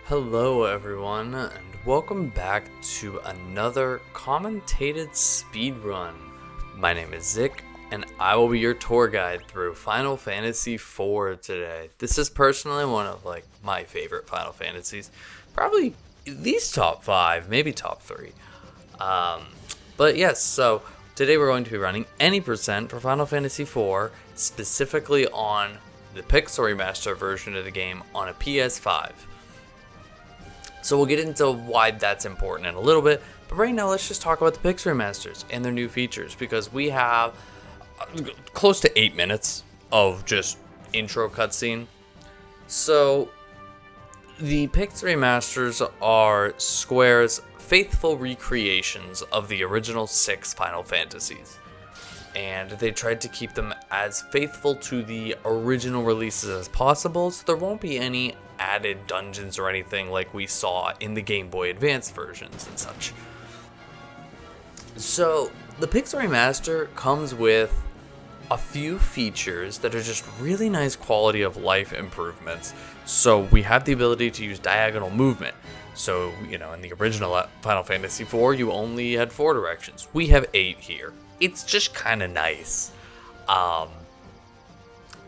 Hello everyone, and welcome back to another commentated speedrun. My name is Zick, and I will be your tour guide through Final Fantasy IV today. This is personally one of my favorite Final Fantasies, probably at least top 5, maybe top 3. But yes, so today we're going to be running any percent for Final Fantasy IV, specifically on the Pixel Remaster version of the game on a PS5. So we'll get into why that's important in a little bit, but right now let's just talk about the Pixel Remasters and their new features, because we have close to 8 minutes of just intro cutscene. So the Pixel Remasters are Square's faithful recreations of the original 6 Final Fantasies, and they tried to keep them as faithful to the original releases as possible, so there won't be any added dungeons or anything like we saw in the Game Boy Advance versions and such. So the Pixel Remaster comes with a few features that are just really nice quality of life improvements. So we have the ability to use diagonal movement. So, in the original Final Fantasy IV, you only had 4 directions. We have 8 here. It's just kind of nice.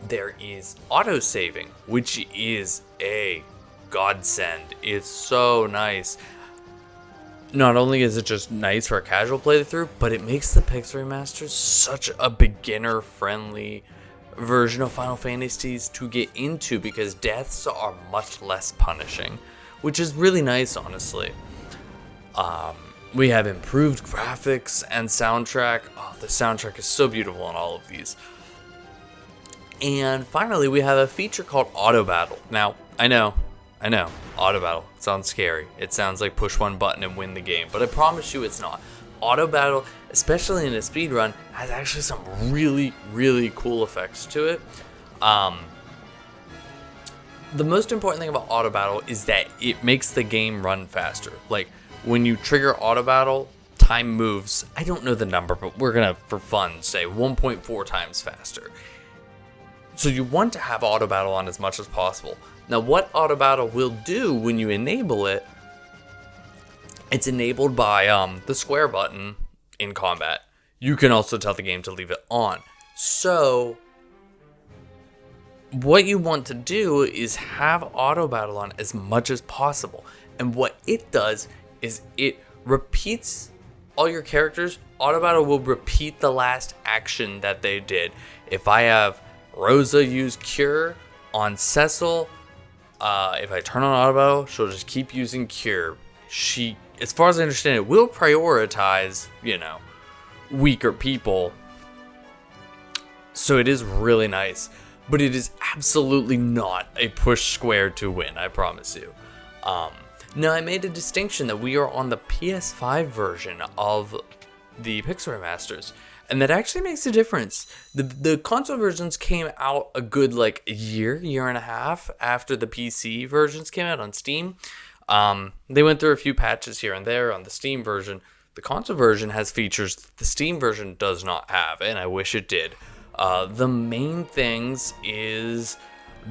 There is auto-saving, which is a godsend. It's so nice. Not only is it just nice for a casual playthrough, but it makes the Pixel Remaster such a beginner-friendly version of Final Fantasies to get into, because deaths are much less punishing, which is really nice, honestly. We have improved graphics and soundtrack. Oh, the soundtrack is so beautiful on all of these. And finally, we have a feature called Auto Battle. Now, I know, Auto Battle sounds scary. It sounds like push one button and win the game, but I promise you it's not. Auto Battle, especially in a speedrun, has actually some really, really cool effects to it. The most important thing about Auto Battle is that it makes the game run faster. Like, when you trigger Auto Battle, time moves, I don't know the number, but we're gonna, for fun, say 1.4 times faster. So you want to have Auto Battle on as much as possible. Now, what Auto Battle will do when you enable it, it's enabled by the square button in combat. You can also tell the game to leave it on. So what you want to do is have Auto Battle on as much as possible. And what it does is it repeats all your characters. Auto Battle will repeat the last action that they did. If I have Rosa use Cure on Cecil, if I turn on Auto Battle, she'll just keep using Cure. She, as far as I understand it, will prioritize, weaker people. So it is really nice. But it is absolutely not a push square to win, I promise you. Now, I made a distinction that we are on the PS5 version of the Pixel Remasters, and that actually makes a difference. The console versions came out a good year and a half after the PC versions came out on Steam. They went through a few patches here and there on the Steam version. The console version has features the Steam version does not have, and I wish it did. The main things is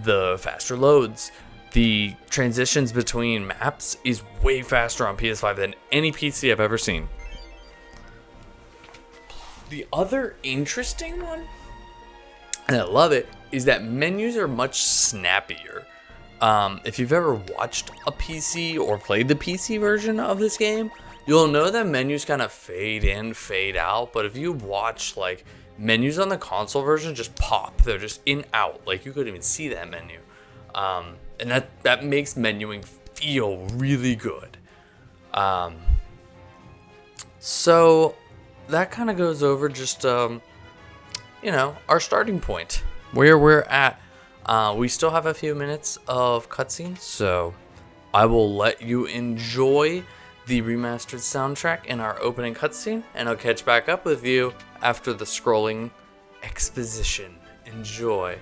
the faster loads. The transitions between maps is way faster on PS5 than any PC I've ever seen. The other interesting one, and I love it, is that menus are much snappier. If you've ever watched a PC or played the PC version of this game, you'll know that menus kind of fade in, fade out. But if you watch menus on the console version, just pop. They're just in, out. You couldn't even see that menu. And that makes menuing feel really good. So that kind of goes over just, our starting point, where we're at. We still have a few minutes of cutscenes, so I will let you enjoy the remastered soundtrack in our opening cutscene, and I'll catch back up with you after the scrolling exposition. Enjoy.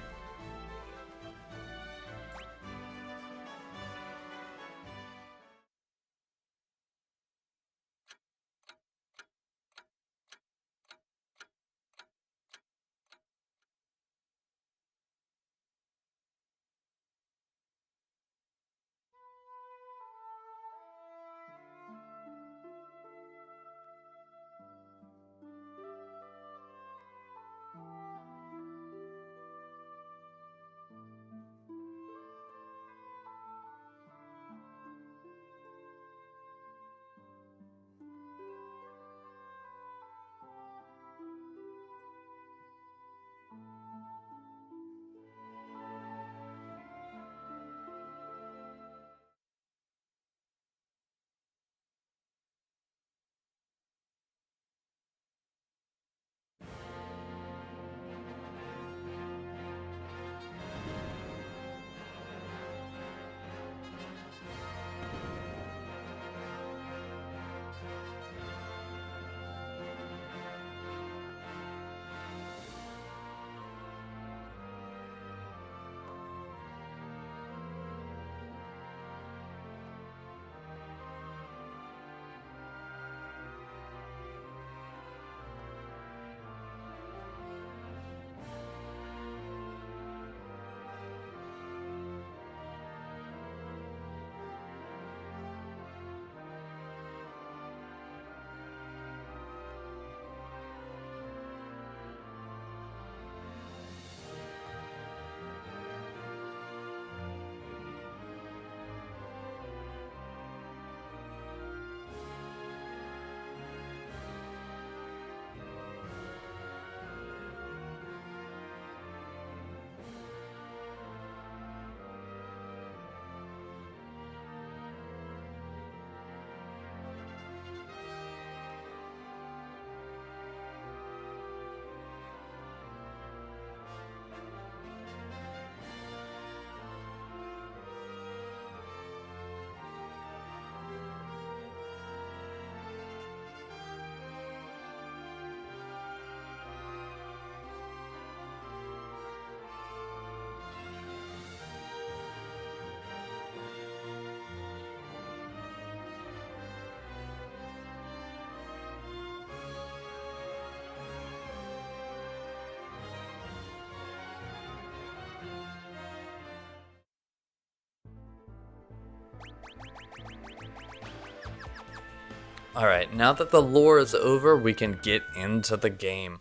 Alright, now that the lore is over, we can get into the game.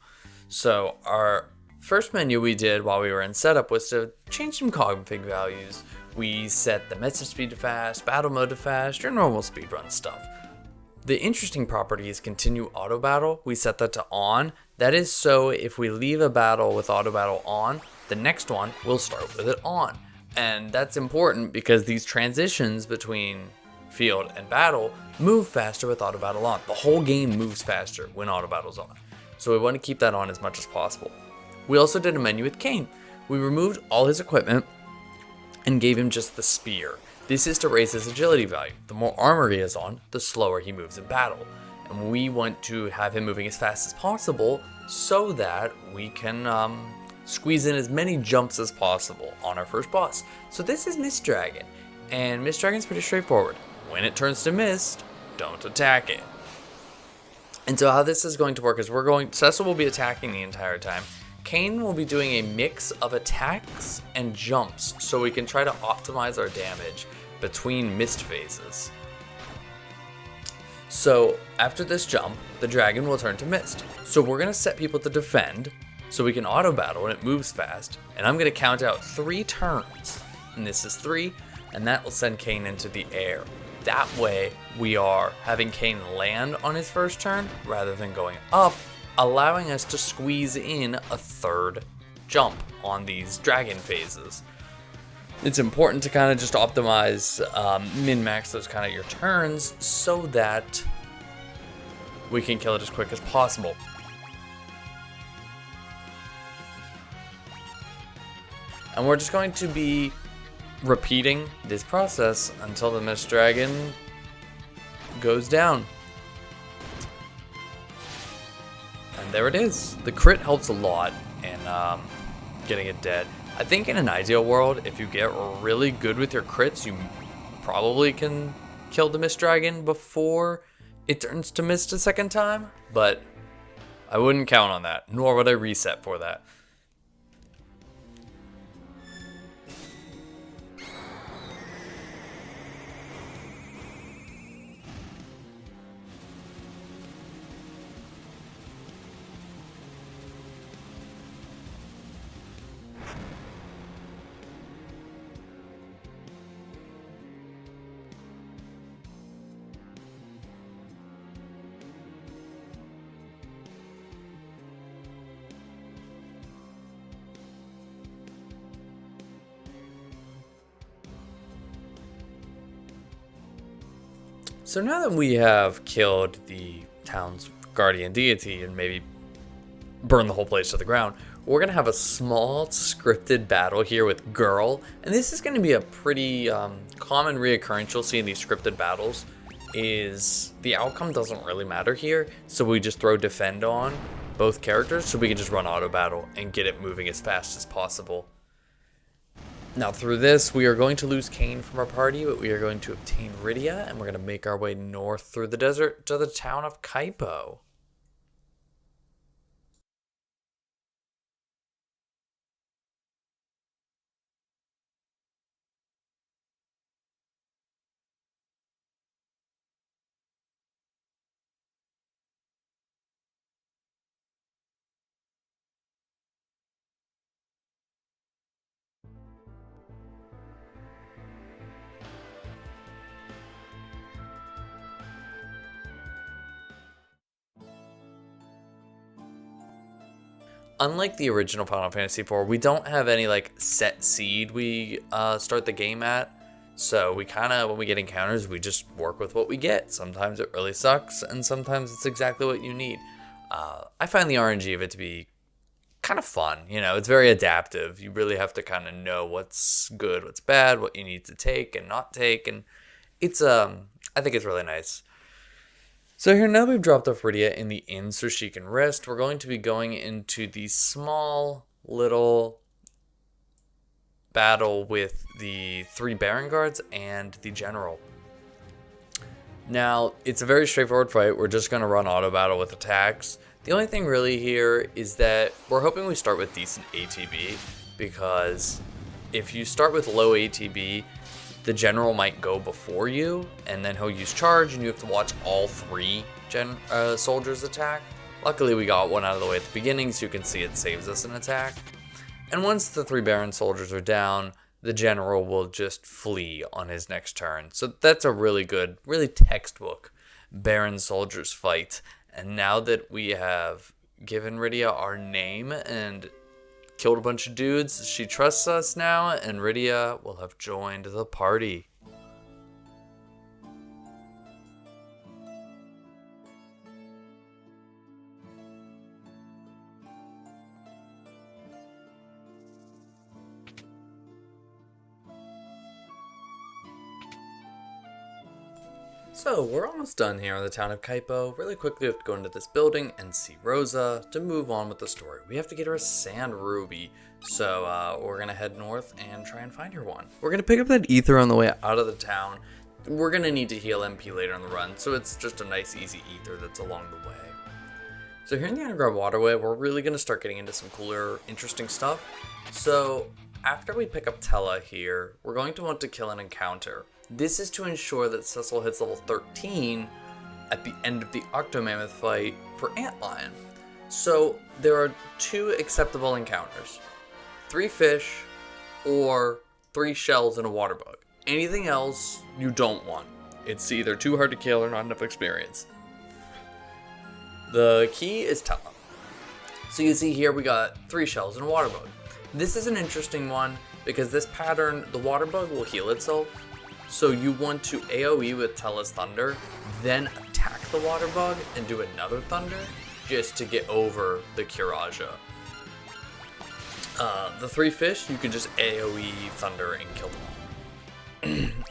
So our first menu we did while we were in setup was to change some config values. We set the message speed to fast, battle mode to fast, your normal speedrun stuff. The interesting property is continue auto battle. We set that to on. That is so if we leave a battle with auto battle on, the next one will start with it on. And that's important because these transitions between field and battle move faster with auto battle on. The whole game moves faster when auto battle's on. So we want to keep that on as much as possible. We also did a menu with Kane. We removed all his equipment and gave him just the spear. This is to raise his agility value. The more armor he has on, the slower he moves in battle. And we want to have him moving as fast as possible so that we can squeeze in as many jumps as possible on our first boss. So this is Mist Dragon, and Mist Dragon's pretty straightforward. When it turns to mist, don't attack it. And so how this is going to work is Cecil will be attacking the entire time. Kane will be doing a mix of attacks and jumps so we can try to optimize our damage between mist phases. So after this jump, the dragon will turn to mist. So we're going to set people to defend so we can auto battle and it moves fast. And I'm going to count out 3 turns. And this is 3, and that will send Kane into the air. That way we are having Kane land on his first turn rather than going up, allowing us to squeeze in a 3rd jump on these dragon phases. It's important to kind of just optimize, min-max those kind of your turns so that we can kill it as quick as possible. And we're just going to be repeating this process until the Mist Dragon goes down. And there it is. The crit helps a lot in getting it dead. I think in an ideal world, if you get really good with your crits, you probably can kill the Mist Dragon before it turns to mist a second time, but I wouldn't count on that, nor would I reset for that. So now that we have killed the town's guardian deity and maybe burned the whole place to the ground, we're going to have a small scripted battle here with Girl. And this is going to be a pretty common reoccurrence you'll see in these scripted battles, is the outcome doesn't really matter here. So we just throw defend on both characters so we can just run auto battle and get it moving as fast as possible. Now through this, we are going to lose Kane from our party, but we are going to obtain Rydia, and we're going to make our way north through the desert to the town of Kaipo. Unlike the original Final Fantasy IV, we don't have any like set seed we start the game at. So we kind of, when we get encounters, we just work with what we get. Sometimes it really sucks, and sometimes it's exactly what you need. I find the RNG of it to be kind of fun. You know, it's very adaptive. You really have to kind of know what's good, what's bad, what you need to take and not take, and it's I think it's really nice. So here, now we've dropped off Rydia in the inn so she can rest, we're going to be going into the small little battle with the 3 Baron Guards and the General. Now, it's a very straightforward fight. We're just going to run auto battle with attacks. The only thing really here is that we're hoping we start with decent ATB, because if you start with low ATB, the general might go before you, and then he'll use charge, and you have to watch all 3 soldiers attack. Luckily, we got one out of the way at the beginning, so you can see it saves us an attack. And once the 3 Baron soldiers are down, the general will just flee on his next turn. So that's a really good, really textbook Baron soldiers fight. And now that we have given Rydia our name and killed a bunch of dudes, she trusts us now, and Rydia will have joined the party. So we're almost done here in the town of Kaipo. Really quickly we have to go into this building and see Rosa to move on with the story. We have to get her a sand ruby. So we're going to head north and try and find her one. We're going to pick up that ether on the way out of the town. We're going to need to heal MP later in the run, so it's just a nice easy ether that's along the way. So here in the underground waterway, we're really going to start getting into some cooler, interesting stuff. So after we pick up Tella here, we're going to want to kill an encounter. This is to ensure that Cecil hits level 13 at the end of the Octomammoth fight for Antlion. So there are 2 acceptable encounters. 3 fish or 3 shells and a water bug. Anything else you don't want. It's either too hard to kill or not enough experience. The key is Tella. So you see here we got 3 shells and a water bug. This is an interesting one because this pattern, the water bug will heal itself. So you want to AoE with Tella's Thunder, then attack the water bug and do another Thunder just to get over the Kiraja. The 3 fish, you can just AoE Thunder and kill them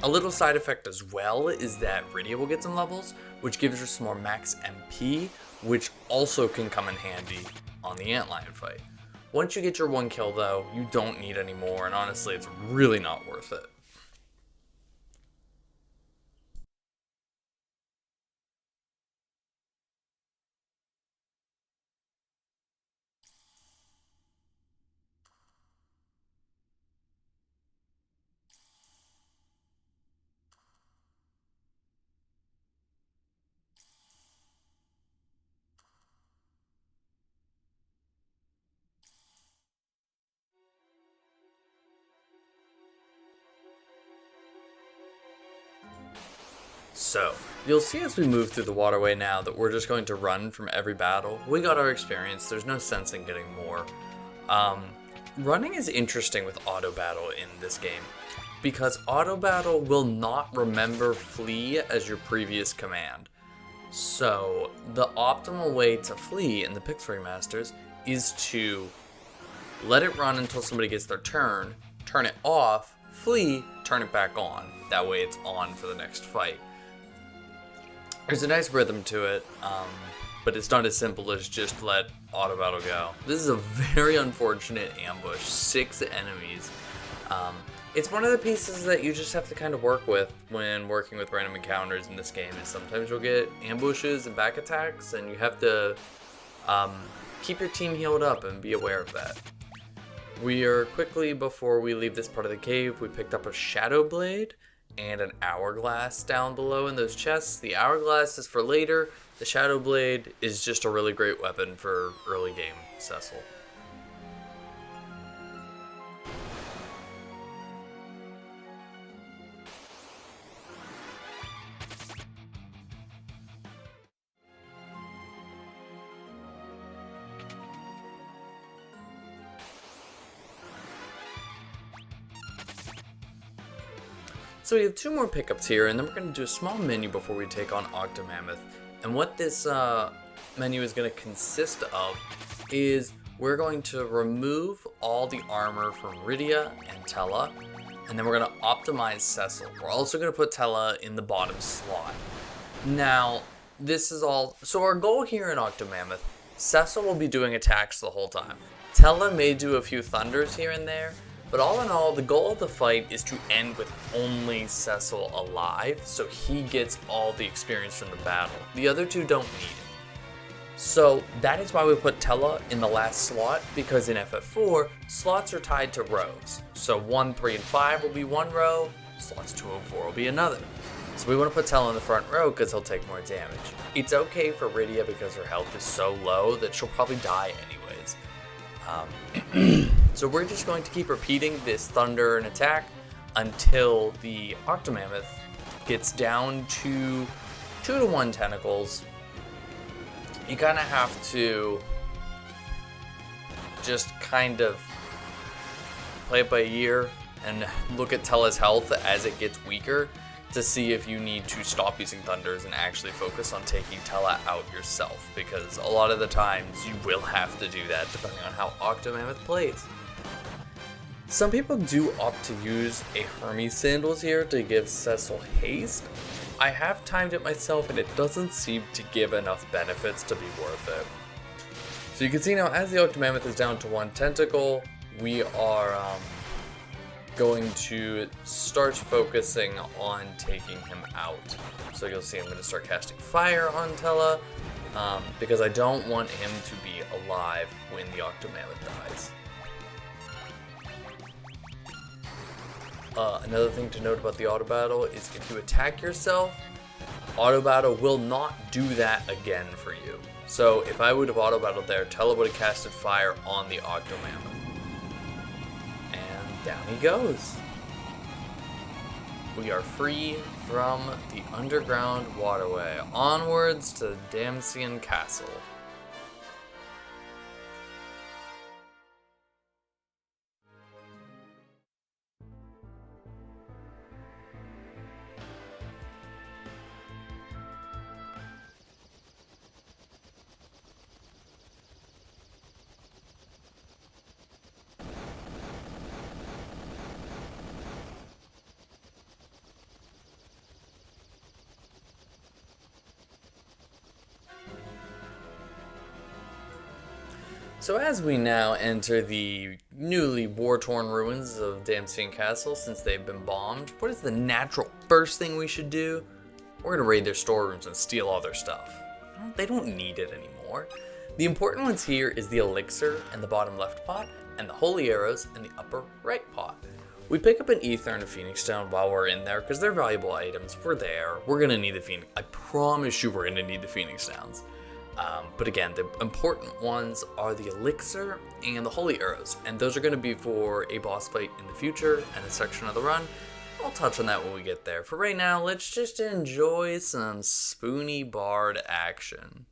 all. A little side effect as well is that Rydia will get some levels, which gives her some more max MP, which also can come in handy on the Antlion fight. Once you get your 1 kill though, you don't need any more, and honestly it's really not worth it. So, you'll see as we move through the waterway now that we're just going to run from every battle. We got our experience, there's no sense in getting more. Running is interesting with auto battle in this game, because auto battle will not remember flee as your previous command. So, the optimal way to flee in the Pixel Remasters is to let it run until somebody gets their turn it off, flee, turn it back on. That way it's on for the next fight. There's a nice rhythm to it, but it's not as simple as just let auto battle go. This is a very unfortunate ambush, 6 enemies. It's one of the pieces that you just have to kind of work with when working with random encounters in this game, is sometimes you'll get ambushes and back attacks, and you have to keep your team healed up and be aware of that. We are quickly, before we leave this part of the cave, we picked up a Shadow Blade and an Hourglass down below in those chests. The Hourglass is for later. The Shadow Blade is just a really great weapon for early game Cecil. So we have 2 more pickups here, and then we're going to do a small menu before we take on Octomammoth. And what this menu is going to consist of is we're going to remove all the armor from Rydia and Tella, and then we're going to optimize Cecil. We're also going to put Tella in the bottom slot. Now, this is all... So our goal here in Octomammoth, Cecil will be doing attacks the whole time. Tella may do a few thunders here and there, but all in all, the goal of the fight is to end with only Cecil alive, so he gets all the experience from the battle. The other 2 don't need it. So that is why we put Tella in the last slot, because in FF4, slots are tied to rows. So 1, 3, and 5 will be one row, slots 204 will be another. So we want to put Tella in the front row because he'll take more damage. It's okay for Rydia because her health is so low that she'll probably die anyways. So we're just going to keep repeating this thunder and attack until the Octomammoth gets down to 2 to 1 tentacles. You kind of have to just kind of play it by ear and look at Tella's health as it gets weaker to see if you need to stop using thunders and actually focus on taking Tella out yourself, because a lot of the times you will have to do that depending on how Octomammoth plays. Some people do opt to use a Hermes Sandals here to give Cecil haste. I have timed it myself and it doesn't seem to give enough benefits to be worth it. So you can see now as the Octomammoth is down to 1 tentacle, we are going to start focusing on taking him out. So you'll see I'm going to start casting fire on Tella because I don't want him to be alive when the Octomammoth dies. Another thing to note about the auto battle is if you attack yourself, auto battle will not do that again for you. So if I would have auto battled there, Tella would have casted fire on the Octomammoth. And down he goes. We are free from the underground waterway, onwards to Damsian Castle. So as we now enter the newly war-torn ruins of Damsian Castle, since they've been bombed, what is the natural first thing we should do? We're gonna raid their storerooms and steal all their stuff. They don't need it anymore. The important ones here is the elixir in the bottom left pot, and the holy arrows in the upper right pot. We pick up an ether and a phoenix stone while we're in there, because they're valuable items. We're there, we're gonna need the phoenix. I promise you we're gonna need the phoenix stones. But again, the important ones are the elixir and the holy arrows, and those are going to be for a boss fight in the future and a section of the run. I'll touch on that when we get there. For right now, let's just enjoy some Spoony Bard action.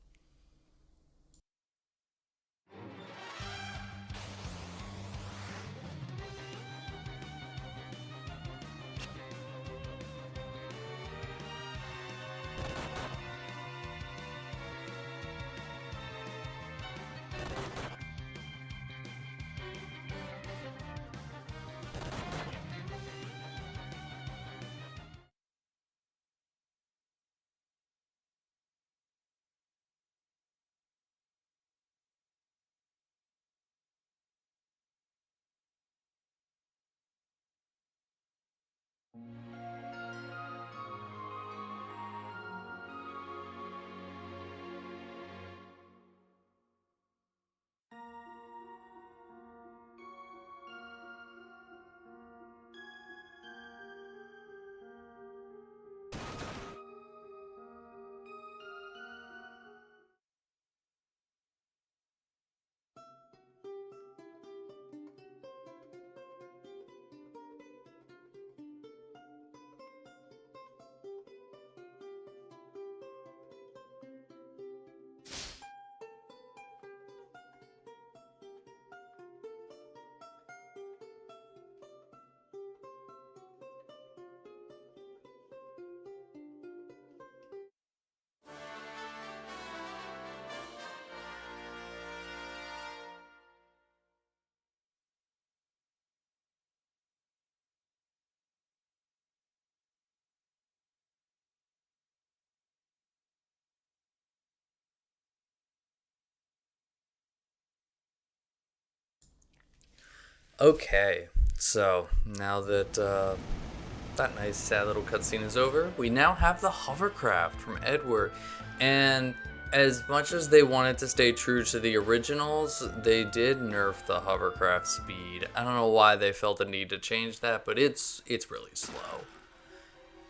Okay, so now that that nice sad little cutscene is over, we now have the hovercraft from Edward, and As much as they wanted to stay true to the originals, they did nerf the hovercraft speed. I don't know why they felt the need to change that, but it's really slow.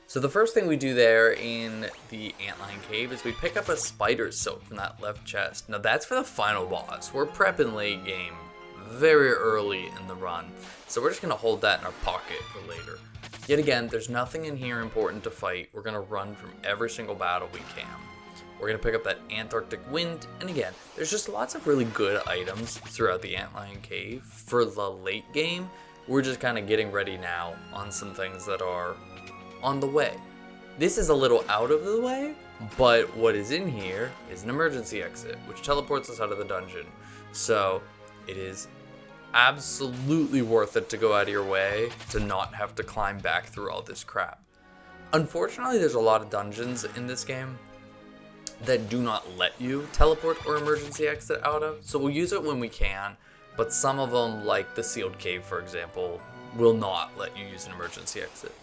So the first thing we do there in the Antlion Cave is we pick up a spider silk from that left chest. Now that's for the final boss. We're prepping late game very early in the run, so we're just going to hold that in our pocket for later. Yet again, there's nothing in here important to fight. We're going to run from every single battle we can. We're going to pick up that Antarctic Wind, and again, there's just lots of really good items throughout the Antlion Cave. For the late game, we're just kind of getting ready now on some things that are on the way. This is a little out of the way, but what is in here is an emergency exit, which teleports us out of the dungeon. So it is absolutely worth it to go out of your way to not have to climb back through all this crap. Unfortunately, there's a lot of dungeons in this game that do not let you teleport or emergency exit out of, so we'll use it when we can, but some of them, like the sealed cave for example, will not let you use an emergency exit.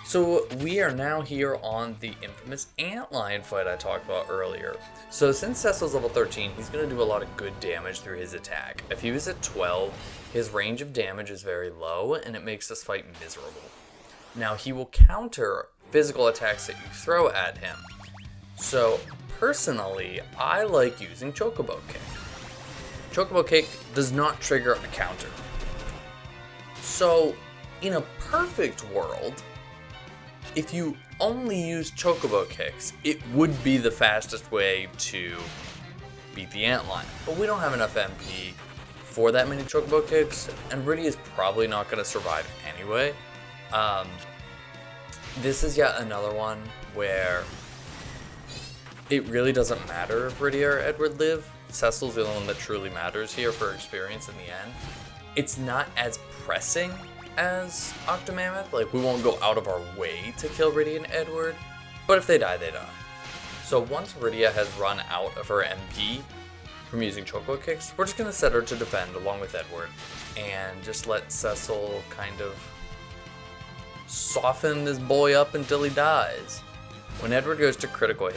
So we are now here on the infamous antlion fight I talked about earlier. So since Cecil's level 13, he's going to do a lot of good damage through his attack. If he was at 12, his range of damage is very low, and it makes this fight miserable. Now he will counter physical attacks that you throw at him. So personally, I like using Chocobo Kick. Chocobo Kick does not trigger a counter. So in a perfect world, if you only use Chocobo Kicks, it would be the fastest way to beat the Antlion. But we don't have enough MP for that many Chocobo Kicks, and Rydia is probably not going to survive anyway. This is yet another one where it really doesn't matter if Rydia or Edward live. Cecil's the only one that truly matters here for experience in the end. It's not as pressing as Octomammoth. Like, we won't go out of our way to kill Rydia and Edward, but if they die, they die. So once Rydia has run out of her MP from using Chocobo Kicks, we're just going to set her to defend along with Edward and just let Cecil kind of soften this boy up until he dies. When Edward goes to critical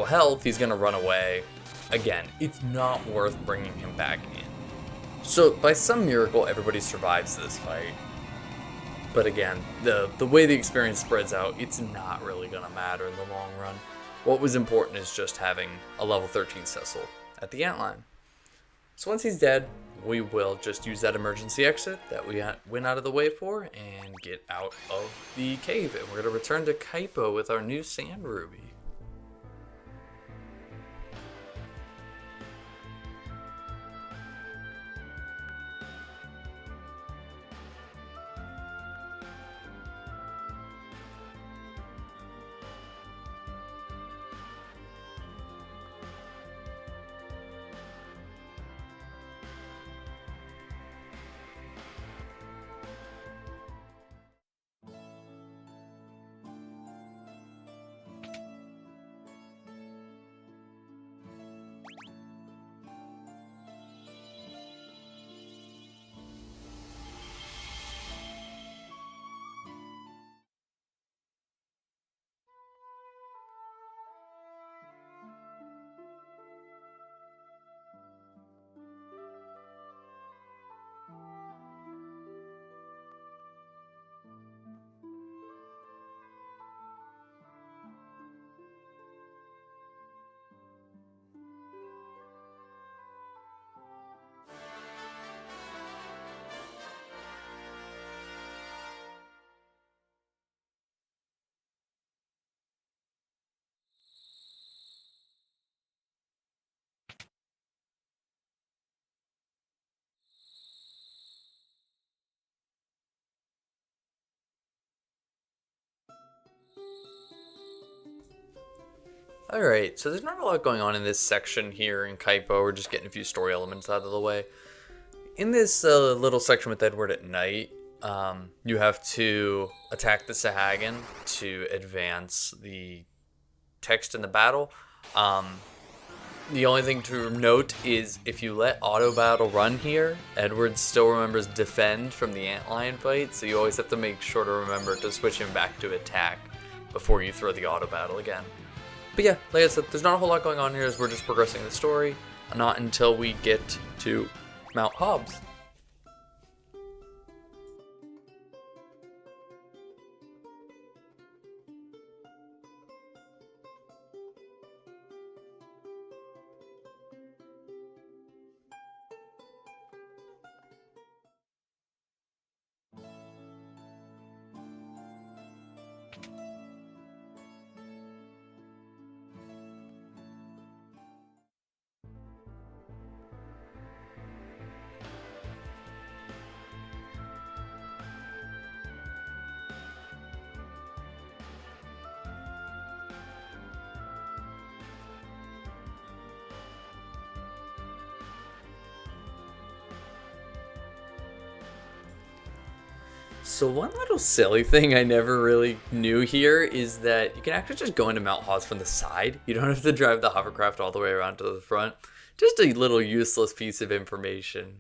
health, he's going to run away. Again, it's not worth bringing him back in. So by some miracle, everybody survives this fight. But again, the way the experience spreads out, it's not really going to matter in the long run. What was important is just having a level 13 Cecil at the Antlion. So once he's dead, we will just use that emergency exit that we went out of the way for and get out of the cave. And we're going to return to Kaipo with our new Sand Ruby. Alright, so there's not a lot going on in this section here in Kaipo. We're just getting a few story elements out of the way. In this little section with Edward at night, you have to attack the Sahagin to advance the text in the battle. The only thing to note is if you let auto battle run here, Edward still remembers defend from the Antlion fight, so you always have to make sure to remember to switch him back to attack before you throw the auto battle again. But yeah, like I said, there's not a whole lot going on here as we're just progressing the story, not until we get to Mount Hobbs. So one little silly thing I never really knew here is that you can actually just go into Mount Hobbs from the side. You don't have to drive the hovercraft all the way around to the front. Just a little useless piece of information.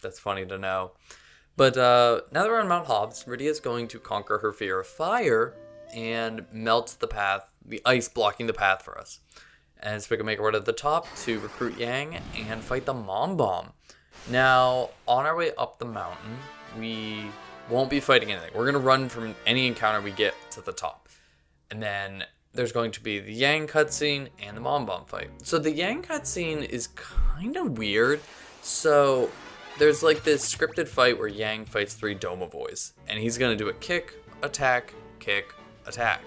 That's funny to know. But now that we're on Mount Hobbs, Rydia is going to conquer her fear of fire and melt the path, the ice blocking the path for us. And so we can make our way to the top to recruit Yang and fight the Mom Bomb. Now, on our way up the mountain, we won't be fighting anything. We're going to run from any encounter we get to the top. And then there's going to be the Yang cutscene and the Mom Bomb fight. So the Yang cutscene is kind of weird. So there's like this scripted fight where Yang fights 3 Domovoys. And he's going to do a kick, attack, kick, attack.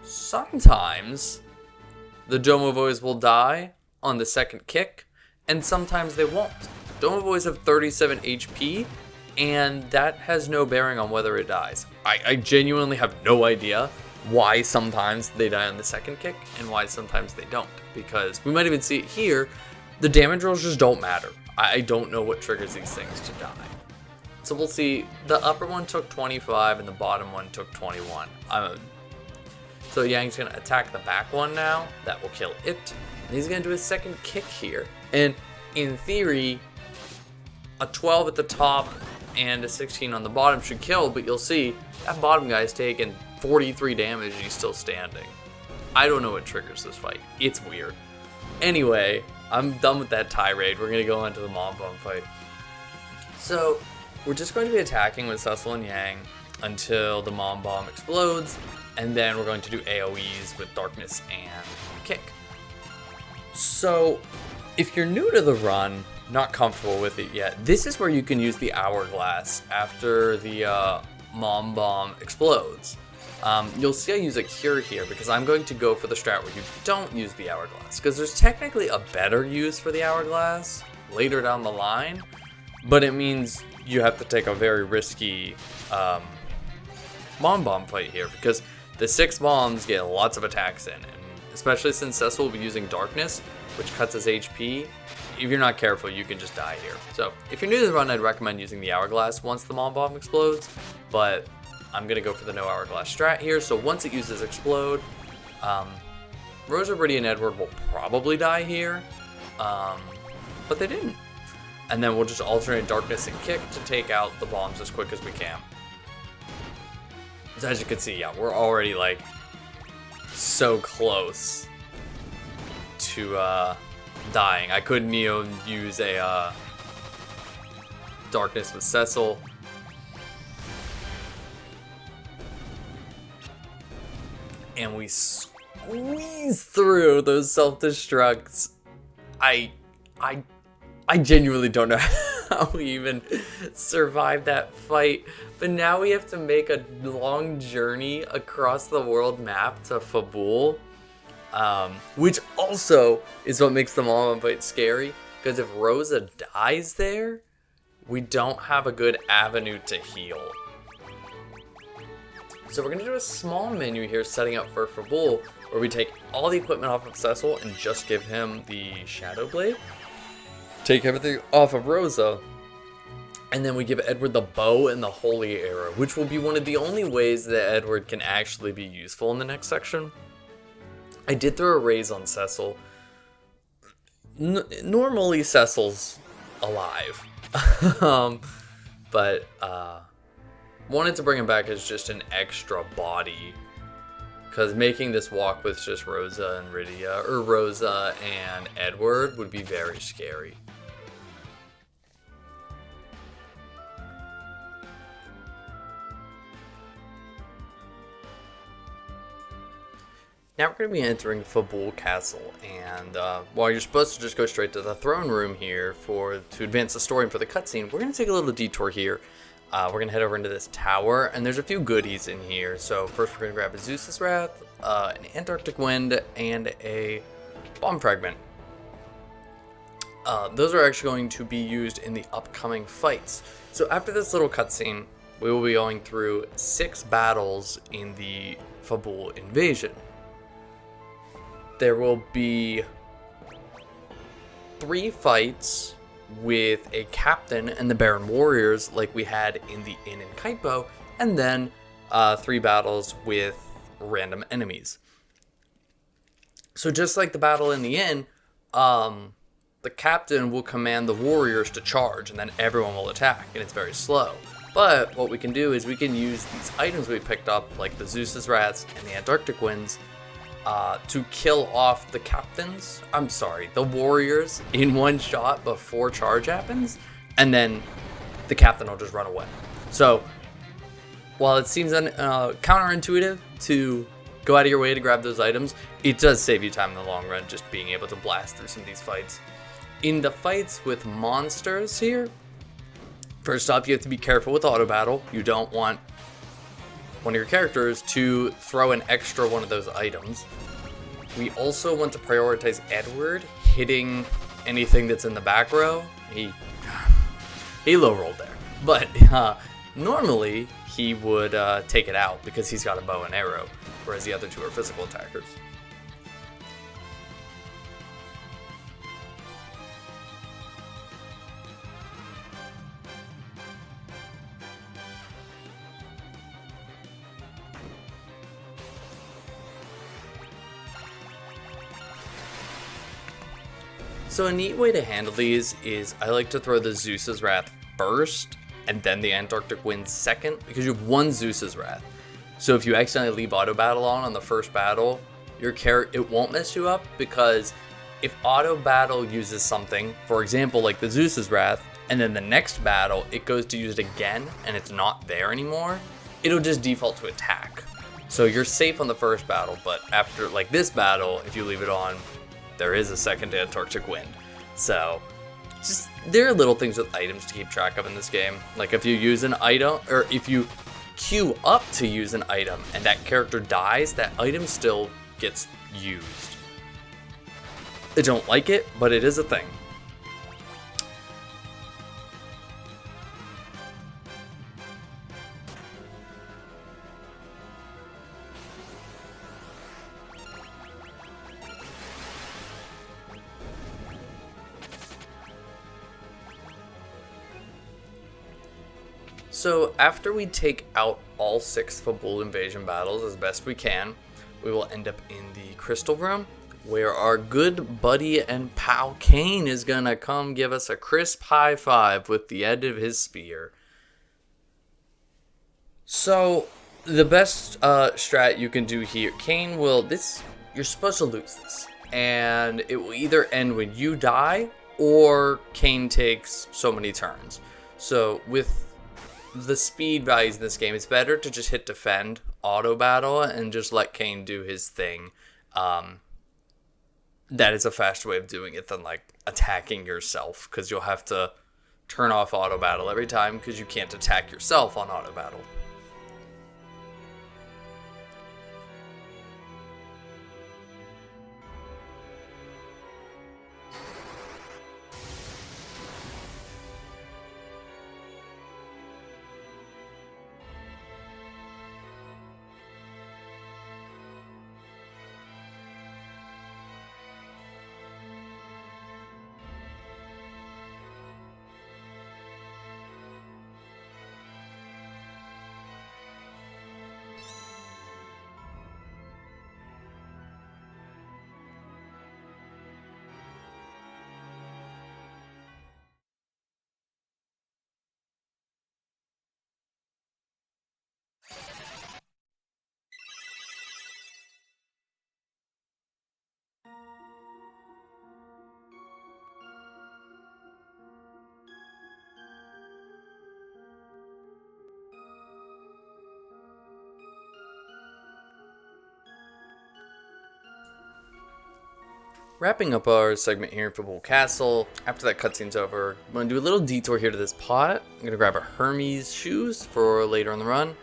Sometimes the Domovoys will die on the second kick, and sometimes they won't. Domovoys have 37 HP, and that has no bearing on whether it dies. I genuinely have no idea why sometimes they die on the second kick and why sometimes they don't, because we might even see it here. The damage rolls just don't matter. I don't know what triggers these things to die. So we'll see. The upper one took 25 and the bottom one took 21. So Yang's going to attack the back one now. That will kill it. And he's going to do a second kick here. And in theory, a 12 at the top and a 16 on the bottom should kill, but you'll see that bottom guy's taking 43 damage and he's still standing. I don't know what triggers this fight. It's weird. Anyway, I'm done with that tirade. We're going to go into the Mom Bomb fight. So, we're just going to be attacking with Cecil and Yang until the Mom Bomb explodes, and then we're going to do AoEs with Darkness and Kick. So, if you're new to the run, not comfortable with it yet, this is where you can use the Hourglass after the Mom Bomb explodes. You'll see I use a Cure here because I'm going to go for the strat where you don't use the Hourglass, because there's technically a better use for the Hourglass later down the line, but it means you have to take a very risky Mom Bomb fight here, because the 6 bombs get lots of attacks in, and especially since Cecil will be using Darkness, which cuts his HP. If you're not careful, you can just die here. So if you're new to the run, I'd recommend using the Hourglass once the Mom Bomb explodes, but I'm going to go for the no Hourglass strat here. So once it uses Explode, Rosa, Rydia, and Edward will probably die here, but they didn't. And then we'll just alternate Darkness and Kick to take out the bombs as quick as we can. So as you can see, yeah, we're already like so close to dying. I couldn't even use a Darkness with Cecil. And we squeeze through those self-destructs. I genuinely don't know how we even survived that fight. But now we have to make a long journey across the world map to Fabul. Which also is what makes the Mom Bomb fight scary. Because if Rosa dies there, we don't have a good avenue to heal. So we're going to do a small menu here setting up for Fabul, where we take all the equipment off of Cecil and just give him the Shadow Blade. Take everything off of Rosa, and then we give Edward the bow and the Holy Arrow, which will be one of the only ways that Edward can actually be useful in the next section. I did throw a raise on Cecil. Normally Cecil's alive, but wanted to bring him back as just an extra body Because making this walk with just Rosa and Rydia, or Rosa and Edward, would be very scary. Now we're going to be entering Fabul Castle, and while you're supposed to just go straight to the throne room here to advance the story and for the cutscene, we're going to take a little detour here. We're going to head over into this tower, and there's a few goodies in here. So first we're going to grab a Zeus's Wrath, an Antarctic Wind, and a Bomb Fragment. Those are actually going to be used in the upcoming fights. So after this little cutscene, we will be going through 6 battles in the Fabul invasion. There will be 3 fights with a captain and the Baron warriors like we had in the Inn and Kaipo, and then 3 battles with random enemies. So just like the battle in the Inn, the captain will command the warriors to charge, and then everyone will attack, and it's very slow. But what we can do is we can use these items we picked up, like the Zeus's Rats and the Antarctic Winds, to kill off the warriors in one shot before charge happens, and then the captain will just run away. So while it seems counterintuitive to go out of your way to grab those items, it does save you time in the long run, just being able to blast through some of these fights. In the fights with monsters here, first off, you have to be careful with auto battle. You don't want one of your characters to throw an extra one of those items. We also want to prioritize Edward hitting anything that's in the back row. He low rolled there, but normally he would take it out because he's got a bow and arrow, whereas the other 2 are physical attackers. So a neat way to handle these is I like to throw the Zeus's Wrath first and then the Antarctic Wind second, because you have 1 Zeus's Wrath. So if you accidentally leave auto battle on the first battle, it won't mess you up, because if auto battle uses something, for example like the Zeus's Wrath, and then the next battle it goes to use it again and it's not there anymore, it'll just default to attack. So you're safe on the first battle, but after like this battle, if you leave it on, there is a second Antarctic Wind. So just there are little things with items to keep track of in this game. Like if you use an item, or if you queue up to use an item and that character dies, that item still gets used. I don't like it, but it is a thing. So after we take out all 6 Fabul invasion battles as best we can, we will end up in the Crystal Room, where our good buddy and pal Kane is gonna come give us a crisp high five with the end of his spear. So the best strat you can do here, Kane will, you're supposed to lose this, and it will either end when you die or Kane takes so many turns. So with the speed values in this game, it's better to just hit defend, auto battle, and just let Kane do his thing. That is a faster way of doing it than like attacking yourself, because you'll have to turn off auto battle every time because you can't attack yourself on auto battle. wrapping up our segment here in Football Castle. After that cutscene's over, I'm going to do a little detour here to this pot. I'm going to grab a Hermes shoes for later on the run.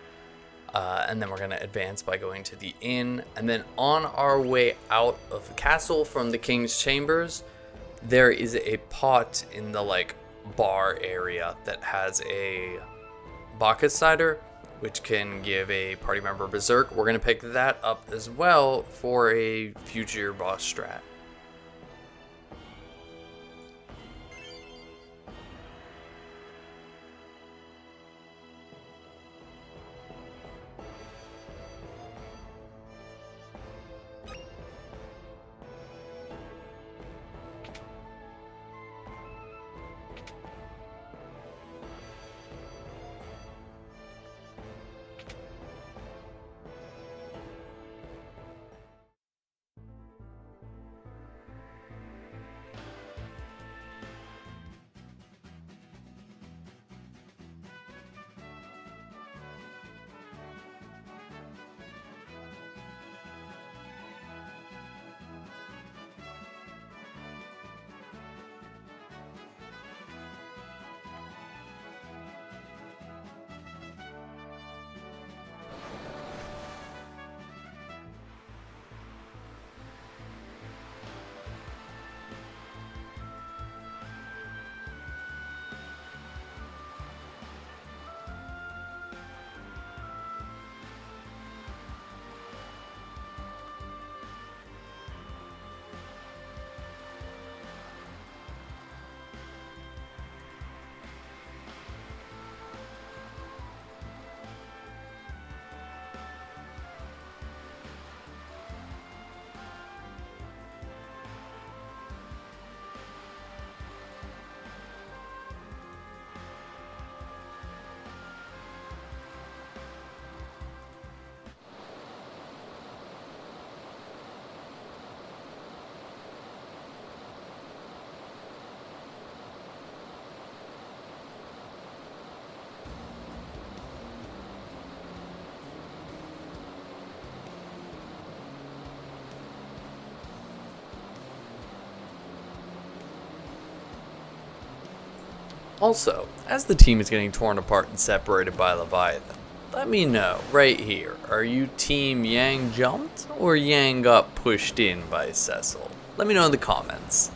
And then we're going to advance by going to the inn. And then on our way out of the castle from the king's chambers, there is a pot in the like bar area that has a Bacchus cider, which can give a party member berserk. We're going to pick that up as well for a future boss strat. Also, as the team is getting torn apart and separated by Leviathan, let me know right here, are you team Yang jumped or Yang got pushed in by Cecil? Let me know in the comments.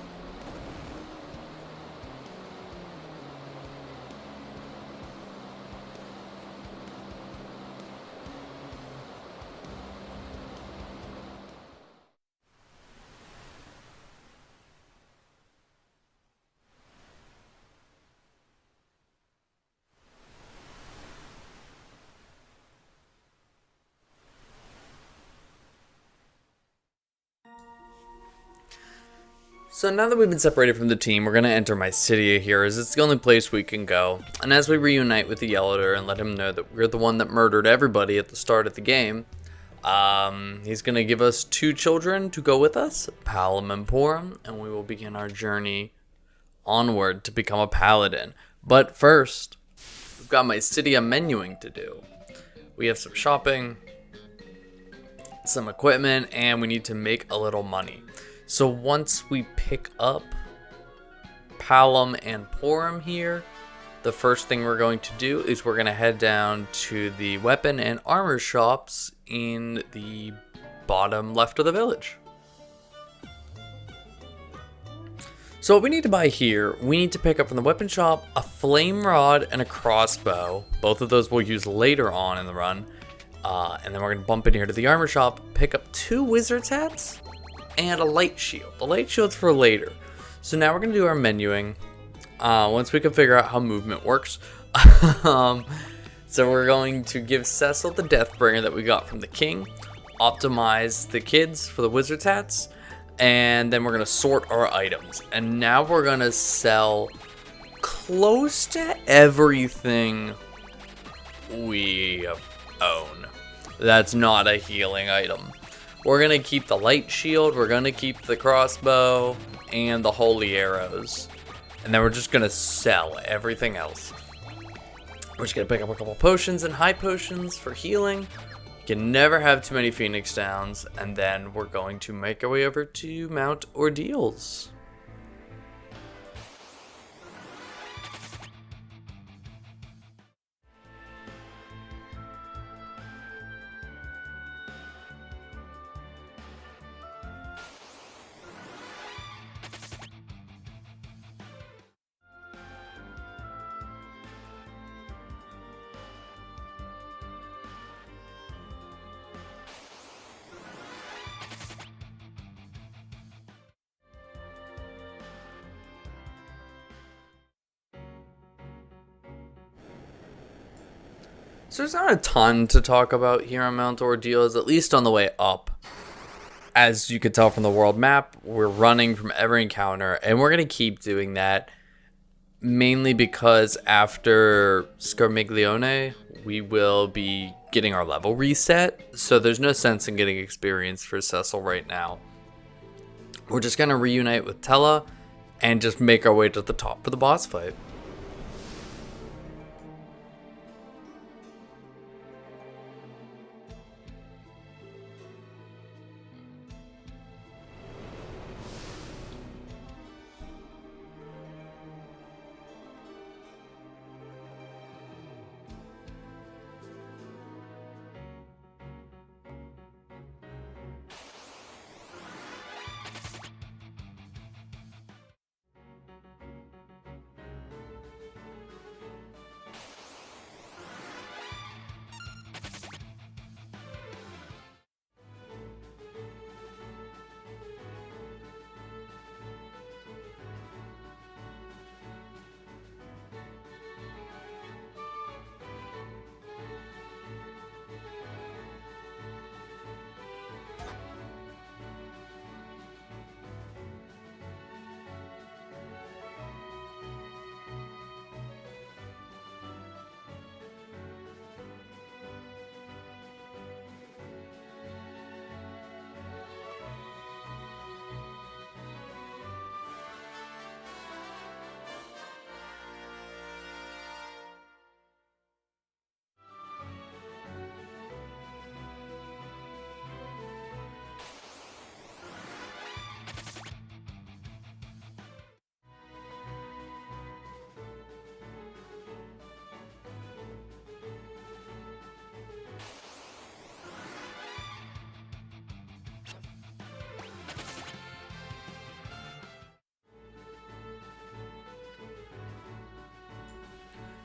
So now that we've been separated from the team, we're going to enter my city here, as it's the only place we can go. And as we reunite with the Yellowder and let him know that we're the one that murdered everybody at the start of the game, he's going to give us 2 children to go with us, Palom and Porum, and we will begin our journey onward to become a paladin. But first, we've got my city menuing to do. We have some shopping, some equipment, and we need to make a little money. So once we pick up Palom and Porum here, the first thing we're going to do is we're going to head down to the weapon and armor shops in the bottom left of the village. So what we need to buy here, we need to pick up from the weapon shop a flame rod and a crossbow. Both of those we'll use later on in the run. And then we're going to bump in here to the armor shop, pick up 2 wizard's hats and a light shield. The light shield's for later. So now we're going to do our menuing once we can figure out how movement works. So we're going to give Cecil the Deathbringer that we got from the king, optimize the kids for the wizard's hats, and then we're going to sort our items. And now we're going to sell close to everything we own that's not a healing item. We're going to keep the light shield, we're going to keep the crossbow, and the holy arrows. And then we're just going to sell everything else. We're just going to pick up a couple potions and high potions for healing. You can never have too many Phoenix Downs, and then we're going to make our way over to Mount Ordeals. So there's not a ton to talk about here on Mount Ordeals, at least on the way up. As you could tell from the world map, we're running from every encounter, and we're going to keep doing that, mainly because after Scarmiglione, we will be getting our level reset, so there's no sense in getting experience for Cecil right now. We're just going to reunite with Tella, and just make our way to the top for the boss fight.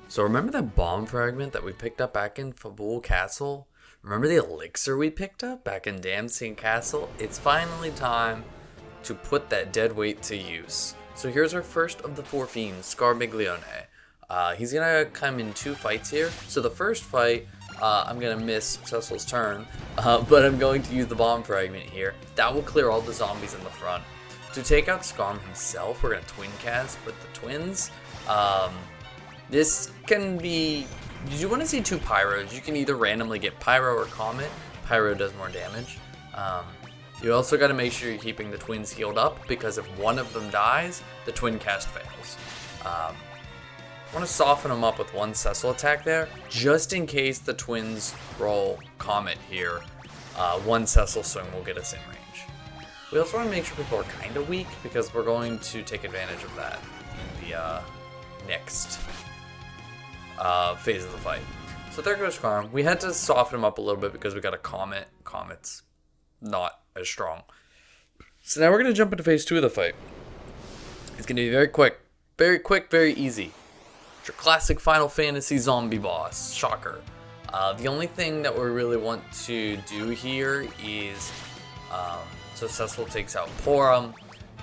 So remember that bomb fragment that we picked up back in Fabul Castle? Remember the elixir we picked up back in Damsien Castle? It's finally time to put that dead weight to use. So here's our first of the 4 fiends, Scarmiglione. He's gonna come in 2 fights here. So the first fight, I'm gonna miss Cecil's turn, but I'm going to use the bomb fragment here. That will clear all the zombies in the front. To take out Scarm himself, we're gonna twin cast with the twins. This can be, did you want to see 2 pyros? You can either randomly get pyro or comet. Pyro does more damage. You also got to make sure you're keeping the twins healed up, because if one of them dies, the twin cast fails. I want to soften them up with 1 Cecil attack there, just in case the twins roll comet here. 1 Cecil swing will get us in range. We also want to make sure people are kind of weak, because we're going to take advantage of that in the next phase of the fight. So there goes Scarm. We had to soften him up a little bit because we got a comet. Comet's not as strong. So now we're going to jump into phase 2 of the fight. It's going to be very quick, very easy. It's your classic Final Fantasy zombie boss. Shocker. The only thing that we really want to do here is, so Cecil takes out Porum.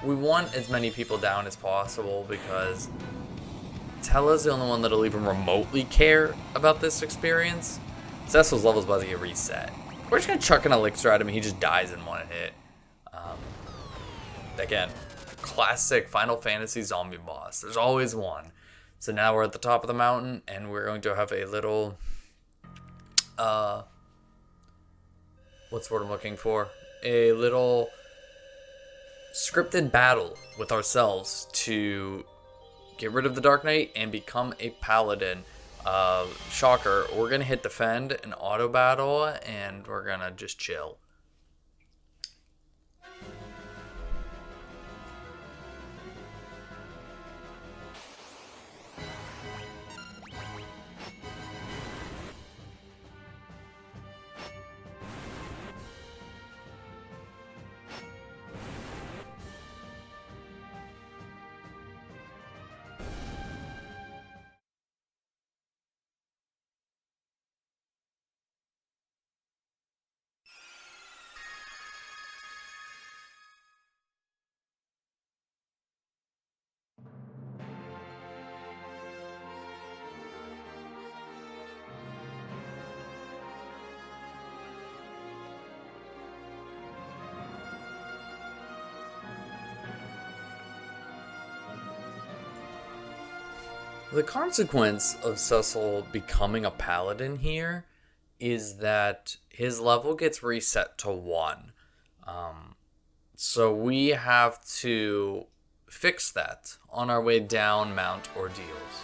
We want as many people down as possible because Tella's the only one that'll even remotely care about this experience. Cecil's level's about to get reset. We're just gonna chuck an elixir at him and he just dies in 1 hit. Again, classic Final Fantasy zombie boss. There's always one. So now we're at the top of the mountain and we're going to have a little, what's the word I'm looking for? A little scripted battle with ourselves to get rid of the Dark Knight and become a paladin. Shocker, we're gonna hit defend and auto battle, and we're gonna just chill. The consequence of Cecil becoming a paladin here is that his level gets reset to 1. So we have to fix that on our way down Mount Ordeals.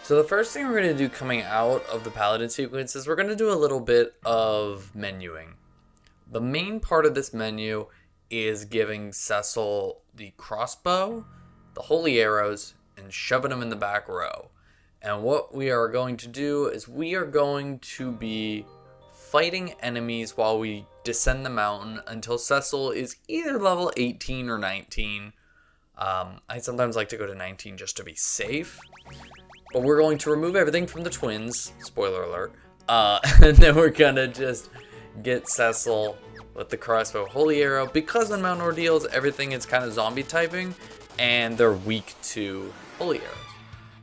So the first thing we're going to do coming out of the paladin sequence is we're going to do a little bit of menuing. The main part of this menu is giving Cecil the crossbow, the holy arrows, and shoving them in the back row. And what we are going to do is we are going to be fighting enemies while we descend the mountain until Cecil is either level 18 or 19. I sometimes like to go to 19 just to be safe. But we're going to remove everything from the twins. Spoiler alert. And then we're going to just get Cecil with the crossbow holy arrow. Because on Mount Ordeals, everything is kind of zombie typing. And they're weak to holy arrows.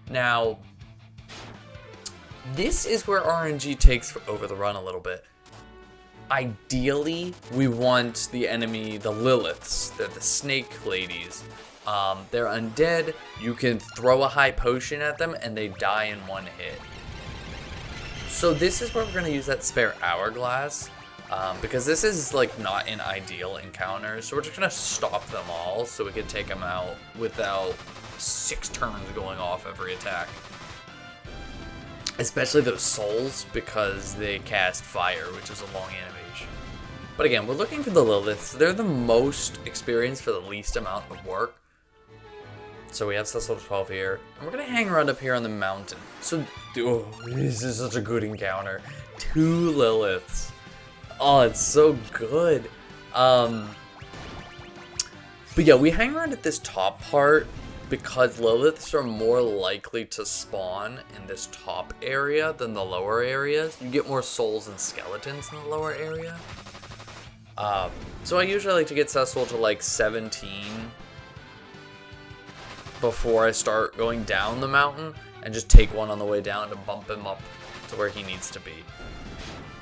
Now, this is where RNG takes over the run a little bit. Ideally, we want the enemy, the Liliths. They're the snake ladies. They're undead. You can throw a high potion at them and they die in one hit. So this is where we're going to use that spare hourglass. Because this is like not an ideal encounter. So we're just going to stop them all so we can take them out without 6 turns going off every attack. Especially those souls, because they cast fire, which is a long animation. But again, we're looking for the Liliths. They're the most experienced for the least amount of work. So we have Cecil 12 here. And we're going to hang around up here on the mountain. So, this is such a good encounter. 2 Liliths. Oh, it's so good. But yeah, we hang around at this top part because Liliths are more likely to spawn in this top area than the lower areas. You get more souls and skeletons in the lower area. So I usually like to get Cecil to like 17 before I start going down the mountain and just take one on the way down to bump him up to where he needs to be.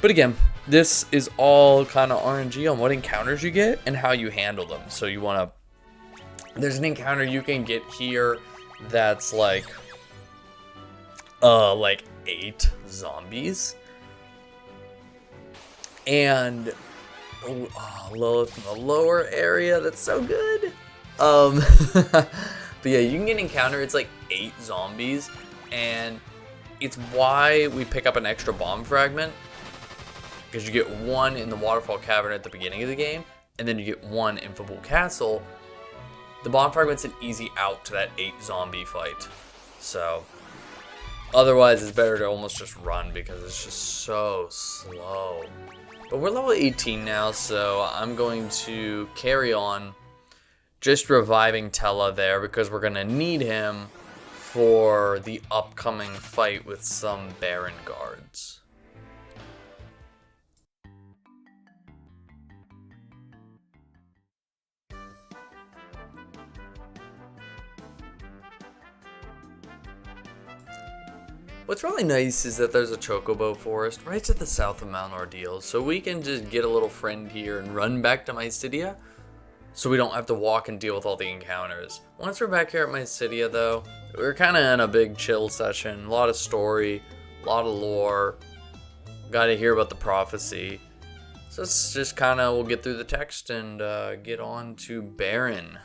But again, this is all kind of RNG on what encounters you get and how you handle them. So you want to... There's an encounter you can get here that's like 8 zombies. And Lilith in the lower area, that's so good. But yeah, you can get an encounter, it's like 8 zombies, and it's why we pick up an extra bomb fragment, because you get 1 in the waterfall cavern at the beginning of the game, and then you get 1 in Fable Castle. The bomb fragment's an easy out to that 8 zombie fight. So, otherwise it's better to almost just run because it's just so slow. But we're level 18 now, so I'm going to carry on just reviving Tella there because we're going to need him for the upcoming fight with some Baron guards. What's really nice is that there's a chocobo forest right to the south of Mount Ordeals, so we can just get a little friend here and run back to Mysidia, so we don't have to walk and deal with all the encounters. Once we're back here at Mysidia though, we're kind of in a big chill session, a lot of story, a lot of lore, gotta hear about the prophecy. So it's just kind of, we'll get through the text and get on to Baron.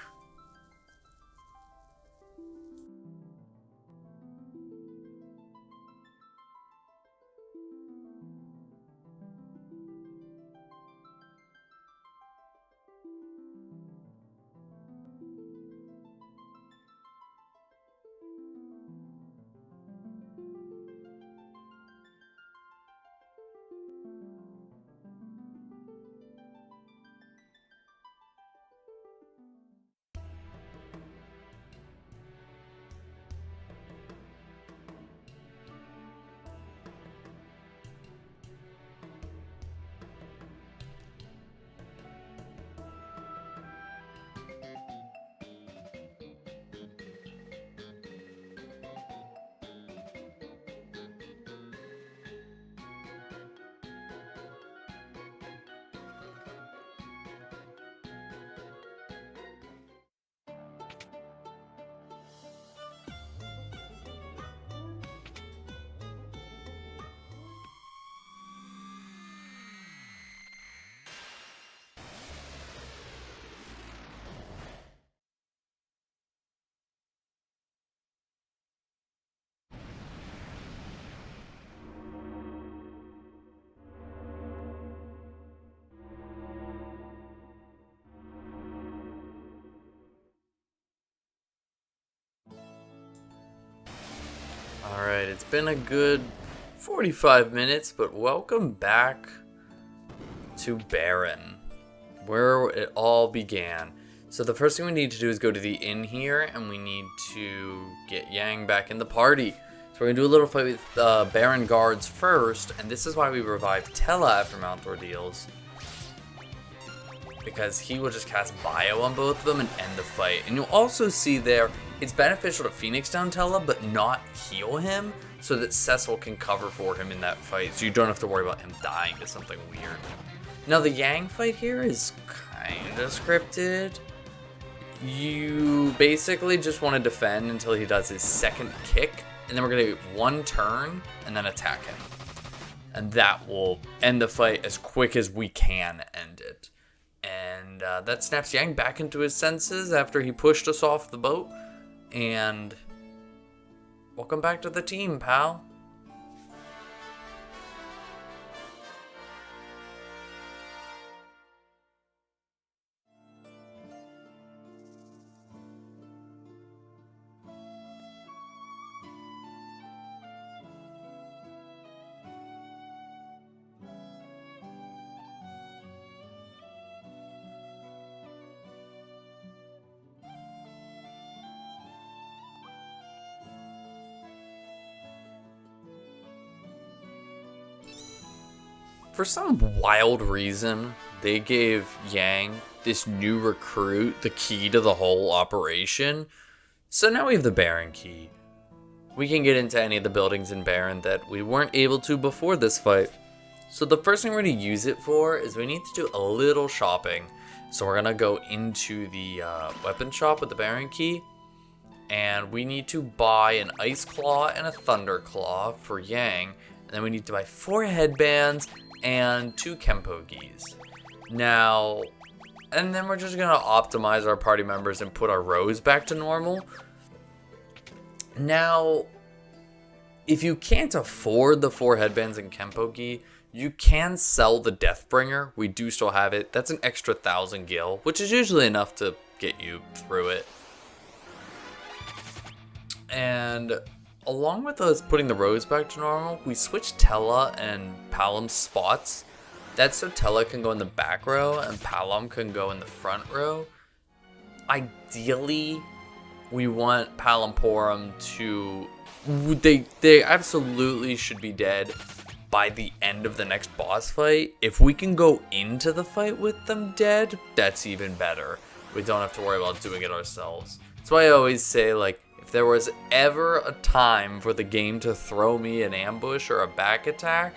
it's been a good 45 minutes, but welcome back to Baron, where it all began. So the first thing we need to do is go to the inn here, and we need to get Yang back in the party. So we're going to do a little fight with Baron guards first, and this is why we revived Tella after Mount Ordeals. Because he will just cast Bio on both of them and end the fight. And you'll also see there, it's beneficial to Phoenix down Tella, but not heal him, so that Cecil can cover for him in that fight, so you don't have to worry about him dying to something weird. Now the Yang fight here is kind of scripted. You basically just want to defend until he does his second kick, and then we're going to get one turn, and then attack him. And that will end the fight as quick as we can end it. And that snaps Yang back into his senses after he pushed us off the boat. And welcome back to the team, pal. For some wild reason, they gave Yang, this new recruit, the key to the whole operation. So now we have the Baron key. We can get into any of the buildings in Baron that we weren't able to before this fight. So the first thing we're going to use it for is we need to do a little shopping. So we're going to go into the weapon shop with the Baron key. And we need to buy an Ice Claw and a Thunder Claw for Yang. And then we need to buy 4 headbands and 2 Kempo Gis. Now, and then we're just gonna optimize our party members and put our rows back to normal. Now, if you can't afford the 4 headbands and Kempo Gi, you can sell the Deathbringer. We do still have it. That's an extra 1,000 gil, which is usually enough to get you through it. And along with us putting the rows back to normal, we switched Tella and Palom's spots. That's so Tella can go in the back row and Palom can go in the front row. Ideally, we want Palomporum to... They absolutely should be dead by the end of the next boss fight. If we can go into the fight with them dead, that's even better. We don't have to worry about doing it ourselves. That's why I always say, like, if there was ever a time for the game to throw me an ambush or a back attack,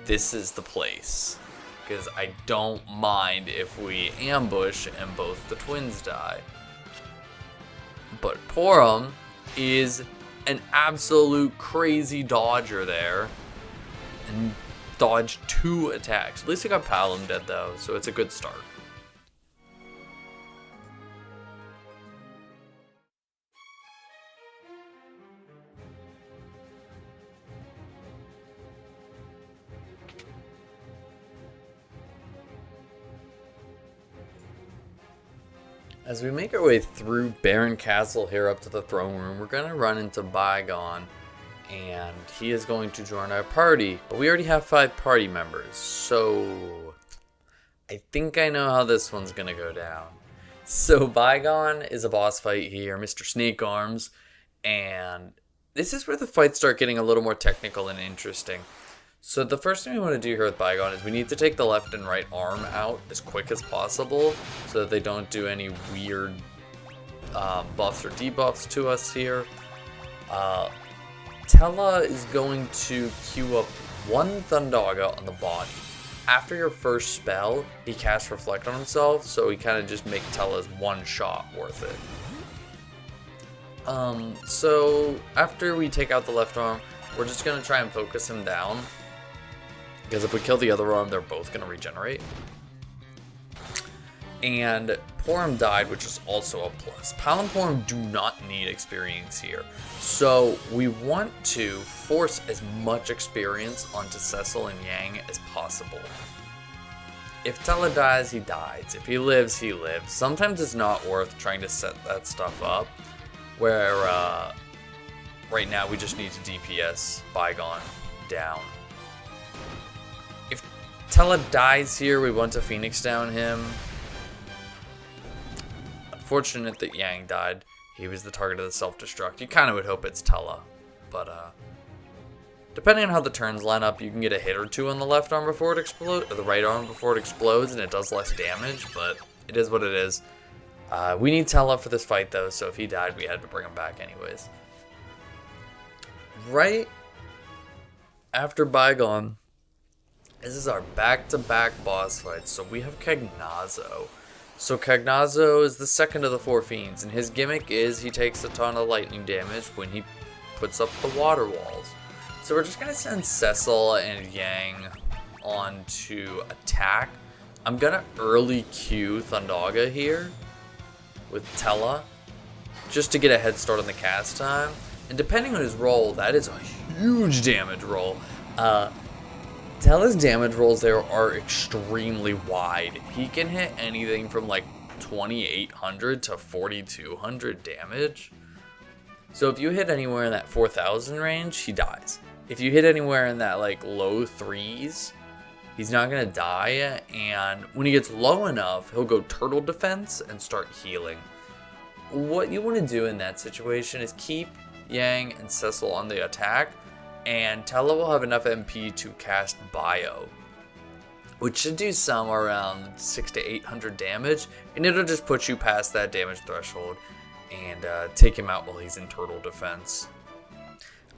this is the place. Because I don't mind if we ambush and both the twins die. But Porum is an absolute crazy dodger there. And dodged 2 attacks. At least I got Palom dead though, so it's a good start. As we make our way through Baron Castle here up to the throne room, we're going to run into Bygone, and he is going to join our party, but we already have 5 party members, so I think I know how this one's going to go down. So Bygone is a boss fight here, Mr. Snake Arms, and this is where the fights start getting a little more technical and interesting. So the first thing we want to do here with Bygone is we need to take the left and right arm out as quick as possible so that they don't do any weird buffs or debuffs to us here. Tella is going to queue up 1 Thundaga on the body. After your first spell, he casts Reflect on himself, so he kind of just make Tella's 1 shot worth it. So after we take out the left arm, we're just going to try and focus him down. Because if we kill the other arm, they're both going to regenerate. And Porum died, which is also a plus. Pal and Porum do not need experience here. So we want to force as much experience onto Cecil and Yang as possible. If Tella dies, he dies. If he lives, he lives. Sometimes it's not worth trying to set that stuff up. Where right now we just need to DPS Bygone down. If Tella dies here, we want to Phoenix down him. Unfortunate that Yang died. He was the target of the self-destruct. You kind of would hope it's Tella, but depending on how the turns line up, you can get a hit or two on the left arm before it explodes, or the right arm before it explodes, and it does less damage, but it is what it is. We need Tella for this fight, though, so if he died, we had to bring him back anyways. Right after Bygone, this is our back-to-back boss fight. So we have Cagnazzo. So Cagnazzo is the second of the 4 fiends, and his gimmick is he takes a ton of lightning damage when he puts up the water walls. So we're just going to send Cecil and Yang on to attack. I'm going to early queue Thundaga here with Tella, just to get a head start on the cast time. And depending on his roll, that is a huge damage roll. Tella's damage rolls there are extremely wide. He can hit anything from like 2,800 to 4,200 damage. So if you hit anywhere in that 4,000 range, he dies. If you hit anywhere in that like low 3s, he's not gonna die. And when he gets low enough, he'll go turtle defense and start healing. What you want to do in that situation is keep Yang and Cecil on the attack, and Tella will have enough MP to cast Bio, which should do some around 600 to 800 damage, and it'll just put you past that damage threshold and take him out while he's in turtle defense.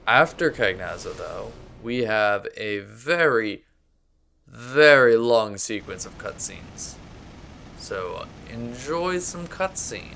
After Cagnazzo, though, we have a very, very long sequence of cutscenes. So enjoy some cutscene.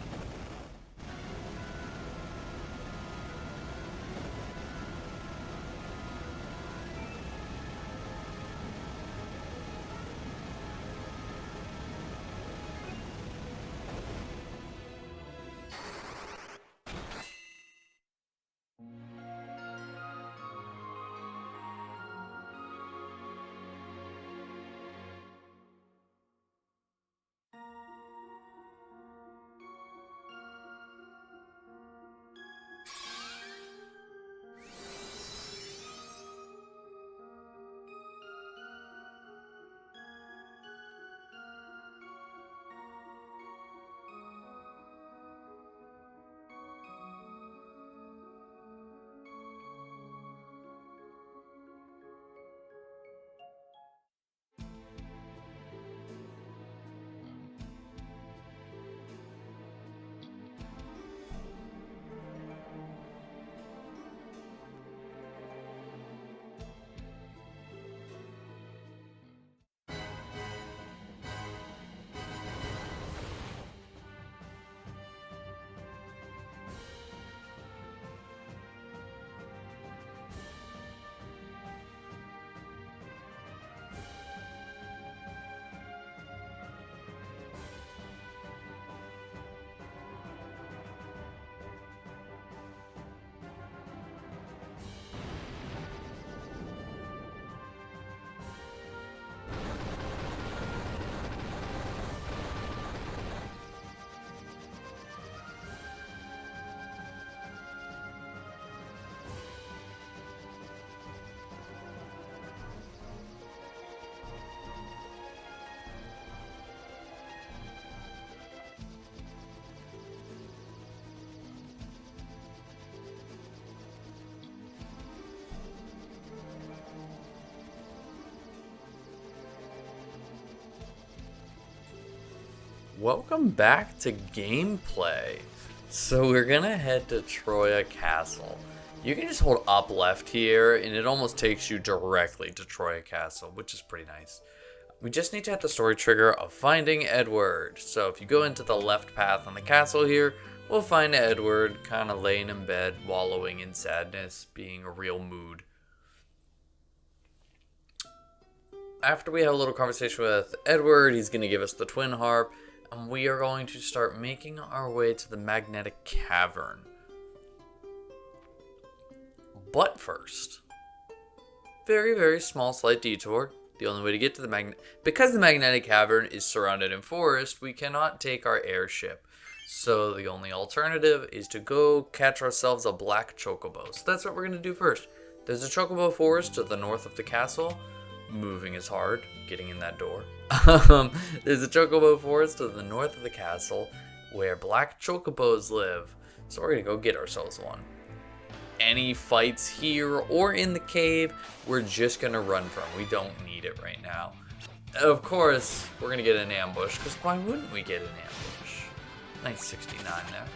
Welcome back to gameplay. So we're gonna head to Troya Castle. You can just hold up left here and it almost takes you directly to Troya Castle, which is pretty nice. We just need to hit the story trigger of finding Edward. So if you go into the left path on the castle here, we'll find Edward kind of laying in bed, wallowing in sadness, being a real mood. After we have a little conversation with Edward, he's gonna give us the twin harp, and we are going to start making our way to the magnetic cavern. But first, very, very small slight detour. The only way to get to because the magnetic cavern is surrounded in forest, we cannot take our airship. So the only alternative is to go catch ourselves a black chocobo. So that's what we're going to do first. There's a chocobo forest to the north of the castle. Moving is hard, getting in that door. There's a chocobo forest to the north of the castle where black chocobos live. So we're going to go get ourselves one. Any fights here or in the cave, we're just going to run from. We don't need it right now. Of course, we're going to get an ambush, because why wouldn't we get an ambush? Nice 69 there.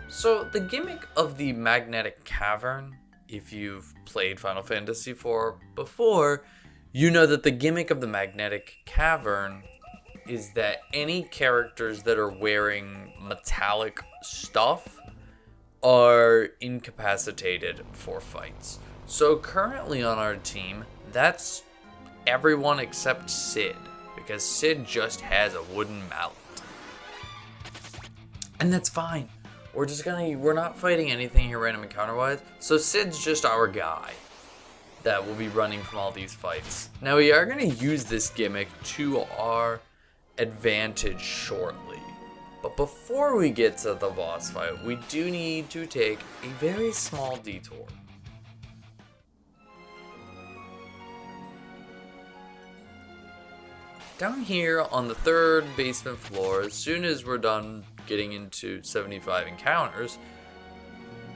So the gimmick of the magnetic cavern, if you've played Final Fantasy IV before, you know that the gimmick of the magnetic cavern is that any characters that are wearing metallic stuff are incapacitated for fights. So currently on our team, that's everyone except Sid, because Sid just has a wooden mallet. And that's fine. We're not fighting anything here random encounter wise, so Sid's just our guy that will be running from all these fights. Now we are going to use this gimmick to our advantage shortly. But before we get to the boss fight, we do need to take a very small detour. Down here on the third basement floor, as soon as we're done getting into 75 encounters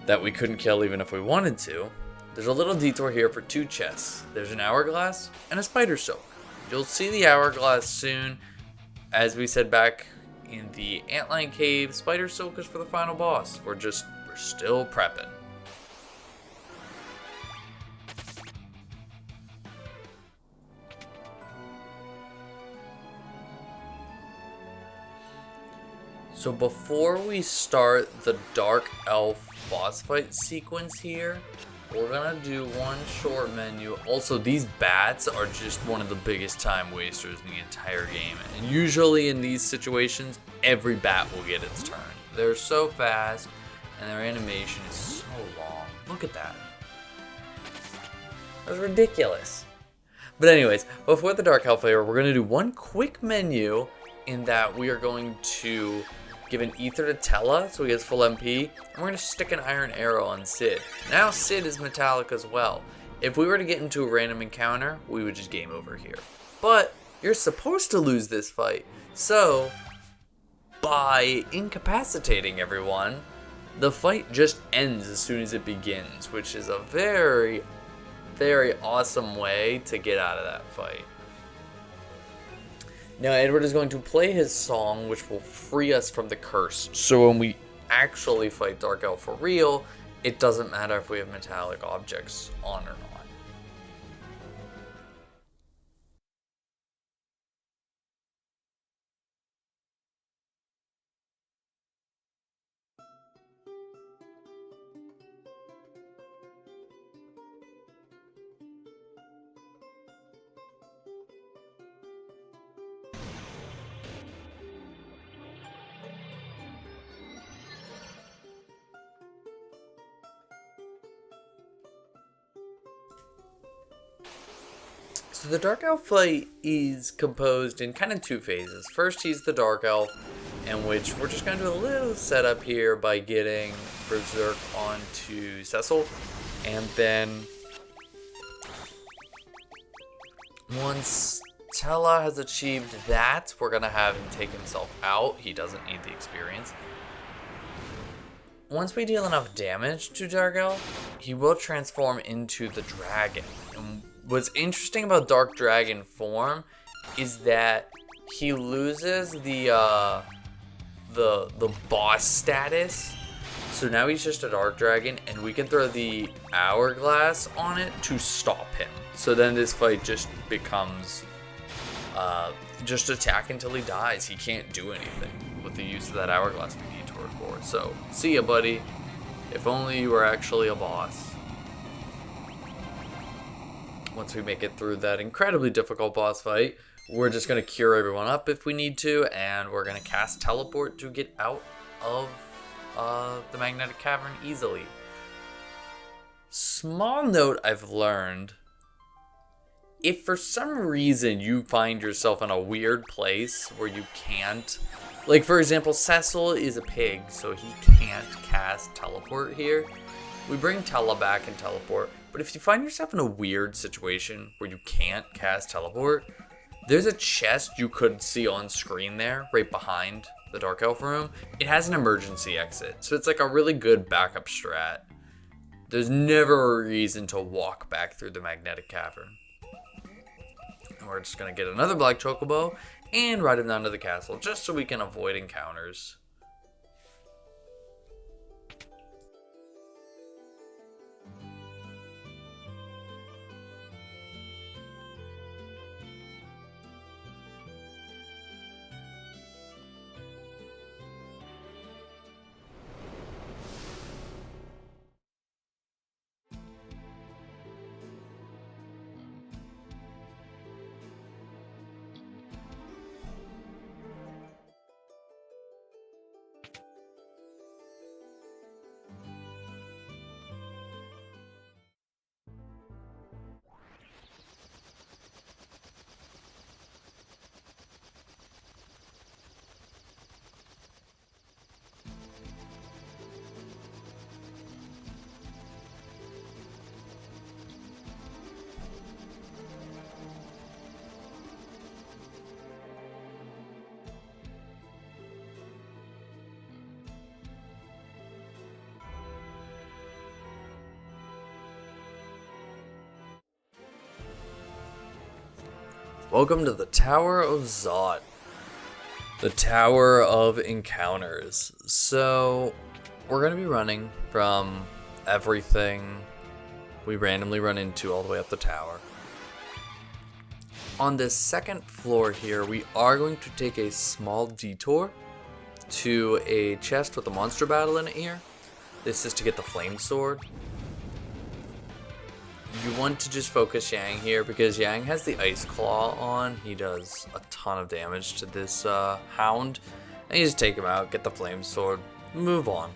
that we couldn't kill even if we wanted to, there's a little detour here for 2 chests. There's an hourglass and a spider silk. You'll see the hourglass soon. As we said back in the Antlion Cave, spider silk is for the final boss. We're still prepping. So before we start the Dark Elf boss fight sequence here, we're gonna do one short menu. Also, these bats are just one of the biggest time wasters in the entire game. And usually in these situations, every bat will get its turn. They're so fast, and their animation is so long. Look at that. That's ridiculous. But anyways, before the Dark Elf layer, we're gonna do one quick menu in that we are going to give an ether to Tella, so he has full MP, and we're going to stick an iron arrow on Sid. Now Sid is metallic as well. If we were to get into a random encounter, we would just game over here. But you're supposed to lose this fight, so by incapacitating everyone, the fight just ends as soon as it begins, which is a very, very awesome way to get out of that fight. Now Edward is going to play his song, which will free us from the curse. So when we actually fight Dark Elf for real, it doesn't matter if we have metallic objects on or not. So the Dark Elf fight is composed in kind of 2 phases. First, he's the Dark Elf, in which we're just going to do a little setup here by getting Berserk onto Cecil. And then once Tella has achieved that, we're going to have him take himself out. He doesn't need the experience. Once we deal enough damage to Dark Elf, he will transform into the dragon. And what's interesting about Dark Dragon form is that he loses the boss status. So now he's just a Dark Dragon, and we can throw the hourglass on it to stop him. So then this fight just becomes just attack until he dies. He can't do anything with the use of that hourglass we need to record. So see ya, buddy. If only you were actually a boss. Once we make it through that incredibly difficult boss fight, we're just going to cure everyone up if we need to, and we're going to cast Teleport to get out of the Magnetic Cavern easily. Small note I've learned if for some reason you find yourself in a weird place where you can't, like for example, Cecil is a pig, so he can't cast teleport here. We bring Tella back and teleport, but if you find yourself in a weird situation where you can't cast teleport, there's a chest you could see on screen there, right behind the Dark Elf room. It has an emergency exit, so it's like a really good backup strat. There's never a reason to walk back through the magnetic cavern. And we're just gonna get another black chocobo and ride him down to the castle, just so we can avoid encounters. Welcome to the Tower of Zot, the Tower of Encounters. So, we're going to be running from everything we randomly run into all the way up the tower. On this second floor here, we are going to take a small detour to a chest with a monster battle in it here. This is to get the flame sword. You want to just focus Yang here because Yang has the ice claw on. He does a ton of damage to this hound. And you just take him out, get the flame sword, move on.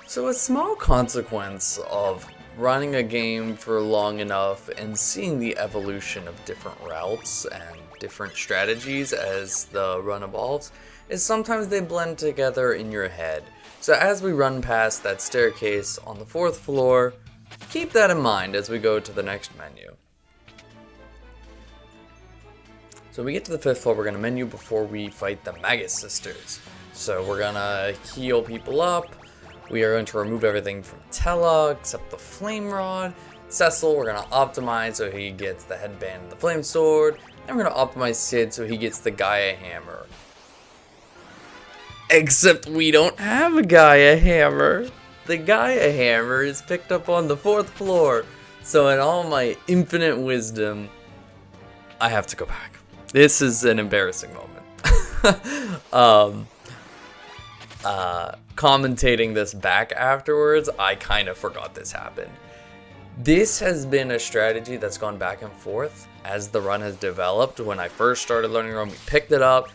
So a small consequence of running a game for long enough and seeing the evolution of different routes and different strategies as the run evolves is sometimes they blend together in your head. So as we run past that staircase on the 4th floor, keep that in mind as we go to the next menu. So when we get to the 5th floor, we're going to menu before we fight the Magus Sisters. So we're going to heal people up. We are going to remove everything from Tella except the flame rod. Cecil, we're going to optimize so he gets the headband and the flame sword. And we're going to optimize Sid so he gets the Gaia hammer. Except we don't have a Gaia hammer. The Gaia hammer is picked up on the 4th floor. So in all my infinite wisdom, I have to go back. This is an embarrassing moment. Commentating this back afterwards, I kind of forgot this happened. This has been a strategy that's gone back and forth as the run has developed. When I first started learning the run, we picked it up.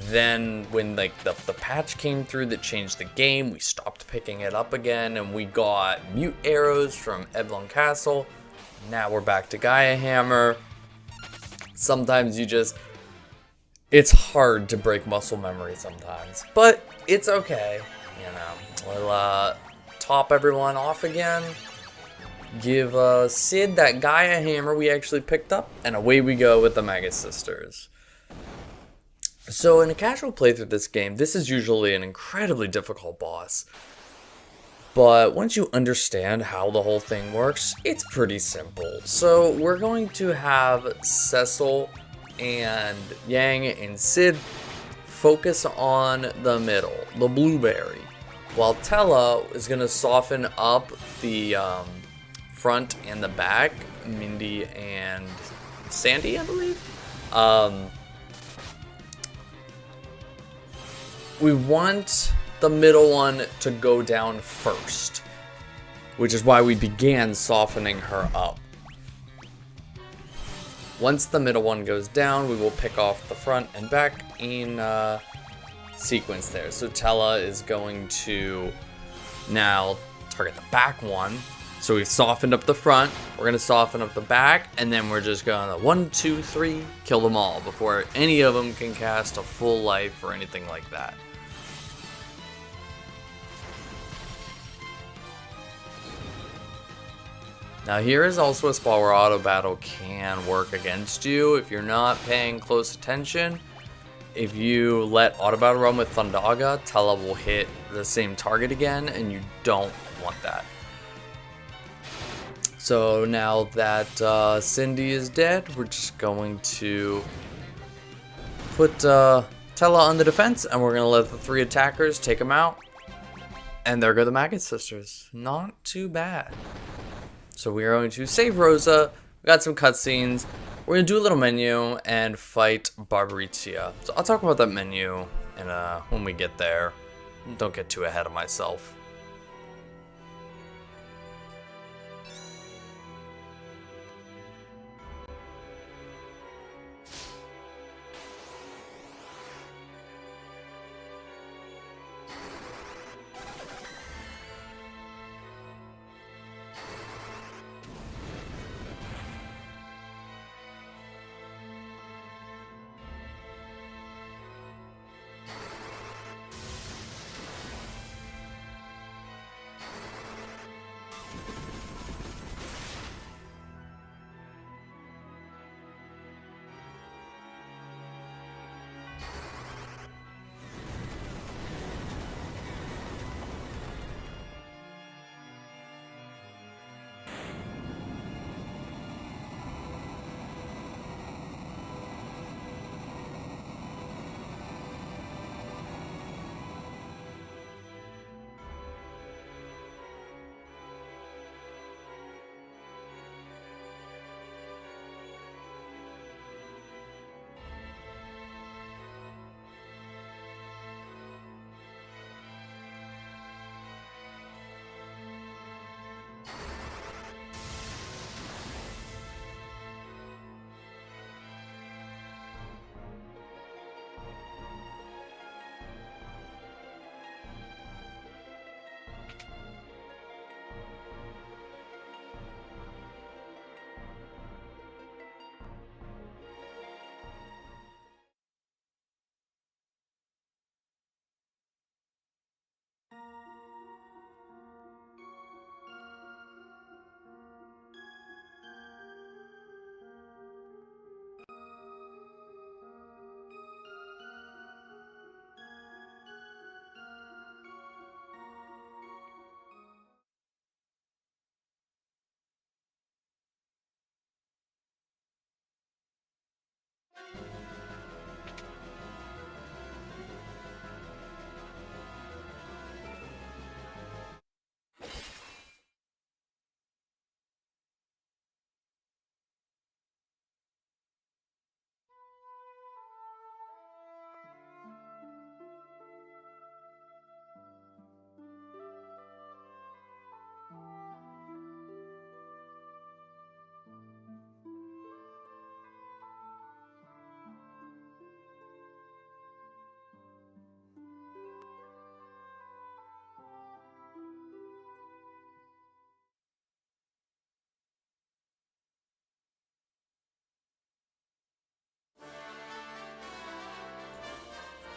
Then when like the patch came through that changed the game, we stopped picking it up again, and we got mute arrows from Eblon Castle. Now we're back to Gaia Hammer. Sometimes it's hard to break muscle memory sometimes, but it's okay. You know, we'll top everyone off again. Give Sid that Gaia hammer we actually picked up, and away we go with the Magus Sisters. So in a casual playthrough of this game, this is usually an incredibly difficult boss. But once you understand how the whole thing works, it's pretty simple. So we're going to have Cecil and Yang and Sid focus on the middle, the blueberry, while Tella is going to soften up the front and the back, Mindy and Sandy, I believe. We want the middle one to go down first, which is why we began softening her up. Once the middle one goes down, we will pick off the front and back in sequence there. So Tella is going to now target the back one. So we've softened up the front, we're going to soften up the back, and then we're just going to 1, 2, 3, kill them all before any of them can cast a full life or anything like that. Now here is also a spot where auto battle can work against you if you're not paying close attention. If you let auto battle run with Thundaga, Tella will hit the same target again, and you don't want that. So now that Cindy is dead, we're just going to put Tella on the defense, and we're going to let the 3 attackers take them out. And there go the Maggot Sisters. Not too bad. So we are going to save Rosa. We got some cutscenes. We're going to do a little menu and fight Barbaritia. So I'll talk about that menu when we get there. Don't get too ahead of myself.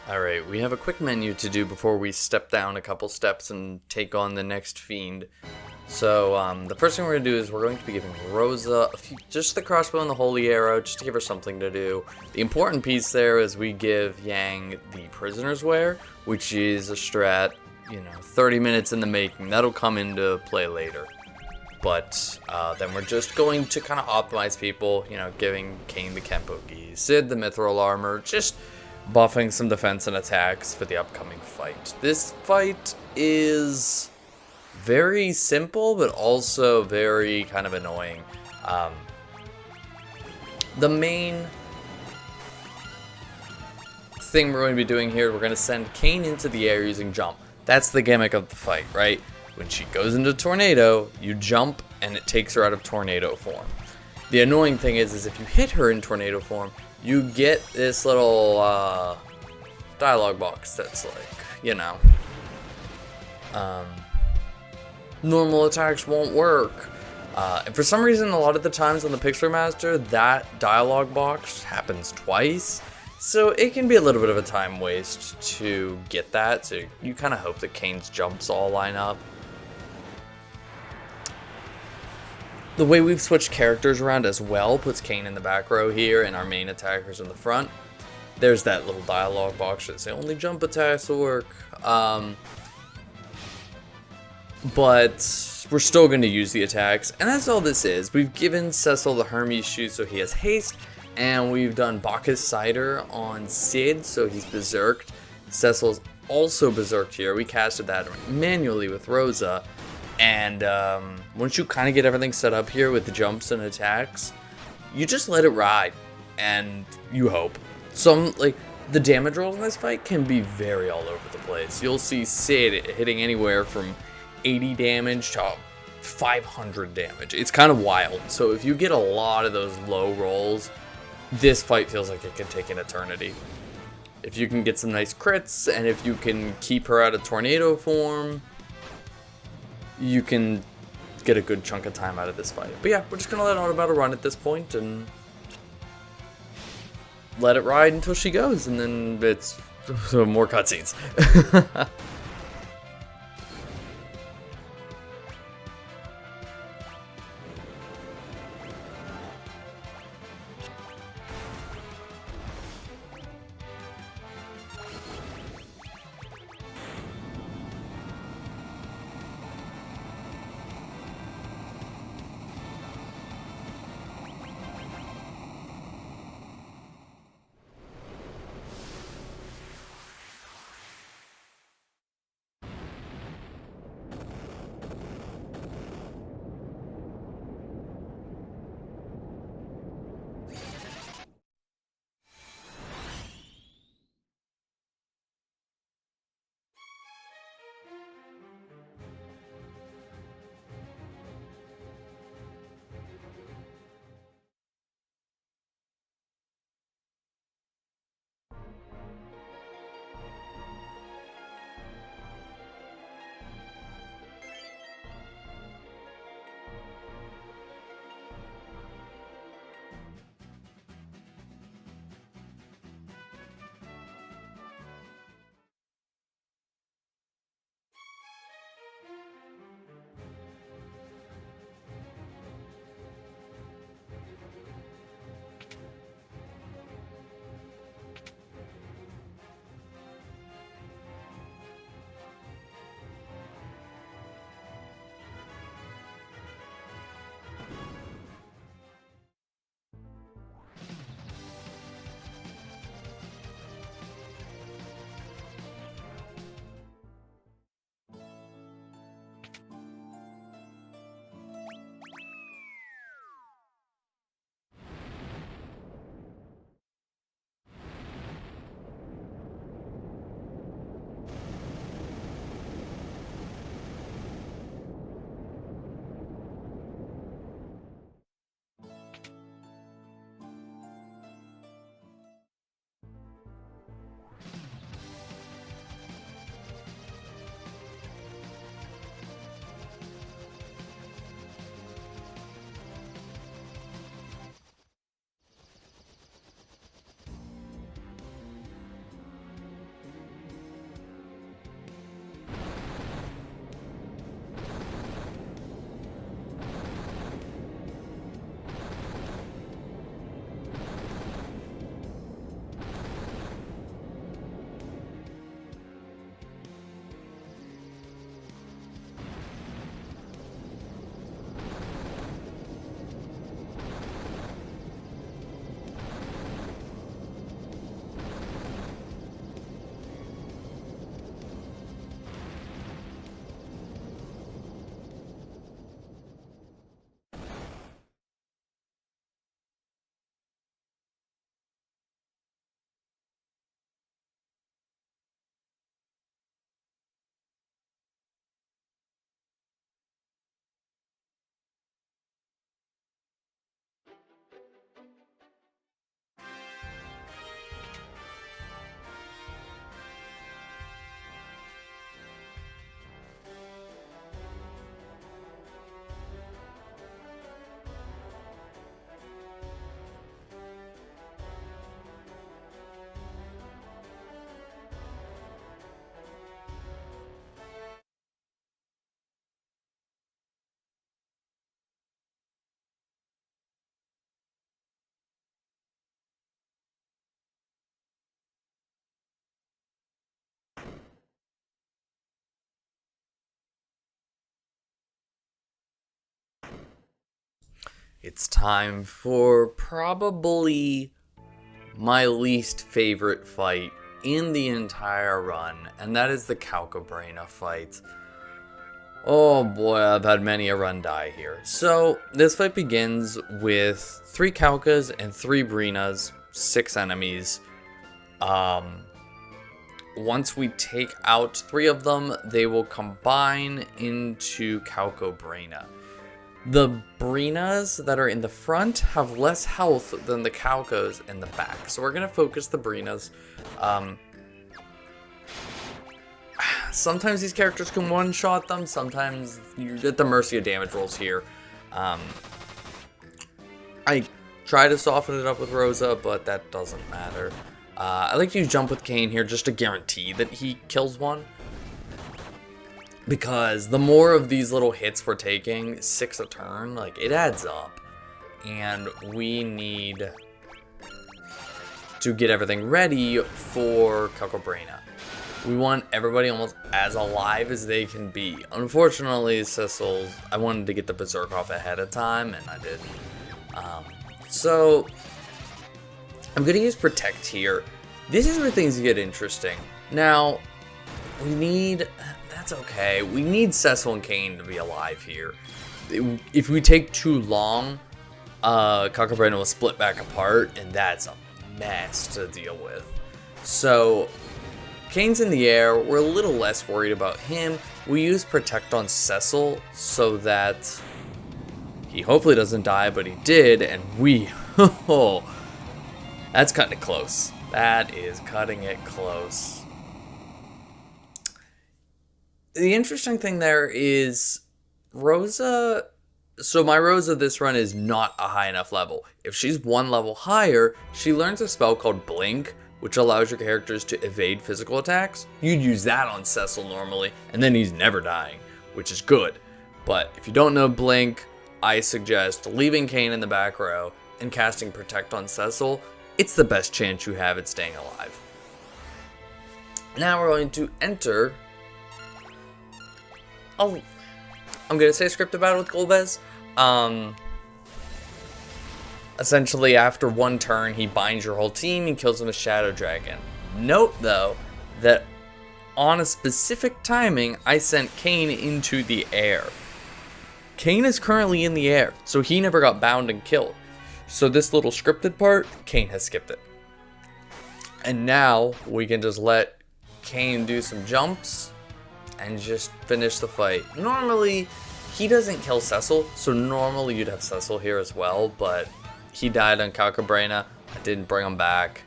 Alright, we have a quick menu to do before we step down a couple steps and take on the next fiend. So, the first thing we're going to do is we're going to be giving Rosa just the crossbow and the holy arrow, just to give her something to do. The important piece there is we give Yang the prisoner's wear, which is a strat, 30 minutes in the making. That'll come into play later. But then we're just going to kind of optimize people, you know, giving Kane the Kenpo Gi, Sid the Mithril Armor, just buffing some defense and attacks for the upcoming fight. This fight is very simple, but also very kind of annoying. The main thing we're going to be doing here, we're going to send Kane into the air using jump. That's the gimmick of the fight, right? When she goes into tornado, you jump and it takes her out of tornado form. The annoying thing is if you hit her in tornado form, you get this little dialogue box that's like, you know, normal attacks won't work. And for some reason, a lot of the times on the Pixel Remaster, that dialogue box happens twice. So it can be a little bit of a time waste to get that. So you kind of hope that Kane's jumps all line up. The way we've switched characters around as well puts Kane in the back row here and our main attackers in the front. There's that little dialogue box that says only jump attacks will work. But we're still going to use the attacks. And that's all this is. We've given Cecil the Hermes shoe so he has haste. And we've done Bacchus Cider on Sid so he's berserked. Cecil's also berserked here. We casted that manually with Rosa. And once you kind of get everything set up here with the jumps and attacks, you just let it ride, and you hope. Some, like, the damage rolls in this fight can be very all over the place. You'll see Sid hitting anywhere from 80 damage to 500 damage. It's kind of wild. So if you get a lot of those low rolls, this fight feels like it can take an eternity. If you can get some nice crits, and if you can keep her out of tornado form, you can get a good chunk of time out of this fight. But yeah, we're just going to let Auto Battle run at this point and let it ride until she goes, and then it's more cutscenes. it's time for probably my least favorite fight in the entire run, and that is the Calcabrina fight. Oh boy, I've had many a run die here. So, this fight begins with 3 Calcas and 3 Brinas, 6 enemies. Once we take out 3 of them, they will combine into Calcabrina. The Brinas that are in the front have less health than the Calcos in the back. So we're going to focus the Brinas. Sometimes these characters can one-shot them. Sometimes you're at the mercy of damage rolls here. I try to soften it up with Rosa, but that doesn't matter. I like to use Jump with Cain here just to guarantee that he kills one. Because the more of these little hits we're taking, 6 a turn, like, it adds up. And we need to get everything ready for Calcabrina. We want everybody almost as alive as they can be. Unfortunately, Cecil's, I wanted to get the Berserk off ahead of time, and I didn't. So, I'm going to use Protect here. This is where things get interesting. Now, we need... That's okay. We need Cecil and Cain to be alive here. If we take too long, Calcabrina will split back apart, and that's a mess to deal with. So, Cain's in the air. We're a little less worried about him. We use Protect on Cecil so that he hopefully doesn't die, but he did, and we... Oh, that's cutting it close. That is cutting it close. The interesting thing there is Rosa, so my Rosa this run is not a high enough level. If she's 1 level higher, she learns a spell called Blink, which allows your characters to evade physical attacks. You'd use that on Cecil normally, and then he's never dying, which is good. But if you don't know Blink, I suggest leaving Cain in the back row and casting Protect on Cecil. It's the best chance you have at staying alive. Now we're going to enter... I'm going to say scripted battle with Golbez. Essentially, after 1 turn, he binds your whole team and kills them with Shadow Dragon. Note, though, that on a specific timing, I sent Cain into the air. Cain is currently in the air, so he never got bound and killed. So this little scripted part, Cain has skipped it. And now, we can just let Cain do some jumps and just finish the fight. Normally, he doesn't kill Cecil, so normally you'd have Cecil here as well, but he died on Calcabrina. I didn't bring him back.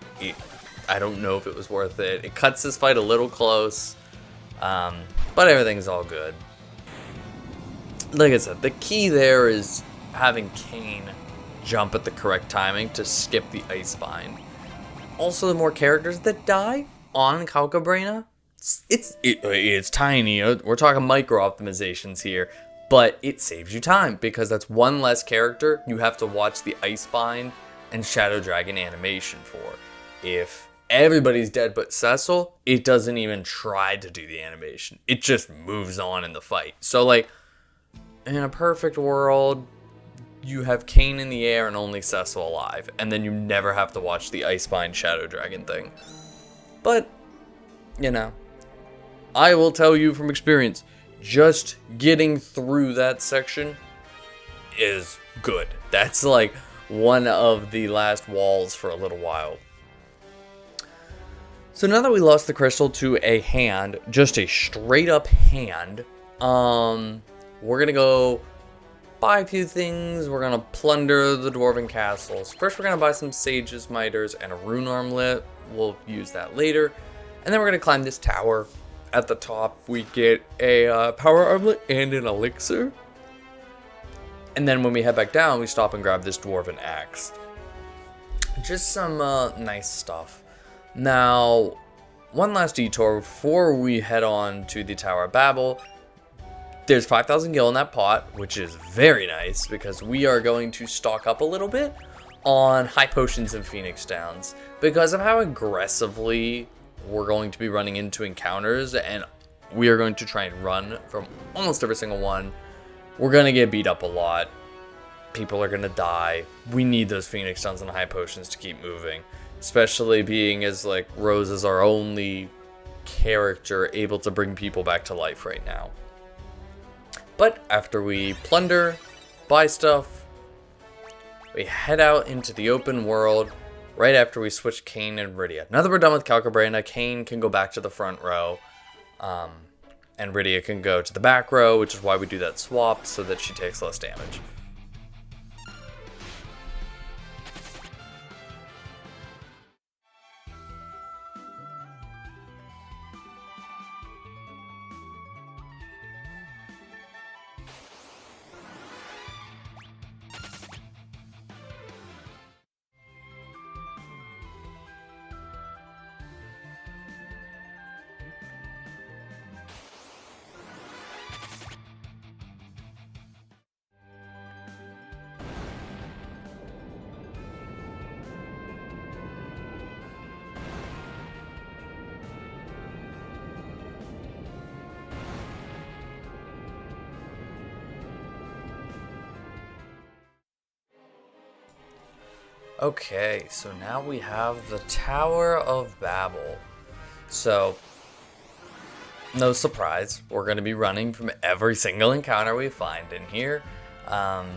I don't know if it was worth it. It cuts this fight a little close, but everything's all good. Like I said, the key there is having Cain jump at the correct timing to skip the Ice Bind. Also, the more characters that die on Calcabrina, it's tiny. We're talking micro optimizations here, but it saves you time because that's 1 less character you have to watch the Ice Bind and Shadow Dragon animation for. If everybody's dead but Cecil, it doesn't even try to do the animation. It just moves on in the fight. So, like, in a perfect world, you have Cain in the air and only Cecil alive, and then you never have to watch the Ice Bind Shadow Dragon thing. But, you know, I will tell you from experience, just getting through that section is good. That's like one of the last walls for a little while. So now that we lost the crystal to a hand, just a straight up hand, we're gonna go buy a few things. We're gonna plunder the dwarven castles. First, we're gonna buy some sage's miters and a rune armlet. We'll use that later. And then we're gonna climb this tower. At the top, we get a power armlet and an elixir. And then when we head back down, we stop and grab this dwarven axe. Just some nice stuff. Now, one last detour before we head on to the Tower of Babel. There's 5,000 gil in that pot, which is very nice because we are going to stock up a little bit on high potions and Phoenix Downs because of how aggressively we're going to be running into encounters, and we are going to try and run from almost every single one. We're going to get beat up a lot. people are gonna die. We need those Phoenix Stones and high potions to keep moving, especially being as like Rose is our only character able to bring people back to life right now. But after we plunder, buy stuff, we head out into the open world right after we switch Kane and Rydia. Now that we're done with Calcabrana, Kane can go back to the front row, and Rydia can go to the back row, which is why we do that swap, so that she takes less damage. Okay, so now we have the Tower of Babel. So, no surprise, we're going to be running from every single encounter we find in here. But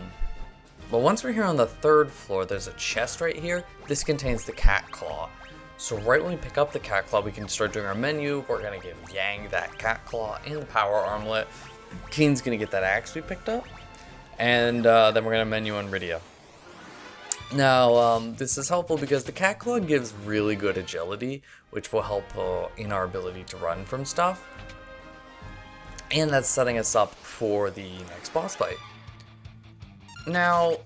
once we're here on the 3rd floor, there's a chest right here. This contains the cat claw. So right when we pick up the cat claw, we can start doing our menu. We're going to give Yang that cat claw and the power armlet. Kane's going to get that axe we picked up. And then we're going to menu on Rydia. Now, this is helpful because the cat claw gives really good agility, which will help in our ability to run from stuff. And that's setting us up for the next boss fight. Now,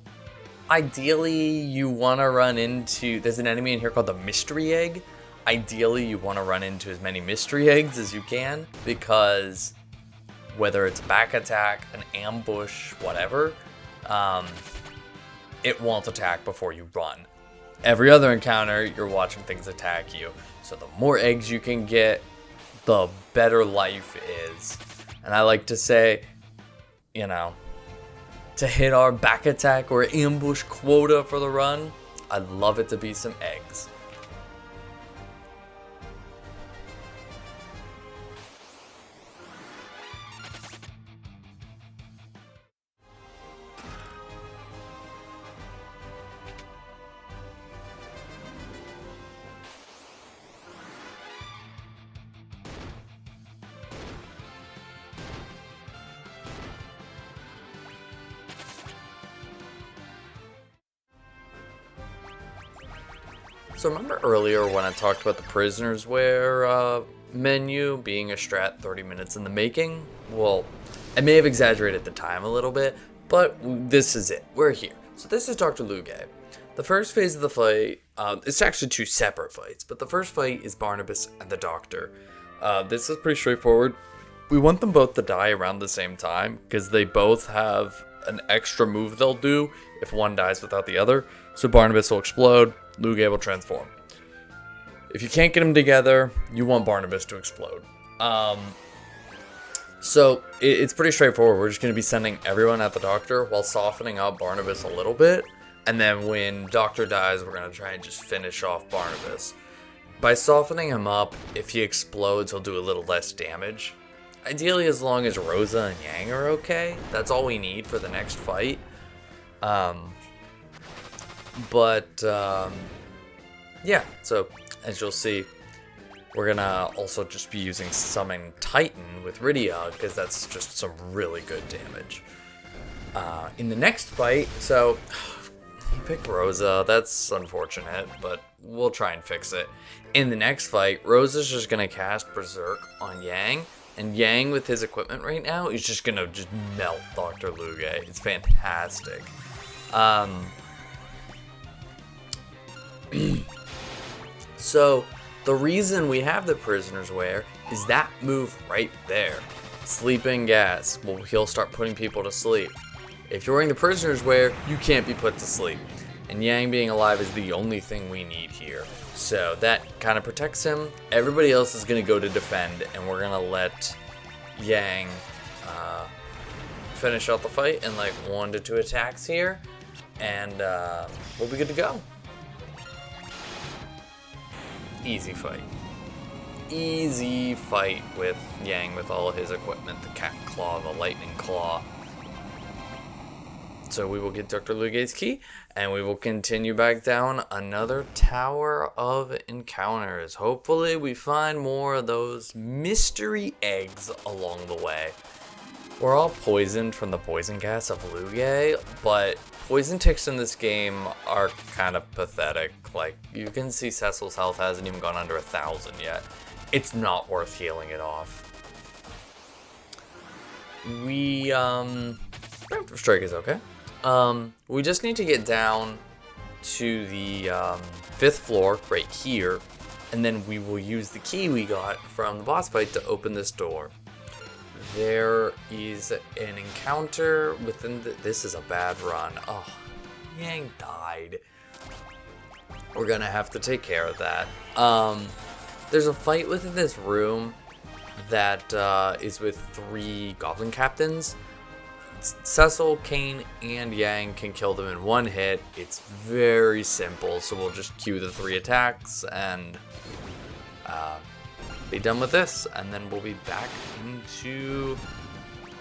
ideally, you want to run into... There's an enemy in here called the Mystery Egg. Ideally, you want to run into as many Mystery Eggs as you can, because whether it's a back attack, an ambush, whatever, it won't attack before you run. Every other encounter, you're watching things attack you. So the more eggs you can get, the better life is. And I like to say, you know, to hit our back attack or ambush quota for the run, I'd love it to be some eggs. So remember earlier when I talked about the Prisoner's Wear menu being a strat 30 minutes in the making? Well, I may have exaggerated the time a little bit, but this is it. We're here. So this is Dr. Luge. The first phase of the fight, it's actually 2 separate fights, but the first fight is Barnabas and the Doctor. This is pretty straightforward. We want them both to die around the same time, because they both have an extra move they'll do if one dies without the other. So Barnabas will explode, Luge will transform. If you can't get them together, you want Barnabas to explode. So it's pretty straightforward. We're just going to be sending everyone at the Doctor while softening up Barnabas a little bit. And then when Doctor dies, we're going to try and just finish off Barnabas. By softening him up, if he explodes, he'll do a little less damage. Ideally, as long as Rosa and Yang are okay, that's all we need for the next fight. Yeah, so as you'll see, we're gonna also just be using Summon Titan with Rydia, because that's just some really good damage. In the next fight, so you picked Rosa, that's unfortunate, but we'll try and fix it. In the next fight, Rosa's just gonna cast Berserk on Yang, and Yang with his equipment right now is just gonna melt Dr. Luge. It's fantastic. So the reason we have the Prisoner's Wear is that move right there. Sleeping Gas. Well, he'll start putting people to sleep. If you're wearing the Prisoner's Wear, you can't be put to sleep. And Yang being alive is the only thing we need here. So that kind of protects him. Everybody else is going to go to defend, and we're going to let Yang finish out the fight in like 1 to 2 attacks here. and we'll be good to go. Easy fight. Easy fight with Yang with all his equipment, the cat claw, the lightning claw. So we will get Dr. Lugate's key, and we will continue back down another tower of encounters. Hopefully we find more of those mystery eggs along the way. We're all poisoned from the poison gas of Lugate, but poison ticks in this game are kind of pathetic. Like, you can see Cecil's health hasn't even gone under 1,000 yet. It's not worth healing it off. Preemptive Strike is okay. We just need to get down to the 5th floor right here, and then we will use the key we got from the boss fight to open this door. There is an encounter within this is a bad run. Oh, Yang died. We're gonna have to take care of that. There's a fight within this room that is with 3 goblin captains. Cecil, Kane, and Yang can kill them in one hit. It's very simple, so we'll just queue the 3 attacks and be done with this, and then we'll be back into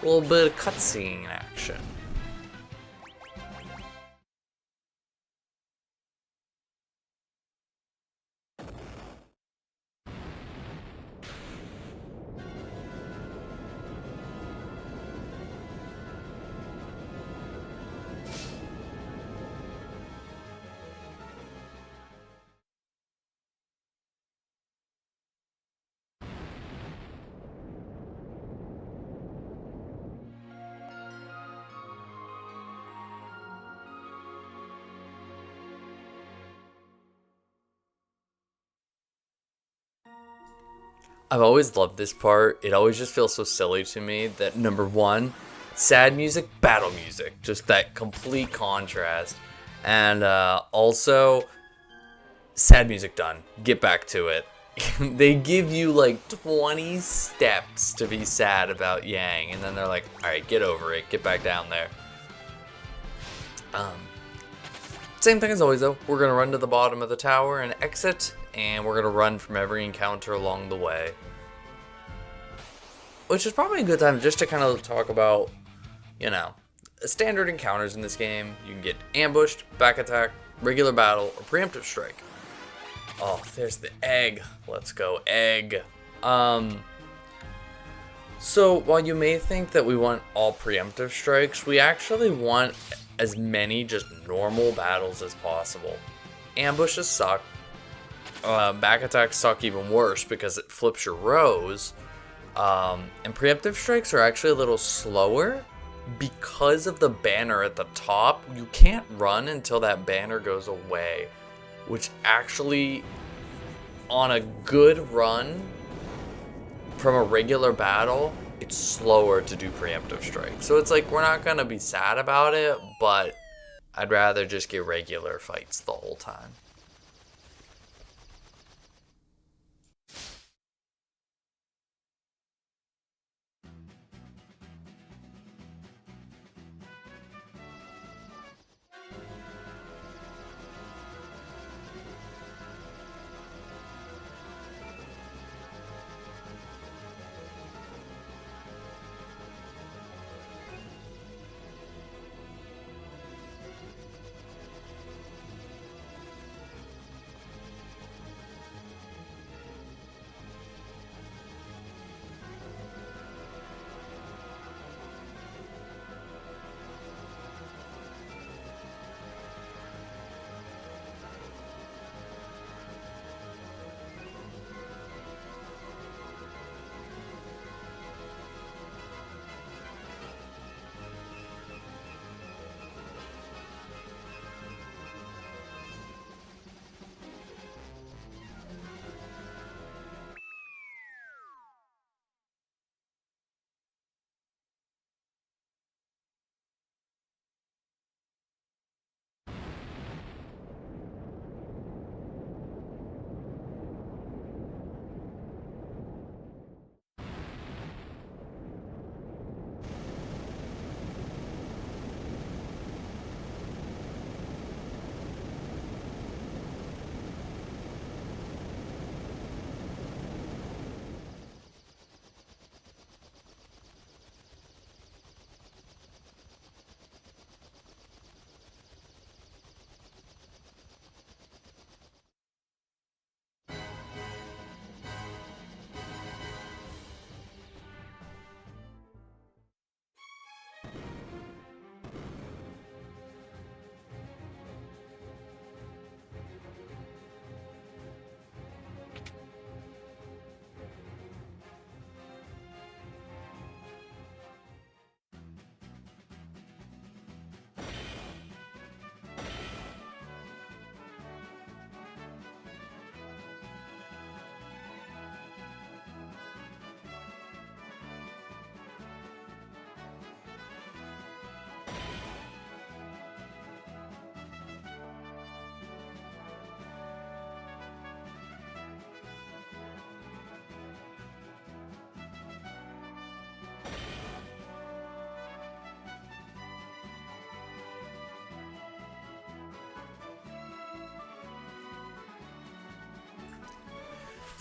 a little bit of cutscene action. I've always loved this part. It always just feels so silly to me that number 1, sad music, battle music, just that complete contrast. And also, sad music done. Get back to it. They give you like 20 steps to be sad about Yang, and then they're like, alright, get over it, get back down there. Same thing as always though, we're gonna run to the bottom of the tower and exit, and we're gonna run from every encounter along the way. Which is probably a good time just to kind of talk about, you know, standard encounters in this game. You can get ambushed, back attack, regular battle, or preemptive strike. Oh, there's the egg. Let's go, egg. So while you may think that we want all preemptive strikes, we actually want as many just normal battles as possible. Ambushes suck. Back attacks suck even worse because it flips your rows. And preemptive strikes are actually a little slower because of the banner at the top. You can't run until that banner goes away, which actually, on a good run from a regular battle, it's slower to do preemptive strike. So it's like, we're not gonna be sad about it, but I'd rather just get regular fights the whole time.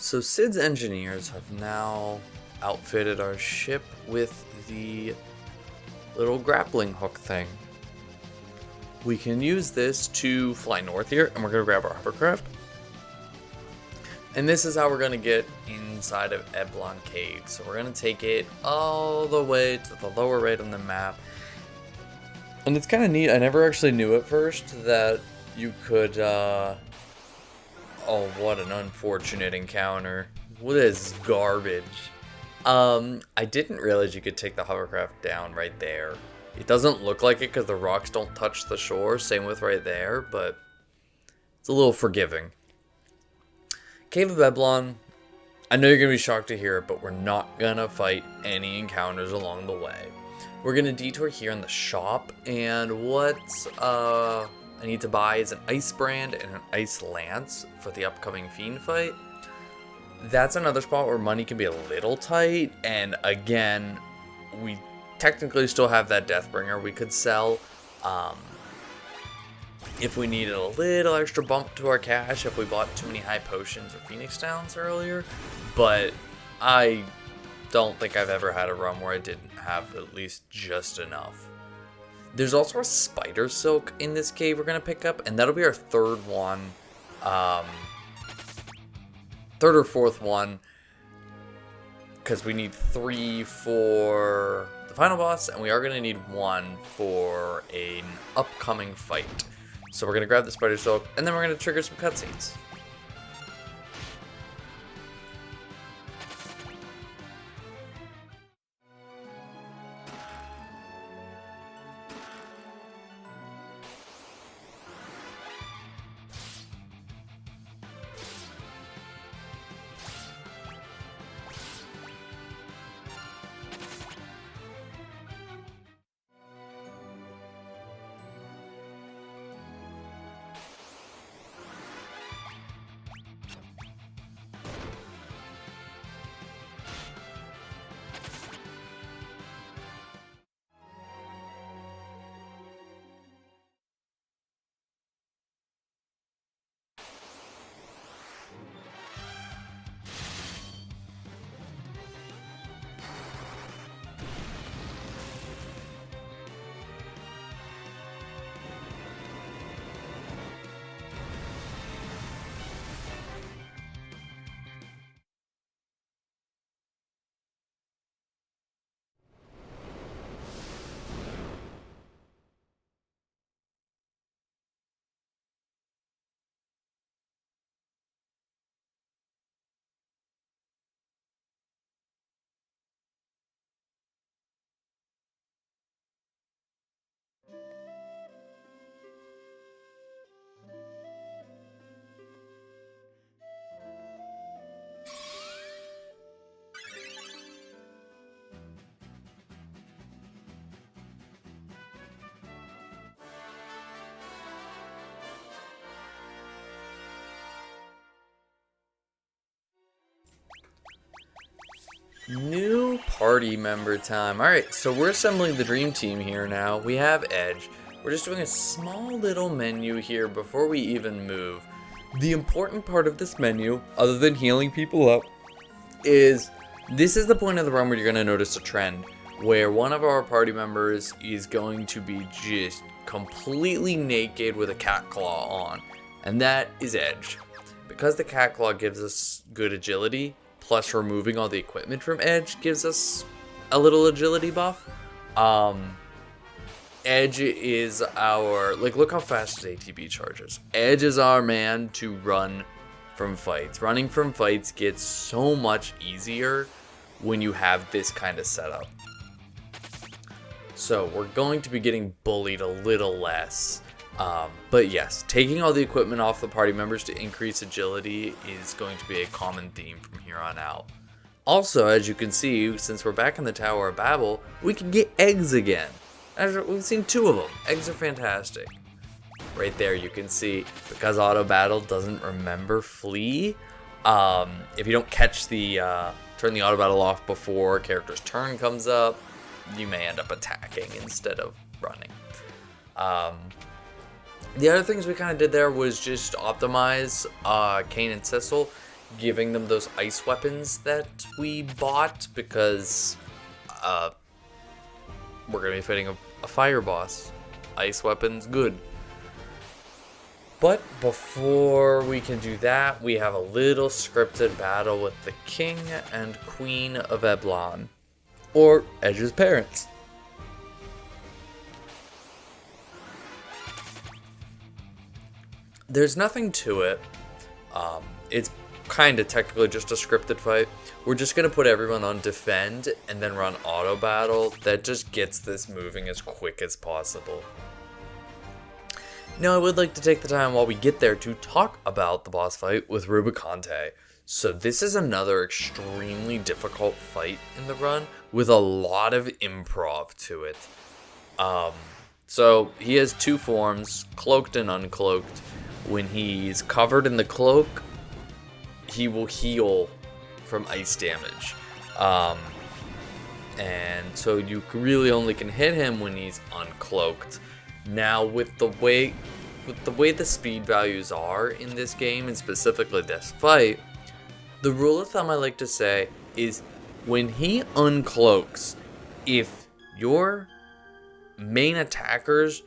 So Sid's engineers have now outfitted our ship with the little grappling hook thing. We can use this to fly north here, and we're going to grab our hovercraft. And this is how we're going to get inside of Eblon Cave. So we're going to take it all the way to the lower right on the map. And it's kind of neat. I never actually knew at first that you could... Oh, what an unfortunate encounter. What is garbage. I didn't realize you could take the hovercraft down right there. It doesn't look like it because the rocks don't touch the shore. Same with right there, but it's a little forgiving. Cave of Eblon. I know you're going to be shocked to hear it, but we're not going to fight any encounters along the way. We're going to detour here in the shop, and what I need to buy is an ice brand and an ice lance for the upcoming fiend fight. That's another spot where money can be a little tight, and again, we technically still have that Deathbringer we could sell if we needed a little extra bump to our cash if we bought too many high potions or Phoenix Downs earlier, but I don't think I've ever had a run where I didn't have at least just enough. There's also a spider silk in this cave we're going to pick up, and that'll be our third one, third or fourth one, because we need 3 for the final boss, and we are going to need 1 for an upcoming fight. So we're going to grab the spider silk, and then we're going to trigger some cutscenes. New party member time. Alright, so we're assembling the dream team here now. We have Edge. We're just doing a small little menu here before we even move. The important part of this menu, other than healing people up, is this is the point of the run where you're going to notice a trend where one of our party members is going to be just completely naked with a cat claw on, and that is Edge. Because the cat claw gives us good agility, plus removing all the equipment from Edge gives us a little agility buff. Edge is our, like, look how fast his ATB charges. Edge is our man to run from fights. Running from fights gets so much easier when you have this kind of setup. So we're going to be getting bullied a little less. But yes, taking all the equipment off the party members to increase agility is going to be a common theme from here on out. Also, as you can see, since we're back in the Tower of Babel, we can get eggs again. We've seen 2 of them. Eggs are fantastic. Right there you can see, because auto battle doesn't remember flee, if you don't catch the, turn the auto battle off before a character's turn comes up, you may end up attacking instead of running. The other things we kind of did there was just optimize Kane and Sissel. giving them those ice weapons that we bought because we're going to be fighting a fire boss. Ice weapons, good. But before we can do that, we have a little scripted battle with the King and Queen of Eblon, or Edge's parents. There's nothing to it. It's kind of technically just a scripted fight. We're just going to put everyone on defend and then run auto battle. That just gets this moving as quick as possible. Now, I would like to take the time while we get there to talk about the boss fight with Rubicante. So this is another extremely difficult fight in the run with a lot of improv to it. So he has two forms, cloaked and uncloaked. When he's covered in the cloak, he will heal from ice damage. And so you really only can hit him when he's uncloaked. Now, with the way the speed values are in this game, and specifically this fight, the rule of thumb I like to say is when he uncloaks, if your main attackers...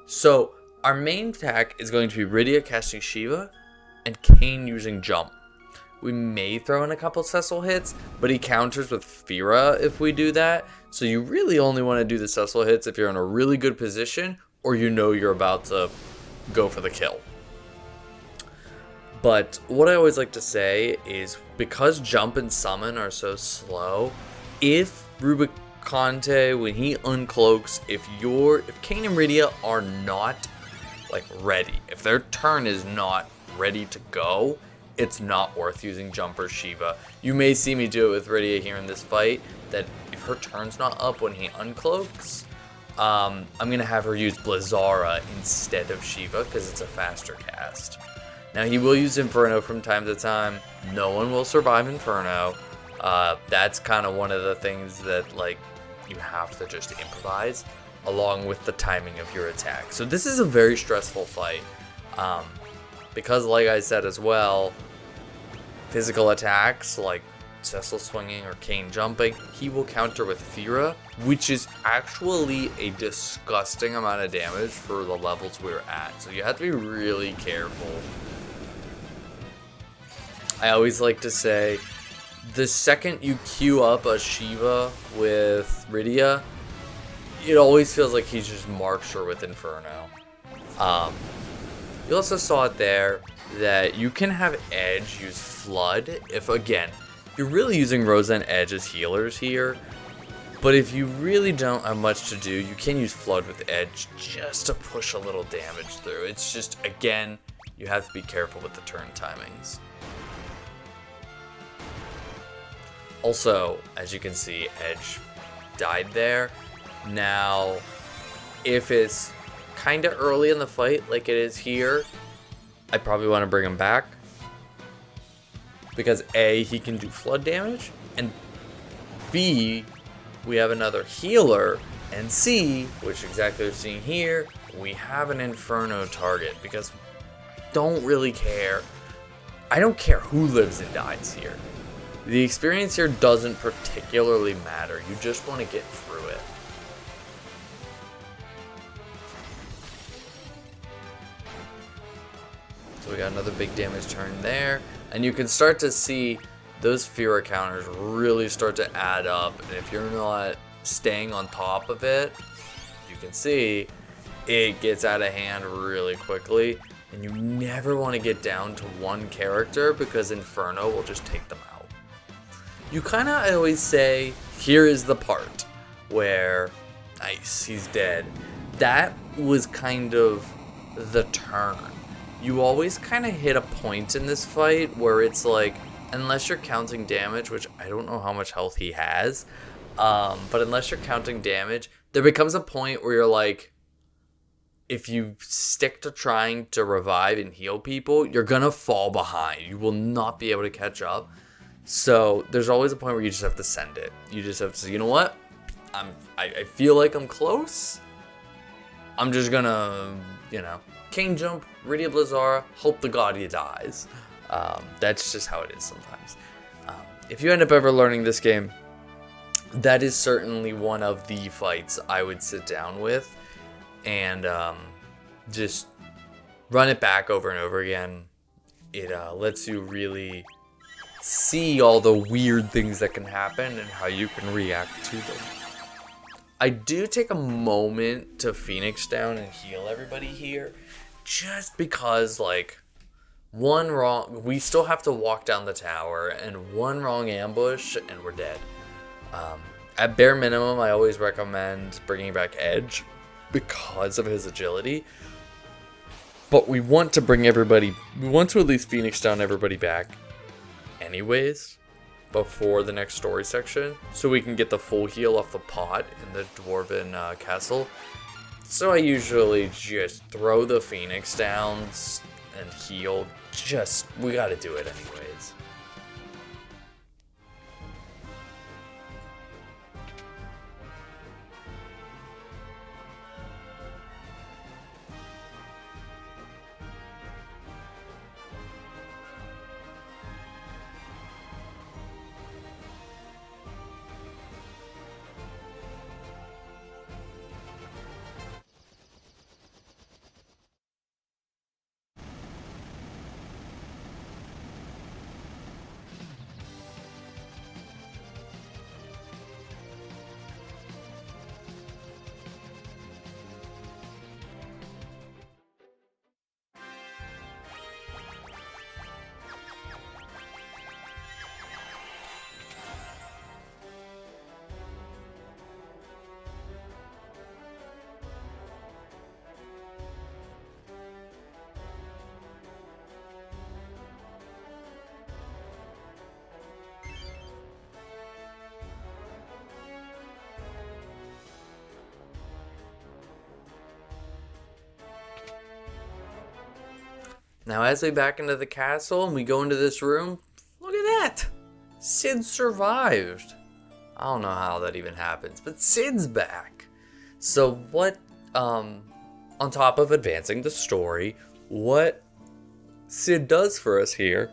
So, our main attack is going to be Rydia casting Shiva and Kain using Jump. We may throw in a couple Cecil hits, but he counters with Fira if we do that. So you really only want to do the Cecil hits if you're in a really good position or you know you're about to go for the kill. But what I always like to say is because Jump and Summon are so slow, if Rubicante, when he uncloaks, if Kain and Rydia are not like ready, if their turn is not ready to go, it's not worth using Jump or Shiva. You may see me do it with Rydia here in this fight, that if her turn's not up when he uncloaks, I'm going to have her use Blizzara instead of Shiva because it's a faster cast. Now, he will use Inferno from time to time. No one will survive Inferno. That's kind of one of the things that, like, you have to just improvise along with the timing of your attack. So this is a very stressful fight. Because, like I said as well, physical attacks like Cecil swinging or Kain jumping, he will counter with Fira, which is actually a disgusting amount of damage for the levels we're at. So you have to be really careful. I always like to say, the second you queue up a Shiva with Rydia, it always feels like he just marks her with Inferno. You also saw it there that you can have Edge use Flood if, again, you're really using Rosa and Edge as healers here. But if you really don't have much to do, you can use Flood with Edge just to push a little damage through. It's just, again, you have to be careful with the turn timings. Also, as you can see, Edge died there. Now, if it's kind of early in the fight like it is here, I probably want to bring him back because A, he can do flood damage, and B, we have another healer, and C, which exactly we're seeing here, we have an Inferno target because I don't really care. I don't care who lives and dies here. The experience here doesn't particularly matter. You just want to get through it. So we got another big damage turn there. And you can start to see those Fira counters really start to add up. And if you're not staying on top of it, you can see it gets out of hand really quickly. And you never want to get down to one character because Inferno will just take them out. You kind of, I always say, here is the part where, nice, he's dead. That was kind of the turn. You always kind of hit a point in this fight where it's like, unless you're counting damage, which I don't know how much health he has, but unless you're counting damage, there becomes a point where you're like, if you stick to trying to revive and heal people, you're going to fall behind. You will not be able to catch up. So there's always a point where you just have to send it. You just have to say, you know what? I feel like I'm close. I'm just going to, Kain jump, Rydia Blizzara, hope to God he dies. That's just how it is sometimes. If you end up ever learning this game, that is certainly one of the fights I would sit down with and just run it back over and over again. It lets you really see all the weird things that can happen and how you can react to them. I do take a moment to Phoenix down and heal everybody here, just because, like, we still have to walk down the tower, and one wrong ambush and we're dead. At bare minimum, I always recommend bringing back Edge because of his agility. But we want to at least Phoenix down everybody back anyways before the next story section, so we can get the full heal off the pot in the Dwarven castle. So I usually just throw the Phoenix down and heal. We gotta do it anyways. Now, as we back into the castle and we go into this room, look at that! Sid survived. I don't know how that even happens, but Sid's back. So what, on top of advancing the story, what Sid does for us here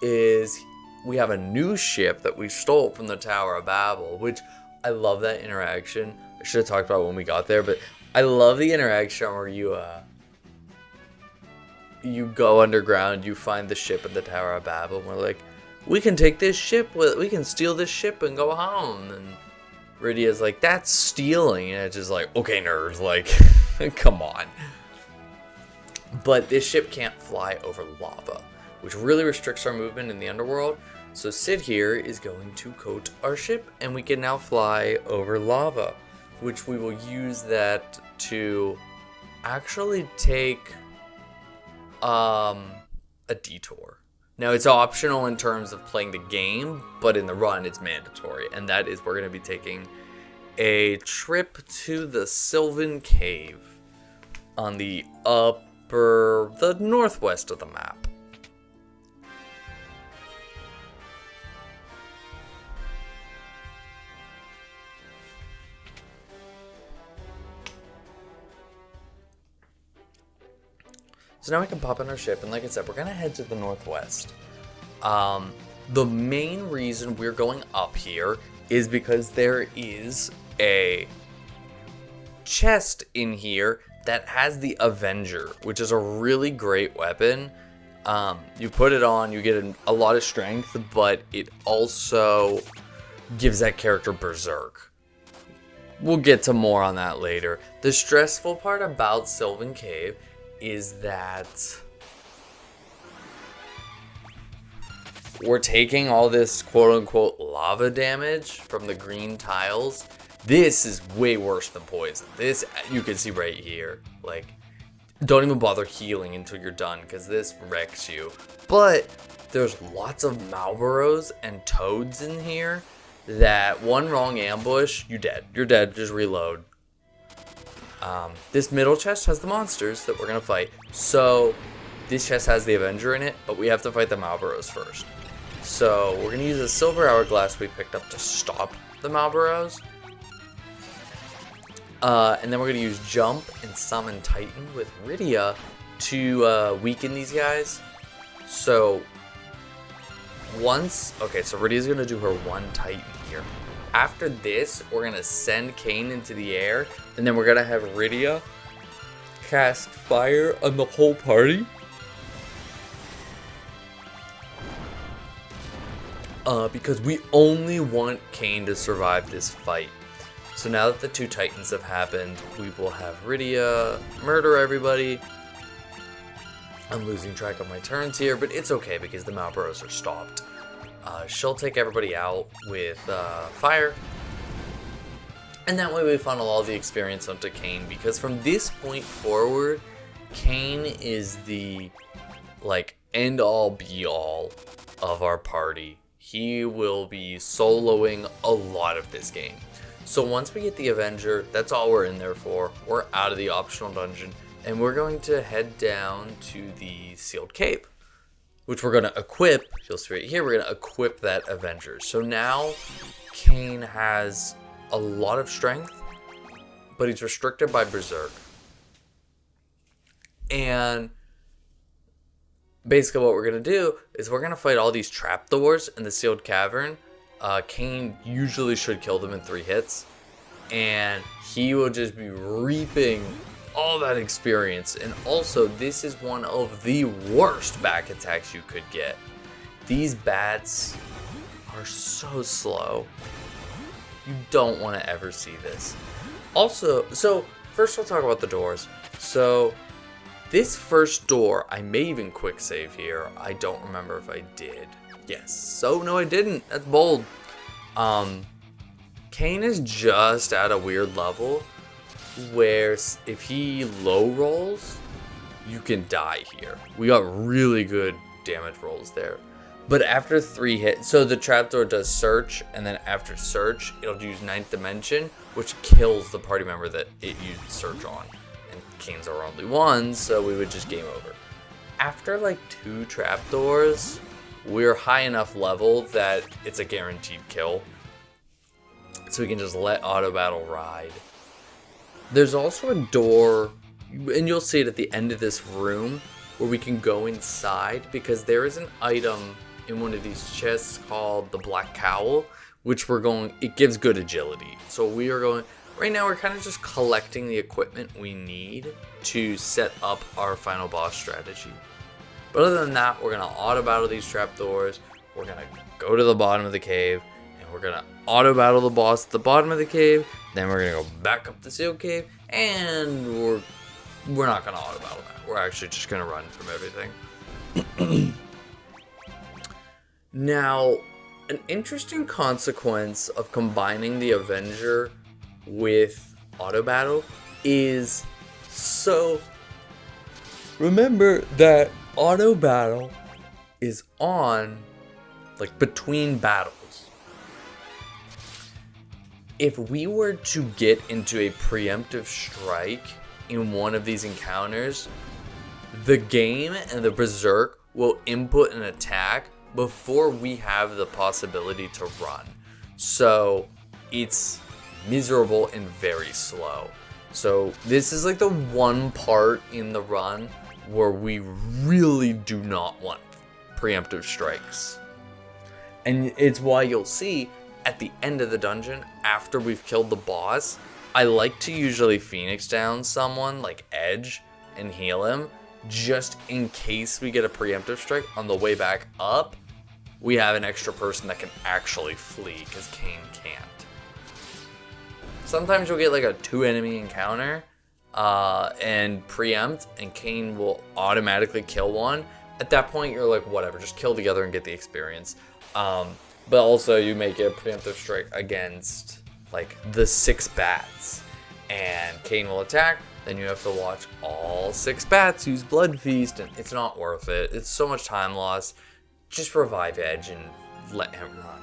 is we have a new ship that we stole from the Tower of Babel, which I love that interaction. I should have talked about when we got there, but I love the interaction where you go underground, you find the ship at the Tower of Babel, and we're like, we can take this ship, we can steal this ship and go home. And Rydia's like, that's stealing. And it's just like, okay, nerds, like, come on. But this ship can't fly over lava, which really restricts our movement in the underworld. So Sid here is going to coat our ship, and we can now fly over lava, which we will use that to actually take a detour. Now, it's optional in terms of playing the game, but in the run it's mandatory, and that is we're going to be taking a trip to the Sylvan Cave on the northwest of the map. So now we can pop in our ship, and like I said, we're going to head to the northwest. The main reason we're going up here is because there is a chest in here that has the Avenger, which is a really great weapon. You put it on, you get a lot of strength, but it also gives that character berserk. We'll get to more on that later. The stressful part about Sylvan Cave is that we're taking all this quote-unquote lava damage from the green tiles. This is way worse than poison. This, you can see right here. Like, don't even bother healing until you're done, because this wrecks you. But there's lots of Malboros and Toads in here that one wrong ambush, you're dead. You're dead, just reload. This middle chest has the monsters that we're going to fight. So this chest has the Avenger in it, but we have to fight the Malboros first. So we're going to use a silver hourglass we picked up to stop the Malboros. And then we're going to use Jump and Summon Titan with Rydia to weaken these guys. So so Rydia's gonna do her one Titan here. After this, we're gonna send Kain into the air, and then we're gonna have Rydia cast fire on the whole party. Because we only want Kain to survive this fight. So now that the 2 Titans have happened, we will have Rydia murder everybody. I'm losing track of my turns here, but it's okay because the Malboros are stopped. She'll take everybody out with fire. And that way we funnel all the experience onto Kain, because from this point forward, Kain is the end all be all of our party. He will be soloing a lot of this game. So once we get the Avenger, that's all we're in there for. We're out of the optional dungeon, and we're going to head down to the sealed cave, which we're going to equip. You'll see right here, we're going to equip that Avenger. So now Kain has a lot of strength, but he's restricted by Berserk. And basically what we're going to do is we're going to fight all these trapdoors in the sealed cavern. Kain usually should kill them in 3 hits, and he will just be reaping all that experience. And also, this is one of the worst back attacks you could get. These bats are so slow. You don't want to ever see this. Also, so first we'll talk about the doors. So this first door, I may even quick save here. I don't remember if I did. Yes. So no, I didn't. That's bold. Kain is just at a weird level where if he low rolls, you can die here. We got really good damage rolls there. But after 3 hits, so the trapdoor does search, and then after search, it'll use 9th dimension, which kills the party member that it used search on. And Kain's our only one, so we would just game over. After 2 trapdoors, we're high enough level that it's a guaranteed kill. So we can just let auto battle ride. There's also a door, and you'll see it at the end of this room, where we can go inside, because there is an item in one of these chests called the Black Cowl, which it gives good agility. So we are going, right now we're kind of just collecting the equipment we need to set up our final boss strategy. But other than that, we're going to auto battle these trapdoors, we're going to go to the bottom of the cave, and we're going to auto battle the boss at the bottom of the cave, then we're going to go back up the sealed cave, and we're not going to auto battle that. We're actually just going to run from everything. Now, an interesting consequence of combining the Avenger with auto battle is, so remember that auto battle is on between battles. If we were to get into a preemptive strike in one of these encounters, the game and the Berserk will input an attack before we have the possibility to run. So it's miserable and very slow. So this is the one part in the run where we really do not want preemptive strikes. And it's why you'll see at the end of the dungeon, after we've killed the boss, I like to usually Phoenix down someone like Edge and heal him, just in case we get a preemptive strike on the way back up. We have an extra person that can actually flee, because Kain can't. Sometimes you'll get a 2 enemy encounter and preempt, and Kain will automatically kill one. At that point, you're whatever, just kill together and get the experience. But also, you may get a preemptive strike against the 6 bats, and Kain will attack. Then you have to watch all 6 bats use Blood Feast, and it's not worth it. It's so much time lost. Just revive Edge and let him run.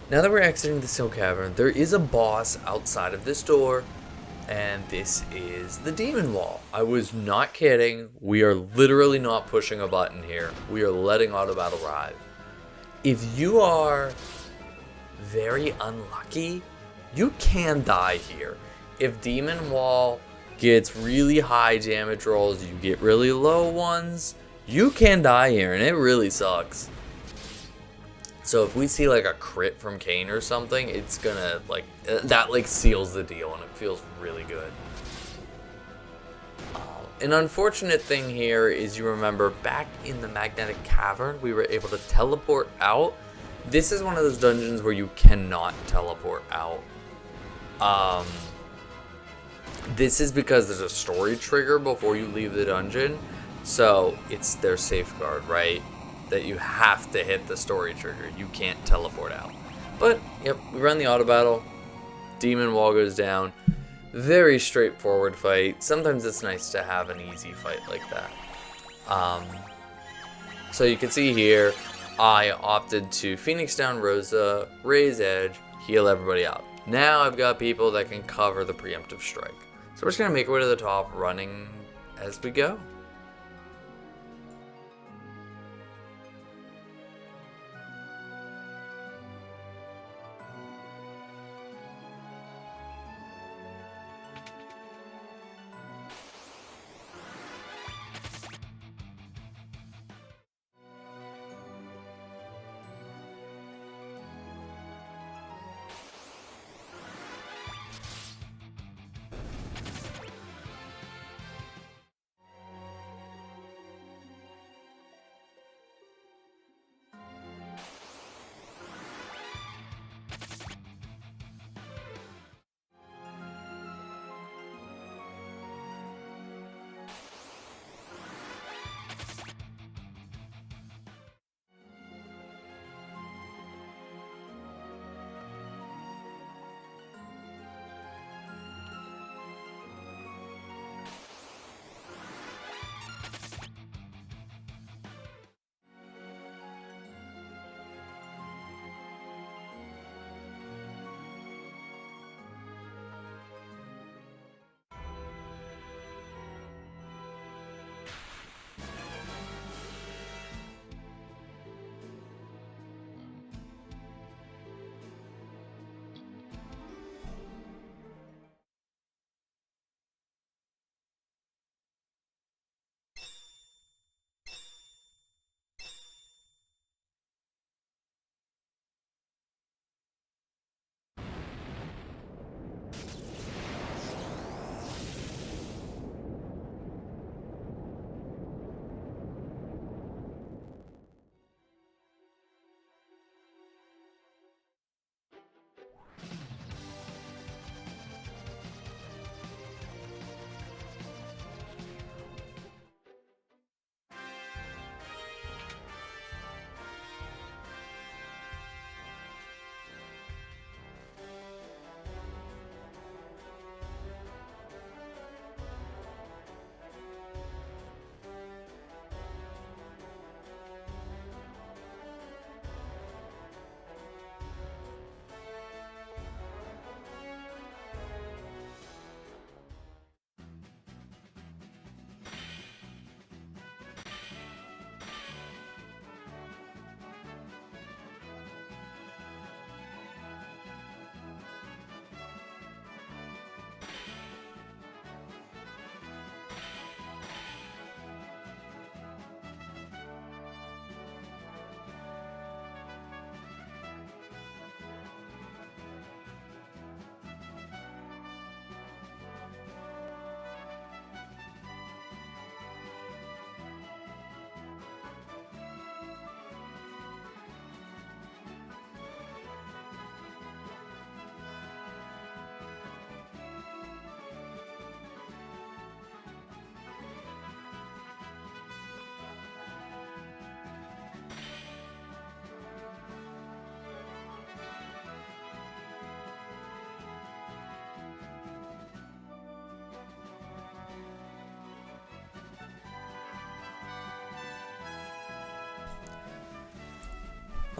Now that we're exiting the Seal Cavern, there is a boss outside of this door, and this is the Demon Wall. I was not kidding. We are literally not pushing a button here. We are letting auto battle ride. If you are very unlucky, you can die here. If Demon Wall gets really high damage rolls, you get really low ones, you can die here, and it really sucks. So if we see like a crit from Kane or something, it's gonna like, that like seals the deal, and it feels really good. An unfortunate thing here is, you remember back in the Magnetic Cavern, we were able to teleport out. This is one of those dungeons where you cannot teleport out. This is because there's a story trigger before you leave the dungeon. So it's their safeguard, right? That you have to hit the story trigger. You can't teleport out. But, yep, we run the auto battle. Demon Wall goes down. Very straightforward fight. Sometimes it's nice to have an easy fight like that. So you can see here, I opted to Phoenix down Rosa, raise Edge, heal everybody out. Now I've got people that can cover the preemptive strike. So we're just going to make our way to the top, running as we go.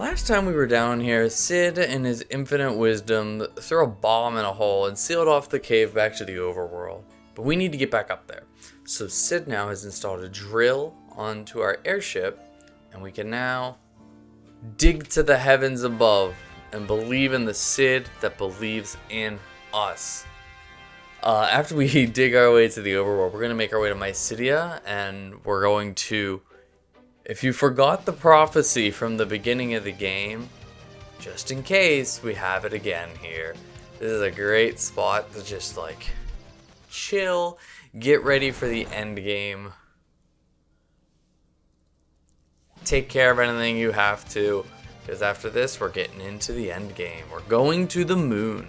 Last time we were down here, Sid, in his infinite wisdom, threw a bomb in a hole and sealed off the cave back to the overworld. But we need to get back up there. So Sid now has installed a drill onto our airship, and we can now dig to the heavens above and believe in the Sid that believes in us. After we dig our way to the overworld, we're going to make our way to Mysidia, and we're going to... If you forgot the prophecy from the beginning of the game, just in case, we have it again here. This is a great spot to just like chill, get ready for the end game. Take care of anything you have to, because after this we're getting into the end game. We're going to the moon.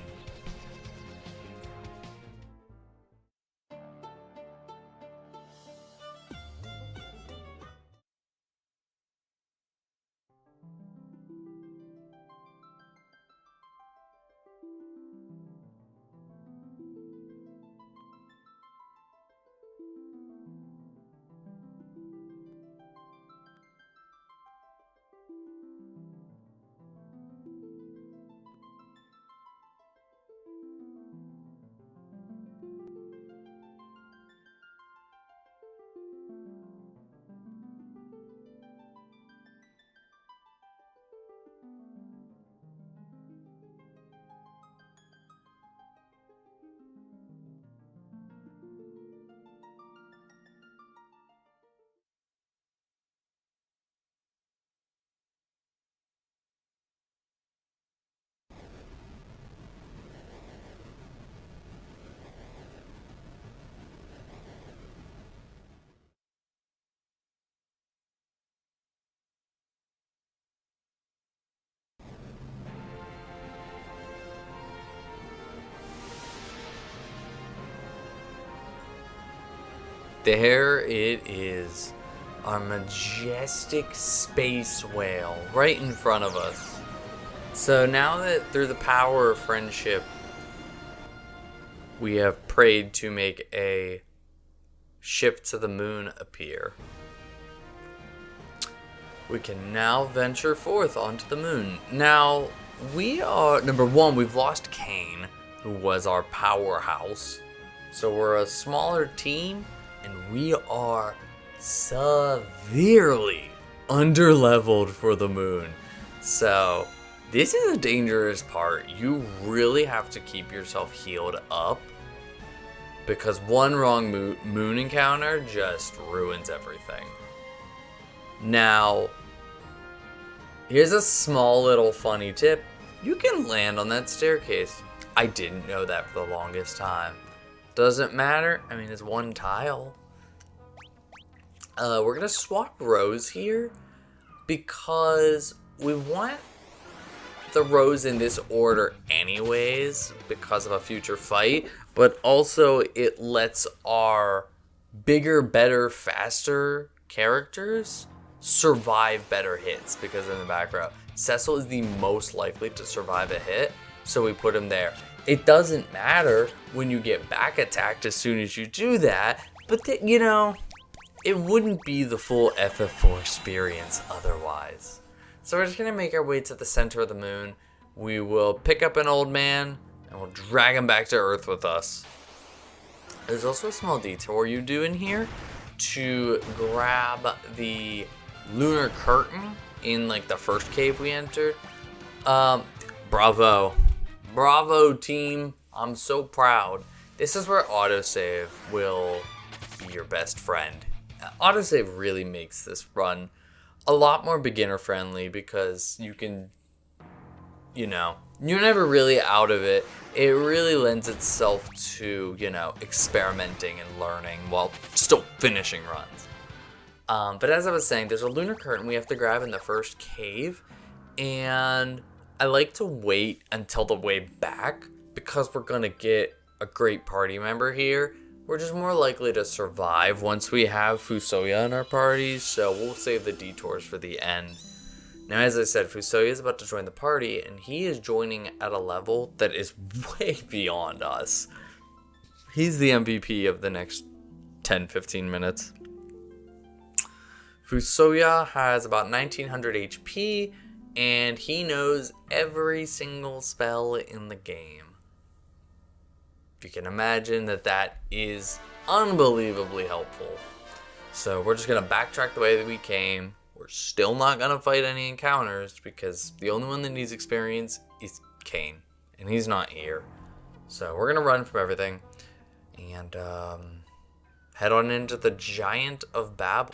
There it is, our majestic space whale right in front of us. So now that through the power of friendship, we have prayed to make a ship to the moon appear, we can now venture forth onto the moon. Now, we are, number one, we've lost Kane, who was our powerhouse. So we're a smaller team, and we are severely underleveled for the moon. So this is a dangerous part. You really have to keep yourself healed up, because one wrong moon encounter just ruins everything. Now, here's a small little funny tip. You can land on that staircase. I didn't know that for the longest time. Doesn't matter. I mean, it's one tile. We're gonna swap rows here because we want the rows in this order anyways because of a future fight, but also it lets our bigger, better, faster characters survive better hits, because in the back row, Cecil is the most likely to survive a hit, so we put him there. It doesn't matter when you get back attacked as soon as you do that, but you know, it wouldn't be the full FF4 experience otherwise. So we're just gonna make our way to the center of the moon. We will pick up an old man and we'll drag him back to Earth with us. There's also a small detour you do in here to grab the lunar curtain in like the first cave we entered. Bravo team, I'm so proud. This is where autosave will be your best friend. Autosave really makes this run a lot more beginner friendly, because you can, you know, you're never really out of it. It really lends itself to, you know, experimenting and learning while still finishing runs. But as I was saying, there's a lunar curtain we have to grab in the first cave, and I like to wait until the way back because we're gonna get a great party member here. We're just more likely to survive once we have Fusoya in our party, so we'll save the detours for the end. Now, as I said, Fusoya is about to join the party, and he is joining at a level that is way beyond us. He's the MVP of the next 10-15 minutes. Fusoya has about 1900 HP, and he knows every single spell in the game. If you can imagine that is unbelievably helpful. So we're just going to backtrack the way that we came. We're still not going to fight any encounters because the only one that needs experience is Kane, and he's not here. So we're going to run from everything and head on into the Giant of Babel.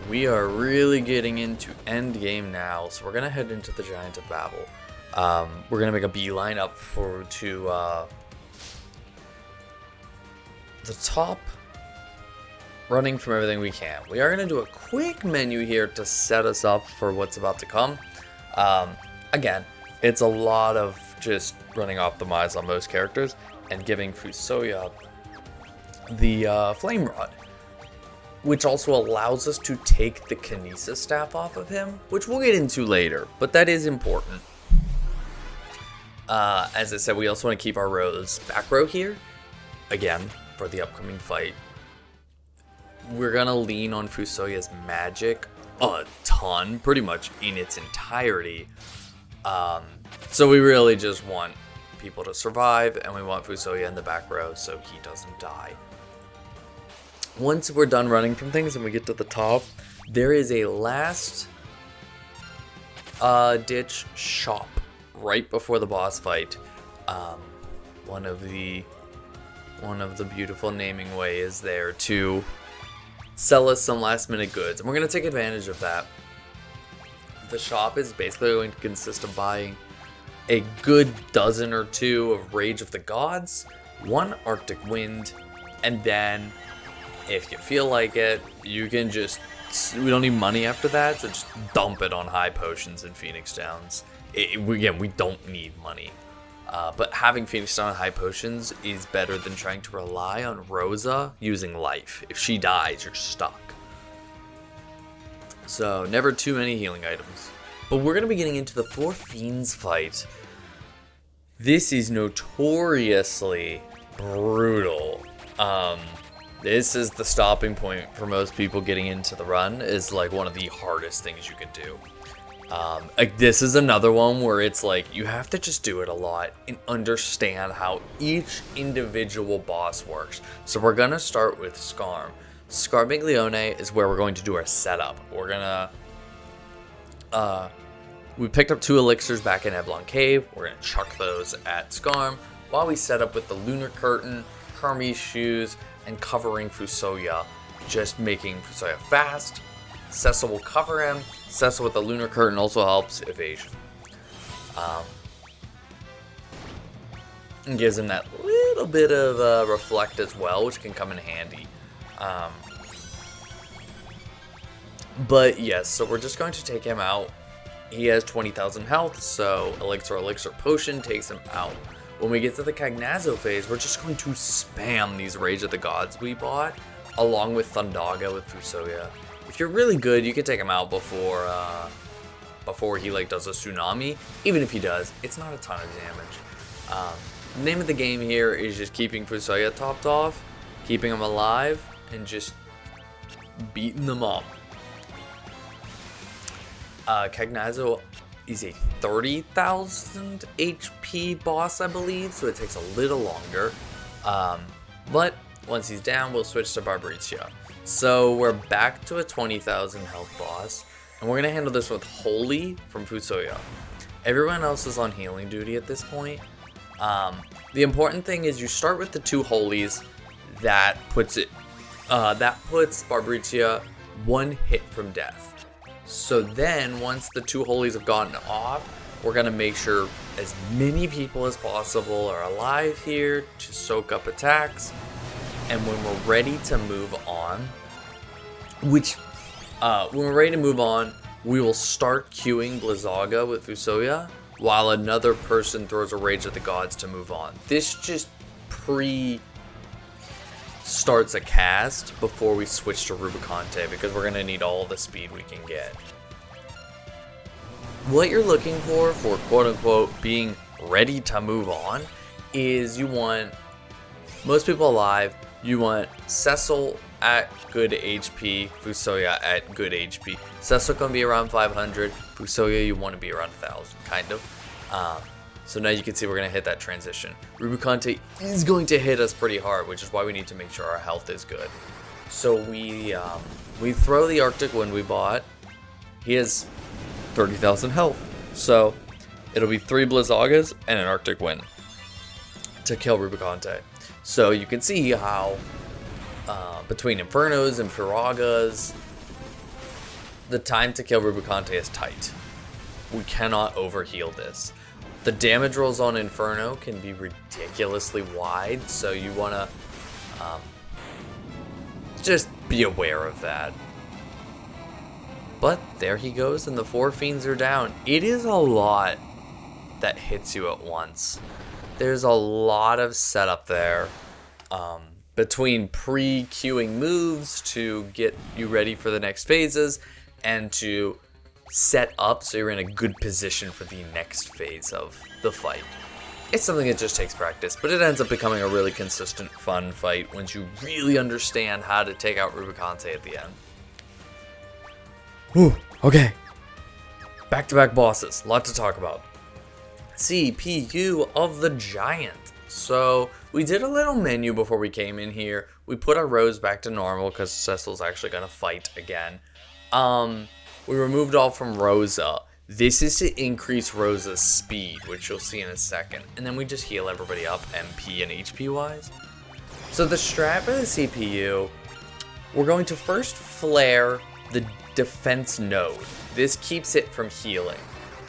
We are really getting into endgame now, so we're gonna head into the Giant of Babel. We're gonna make a beeline up to the top, running from everything we can. We are gonna do a quick menu here to set us up for what's about to come. Again, it's a lot of just running optimized on most characters and giving Fusoya the Flame Rod, which also allows us to take the Kinesis Staff off of him, which we'll get into later, but that is important. As I said, we also want to keep our rows back row here, again, for the upcoming fight. We're going to lean on Fusoya's magic a ton, pretty much in its entirety. So we really just want people to survive, and we want Fusoya in the back row so he doesn't die. Once we're done running from things and we get to the top, there is a last ditch shop right before the boss fight. One of the beautiful naming ways there to sell us some last minute goods, and we're going to take advantage of that. The shop is basically going to consist of buying a good dozen or two of Rage of the Gods, one Arctic Wind, and then if you feel like it, you can just, we don't need money after that, so just dump it on high potions in Phoenix Downs. Again, we don't need money. But having Phoenix Down and high potions is better than trying to rely on Rosa using life. If she dies, you're stuck. So, never too many healing items. But we're going to be getting into the 4 Fiends fight. This is notoriously brutal. This is the stopping point for most people getting into the run. Is like one of the hardest things you can do. Like this is another one where it's like you have to just do it a lot and understand how each individual boss works. So we're gonna start with Skarm. Scarmiglione is where we're going to do our setup. We're gonna we picked up 2 elixirs back in Eblon Cave. We're gonna chuck those at Skarm while we set up with the Lunar Curtain, Hermes Shoes, and covering Fusoya, just making Fusoya fast. Cecil will cover him. Cecil with the Lunar Curtain also helps evasion. And gives him that little bit of reflect as well, which can come in handy. But yes, so we're just going to take him out. He has 20,000 health, so Elixir Potion takes him out. When we get to the Cagnazzo phase, we're just going to spam these Rage of the Gods we bought, along with Thundaga with Fusoya. If you're really good, you can take him out before he like does a tsunami. Even if he does, it's not a ton of damage. The name of the game here is just keeping Fusoya topped off, keeping him alive, and just beating them up. Cagnazzo is a 30,000 HP boss, I believe, so it takes a little longer. But once he's down, we'll switch to Barbricia. So we're back to a 20,000 health boss, and we're going to handle this with Holy from Fusoya. Everyone else is on healing duty at this point. The important thing is you start with the 2 Holies. That puts Barbricia 1 hit from death. So then, once the 2 Holies have gotten off, we're going to make sure as many people as possible are alive here to soak up attacks. And when we're ready to move on, when we're ready to move on, we will start queuing Blizzaga with Fusoya, while another person throws a Rage of the Gods to move on. This just starts a cast before we switch to Rubicante, because we're going to need all the speed we can get. What you're looking for quote-unquote being ready to move on is you want most people alive. You want Cecil at good HP, Fusoya at good HP. Cecil can be around 500, Fusoya you want to be around 1,000, kind of. So now you can see we're going to hit that transition. Rubicante is going to hit us pretty hard, which is why we need to make sure our health is good. So we throw the Arctic Wind we bought. He has 30,000 health. So it'll be 3 Blizzagas and an Arctic Wind to kill Rubicante. So you can see how between Infernos and Firagas, the time to kill Rubicante is tight. We cannot overheal this. The damage rolls on Inferno can be ridiculously wide, so you want to just be aware of that. But there he goes, and the 4 Fiends are down. It is a lot that hits you at once. There's a lot of setup there. Between pre-queuing moves to get you ready for the next phases and to set up so you're in a good position for the next phase of the fight. It's something that just takes practice, but it ends up becoming a really consistent, fun fight once you really understand how to take out Rubicante at the end. Whew, okay. Back-to-back bosses, lot to talk about. CPU of the Giant. So we did a little menu before we came in here. We put our rows back to normal because Cecil's actually going to fight again. We removed all from Rosa. This is to increase Rosa's speed, which you'll see in a second. And then we just heal everybody up MP and HP wise. So the strat for the CPU, we're going to first flare the defense node. This keeps it from healing.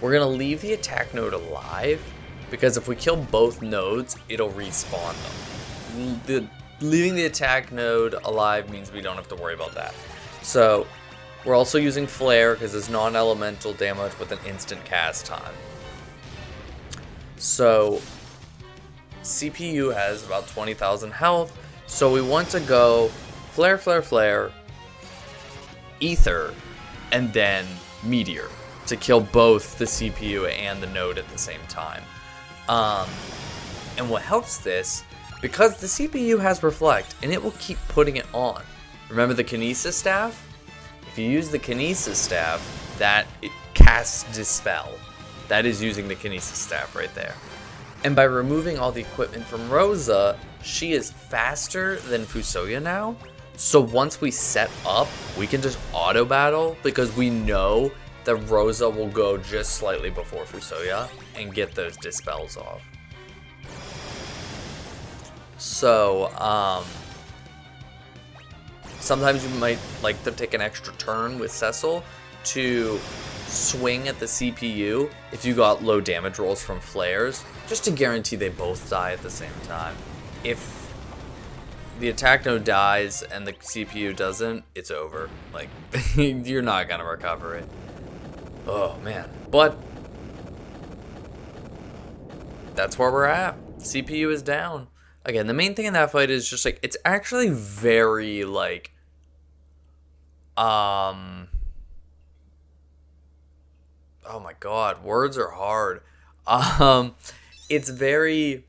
We're going to leave the attack node alive, because if we kill both nodes, it'll respawn them. Leaving the attack node alive means we don't have to worry about that. So we're also using flare because it's non-elemental damage with an instant cast time. So CPU has about 20,000 health, so we want to go flare, flare, flare, ether, and then meteor to kill both the CPU and the node at the same time. And what helps this, because the CPU has reflect and it will keep putting it on. Remember the kinesis staff? If you use the kinesis staff, that it casts dispel. That is using the kinesis staff right there. And by removing all the equipment from Rosa, she is faster than Fusoya now. So once we set up, we can just auto battle because we know that Rosa will go just slightly before Fusoya and get those dispels off. So, sometimes you might like to take an extra turn with Cecil to swing at the CPU if you got low damage rolls from flares, just to guarantee they both die at the same time. If the attack node dies and the CPU doesn't, it's over. Like, you're not gonna recover it. Oh man. But that's where we're at. CPU is down. Again, the main thing in that fight is just like, it's actually very like, oh my god, words are hard. It's very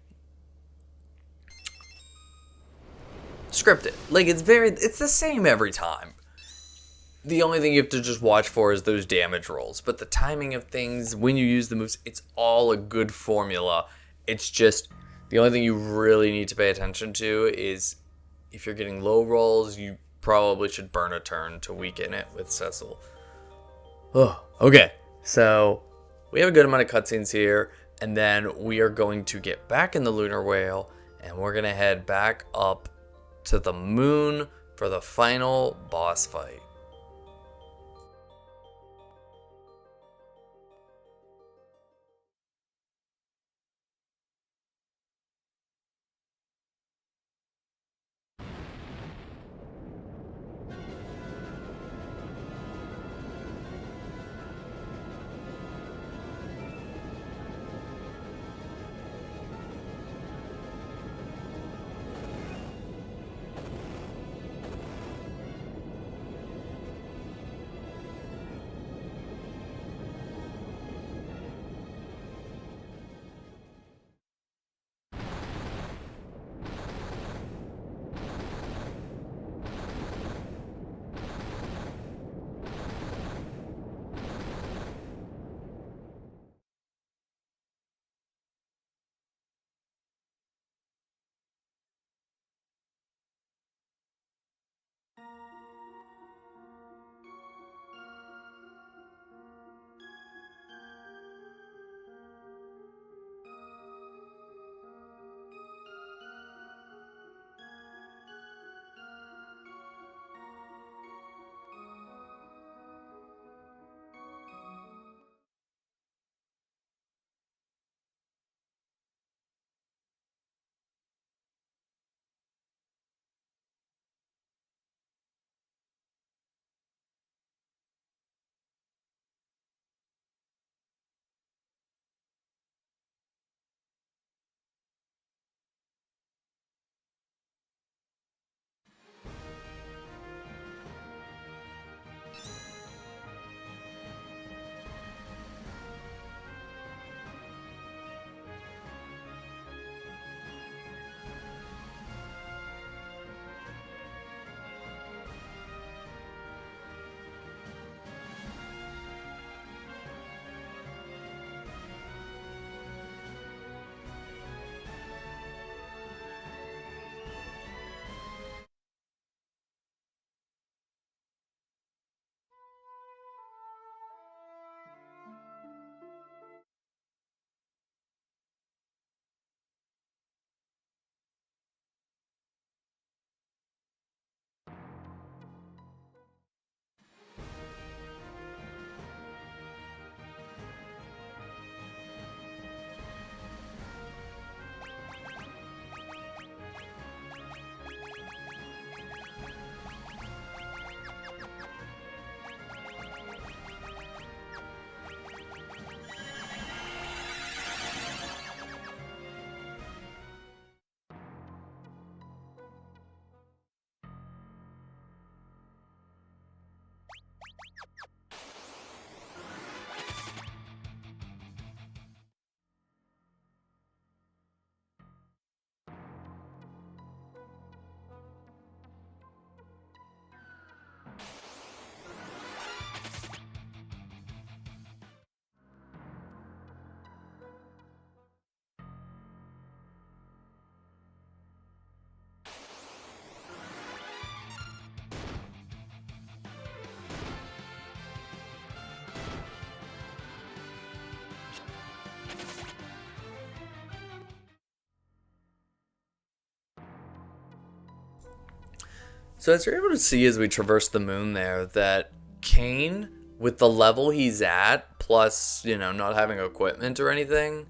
scripted. Like, it's the same every time. The only thing you have to just watch for is those damage rolls. But the timing of things, when you use the moves, it's all a good formula. It's just, the only thing you really need to pay attention to is if you're getting low rolls, you probably should burn a turn to weaken it with Cecil. Oh, okay. So we have a good amount of cutscenes here, and then we are going to get back in the Lunar Whale, and we're going to head back up to the moon for the final boss fight. So as you're able to see as we traverse the moon there, that Kane, with the level he's at, plus, you know, not having equipment or anything,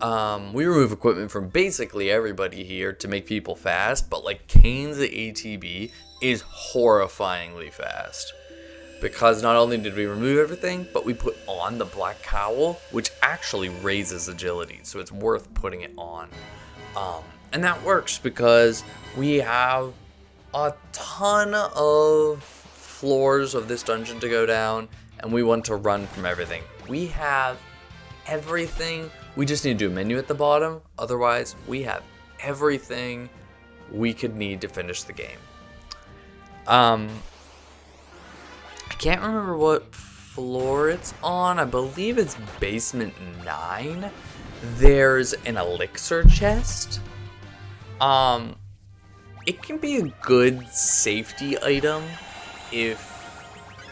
we remove equipment from basically everybody here to make people fast, but like Kane's ATB is horrifyingly fast. Because not only did we remove everything, but we put on the black cowl, which actually raises agility, so it's worth putting it on. And that works because we have a ton of floors of this dungeon to go down, and we want to run from everything. We have everything. We just need to do a menu at the bottom. Otherwise, we have everything we could need to finish the game. I can't remember what floor it's on. I believe it's basement 9. There's an elixir chest. It can be a good safety item if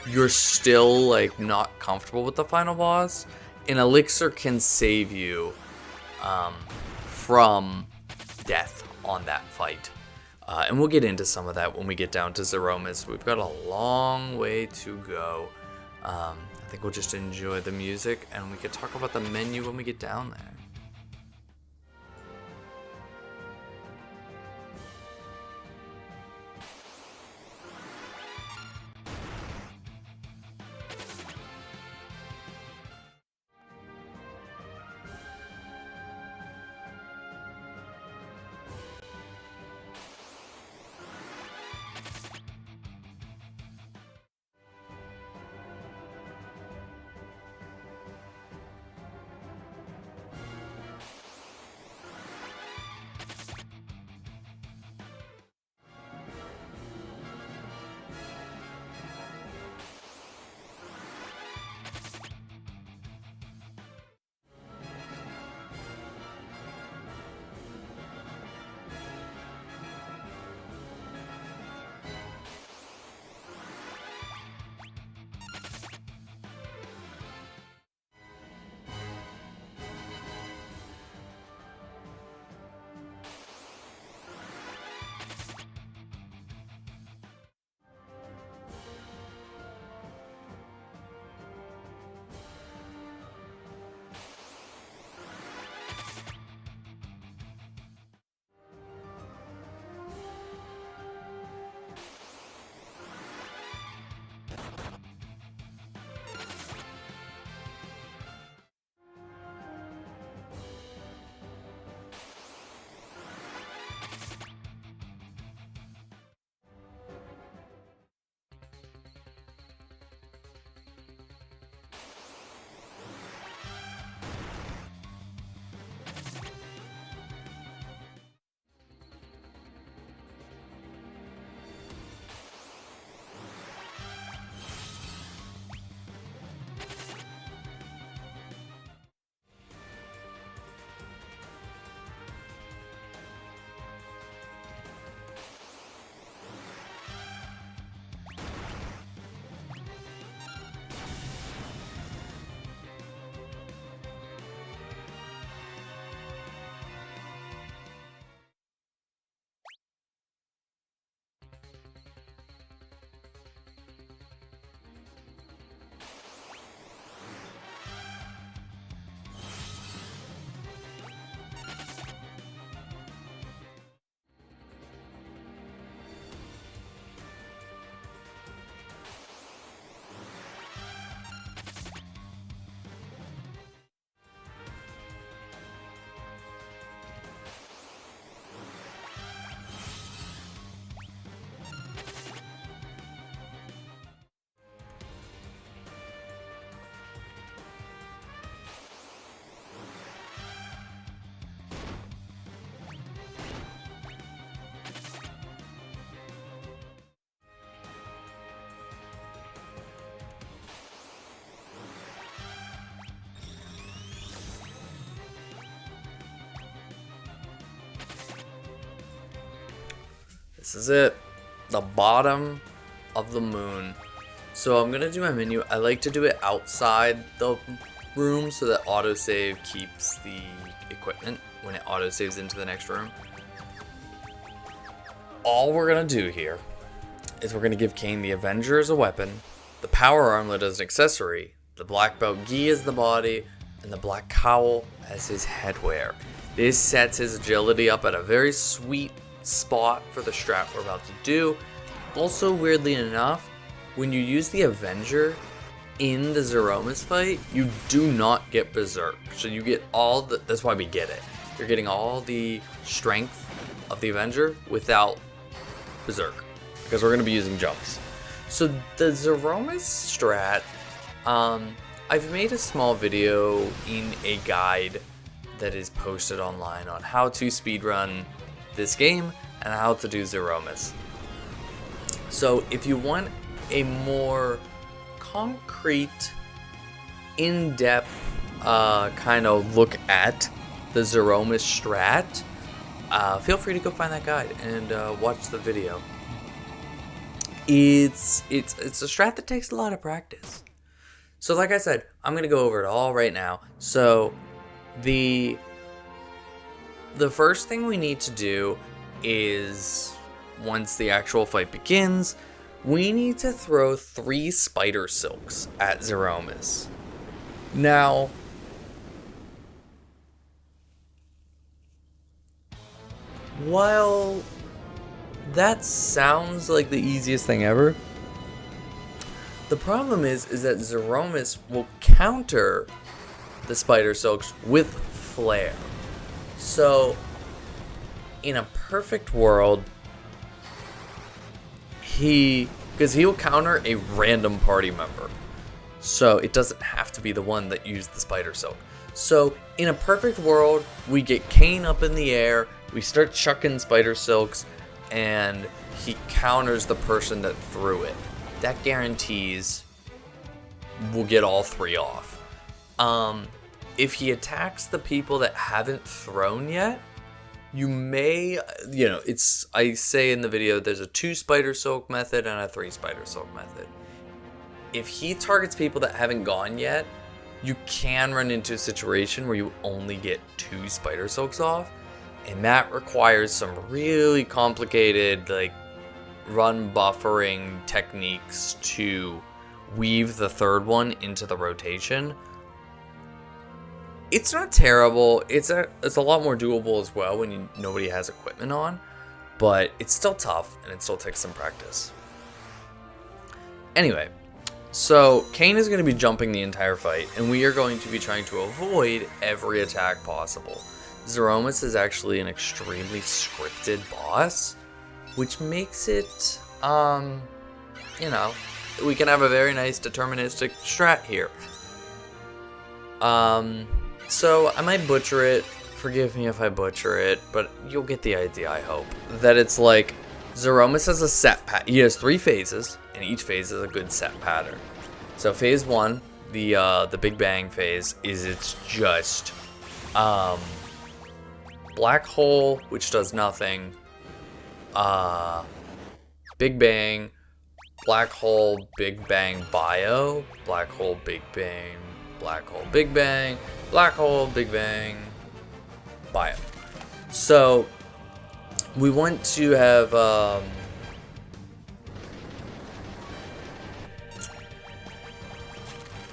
you're still like not comfortable with the final boss. An elixir can save you from death on that fight. And we'll get into some of that when we get down to Zeromus. We've got a long way to go. I think we'll just enjoy the music, and we can talk about the menu when we get down there. This is it, the bottom of the moon. So I'm gonna do my menu. I like to do it outside the room so that autosave keeps the equipment when it autosaves into the next room. All we're gonna do here is we're going to give Kane the Avenger as a weapon, the Power Armlet as an accessory, the Black Belt Gi as the body, and the Black Cowl as his headwear. This sets his agility up at a very sweet spot for the strat we're about to do. Also, weirdly enough, when you use the Avenger in the Zeromus fight, you do not get Berserk. So you get all the, that's why we get it. You're getting all the strength of the Avenger without Berserk, because we're going to be using jumps. So the Zeromus strat, I've made a small video in a guide that is posted online on how to speedrun this game and how to do Zeromus. So if you want a more concrete, in-depth kind of look at the Zeromus strat, feel free to go find that guide and watch the video. It's a strat that takes a lot of practice. So like I said, I'm going to go over it all right now. So the first thing we need to do is, once the actual fight begins, we need to throw 3 Spider Silks at Zeromus. Now, while that sounds like the easiest thing ever, the problem is that Zeromus will counter the Spider Silks with Flare. So, in a perfect world, because he'll counter a random party member. So, it doesn't have to be the one that used the Spider Silk. So, in a perfect world, we get Kane up in the air, we start chucking Spider Silks, and he counters the person that threw it. That guarantees we'll get all 3 off. If he attacks the people that haven't thrown yet, you may, I say in the video, there's a 2 Spider Silk method and a 3 Spider Silk method. If he targets people that haven't gone yet, you can run into a situation where you only get 2 Spider Silks off, and that requires some really complicated, run buffering techniques to weave the 3rd one into the rotation. It's not terrible. It's a lot more doable as well when nobody has equipment on, but it's still tough and it still takes some practice. Anyway, so Kane is going to be jumping the entire fight, and we are going to be trying to avoid every attack possible. Zeromus is actually an extremely scripted boss, which makes it, we can have a very nice deterministic strat here. So I might butcher it, forgive me if I butcher it, but you'll get the idea, I hope. That it's like, Zeromus has a set he has 3 phases, and each phase is a good set pattern. So phase 1, the Big Bang phase, it's just, Black Hole, which does nothing, Big Bang, Black Hole, Big Bang Bio, Black Hole, Big Bang, Black Hole, Big Bang, Black Hole, Big Bang, Bio. So, we want to have,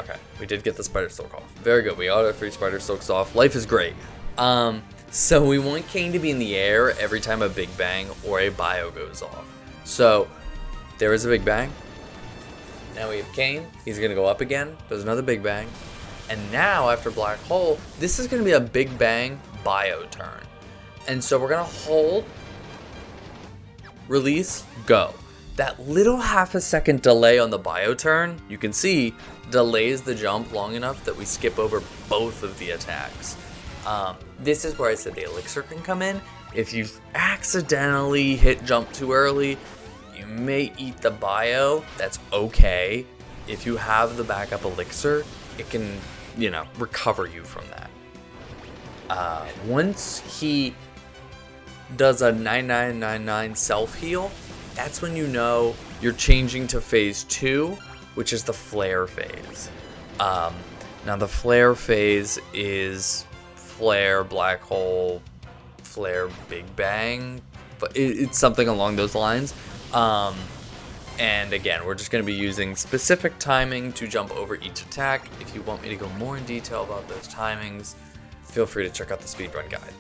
okay, we did get the Spider Silk off. Very good, we got our 3 Spider Silks off. Life is great. So we want Kane to be in the air every time a Big Bang or a Bio goes off. So, there is a Big Bang. Now we have Kane. He's going to go up again. There's another Big Bang. And now, after Black Hole, this is going to be a Big Bang Bio turn. And so we're going to hold, release, go. That little half a second delay on the Bio turn, you can see, delays the jump long enough that we skip over both of the attacks. This is where I said the elixir can come in. If you accidentally hit jump too early, you may eat the bio. That's okay. If you have the backup elixir, it can, recover you from that. Once he does a 9999 self-heal, that's when you know you're changing to phase 2, which is the flare phase. Now the flare phase is flare, black hole, flare, big bang, but it's something along those lines. And again, we're just going to be using specific timing to jump over each attack. If you want me to go more in detail about those timings, feel free to check out the speedrun guide.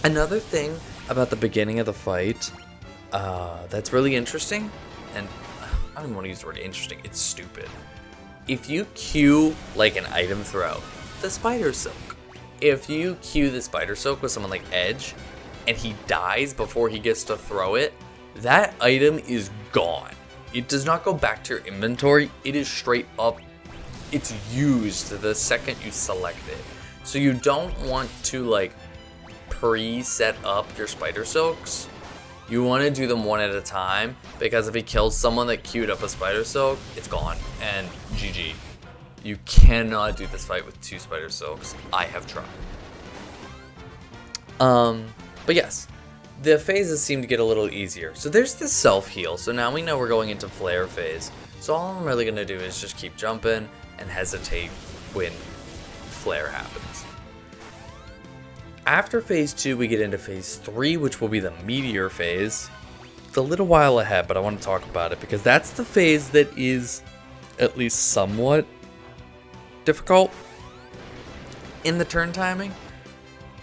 Another thing about the beginning of the fight that's really interesting, and I don't even want to use the word interesting, it's stupid. If you queue like an item throw, the spider silk. If you queue the spider silk with someone like Edge, and he dies before he gets to throw it, that item is gone. It does not go back to your inventory. It is straight up, it's used the second you select it. So you don't want to like pre-set up your spider silks. You want to do them one at a time, because if he kills someone that queued up a spider silk, it's gone, and GG. You cannot do this fight with 2 spider silks. I have tried. But yes, the phases seem to get a little easier. So there's the self-heal. So now we know we're going into flare phase. So all I'm really going to do is just keep jumping and hesitate when flare happens. After phase 2, we get into phase 3, which will be the meteor phase. It's a little while ahead, but I want to talk about it because that's the phase that is at least somewhat difficult in the turn timing.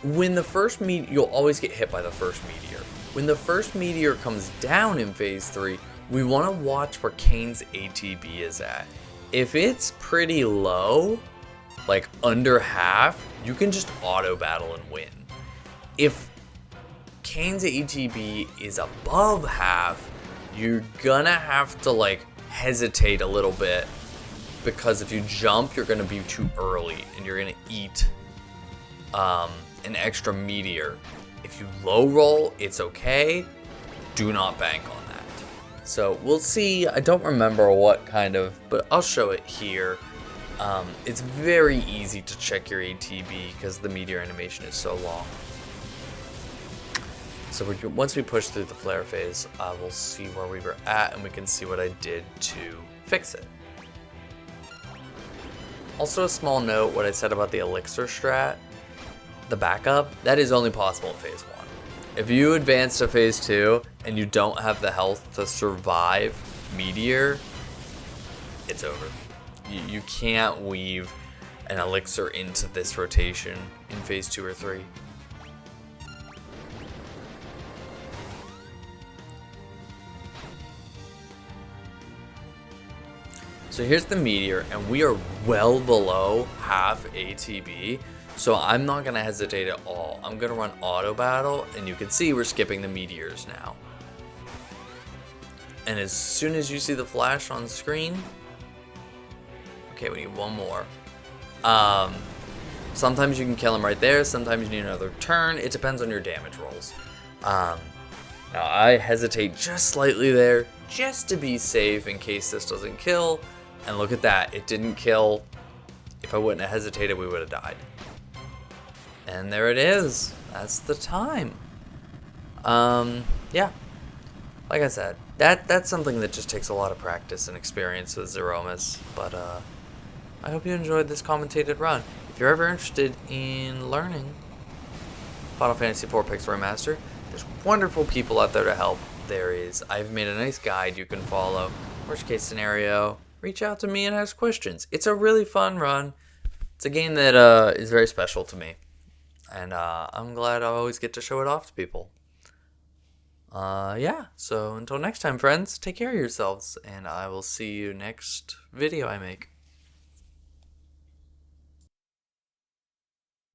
When the first you'll always get hit by the first meteor. When the first meteor comes down in phase 3, we want to watch where Kane's ATB is at. If it's pretty low, like under half, you can just auto battle and win. If Kane's ATB is above half, you're gonna have to like hesitate a little bit, because if you jump, you're gonna be too early and you're gonna eat an extra meteor. If you low roll, it's okay. Do not bank on that. So we'll see. I don't remember what kind of, but I'll show it here. It's very easy to check your ATB because the meteor animation is so long. So once we push through the flare phase, we'll see where we were at and we can see what I did to fix it. Also a small note, what I said about the elixir strat, the backup, that is only possible in phase 1. If you advance to phase 2 and you don't have the health to survive meteor, it's over. You can't weave an elixir into this rotation in phase 2 or 3. So here's the meteor, and we are well below half ATB. So I'm not gonna hesitate at all. I'm gonna run auto battle, and you can see we're skipping the meteors now. And as soon as you see the flash on screen, okay, we need one more. Sometimes you can kill him right there. Sometimes you need another turn. It depends on your damage rolls. Now I hesitate just slightly there, just to be safe in case this doesn't kill. And look at that, it didn't kill. If I wouldn't have hesitated, we would have died. And there it is. That's the time. Yeah. Like I said, that's something that just takes a lot of practice and experience with Zeromus. But I hope you enjoyed this commentated run. If you're ever interested in learning Final Fantasy IV Pixel Remaster, there's wonderful people out there to help. I've made a nice guide you can follow. Worst case scenario, reach out to me and ask questions. It's a really fun run. It's a game that is very special to me. And I'm glad I always get to show it off to people. Yeah, so until next time, friends, take care of yourselves. And I will see you next video I make.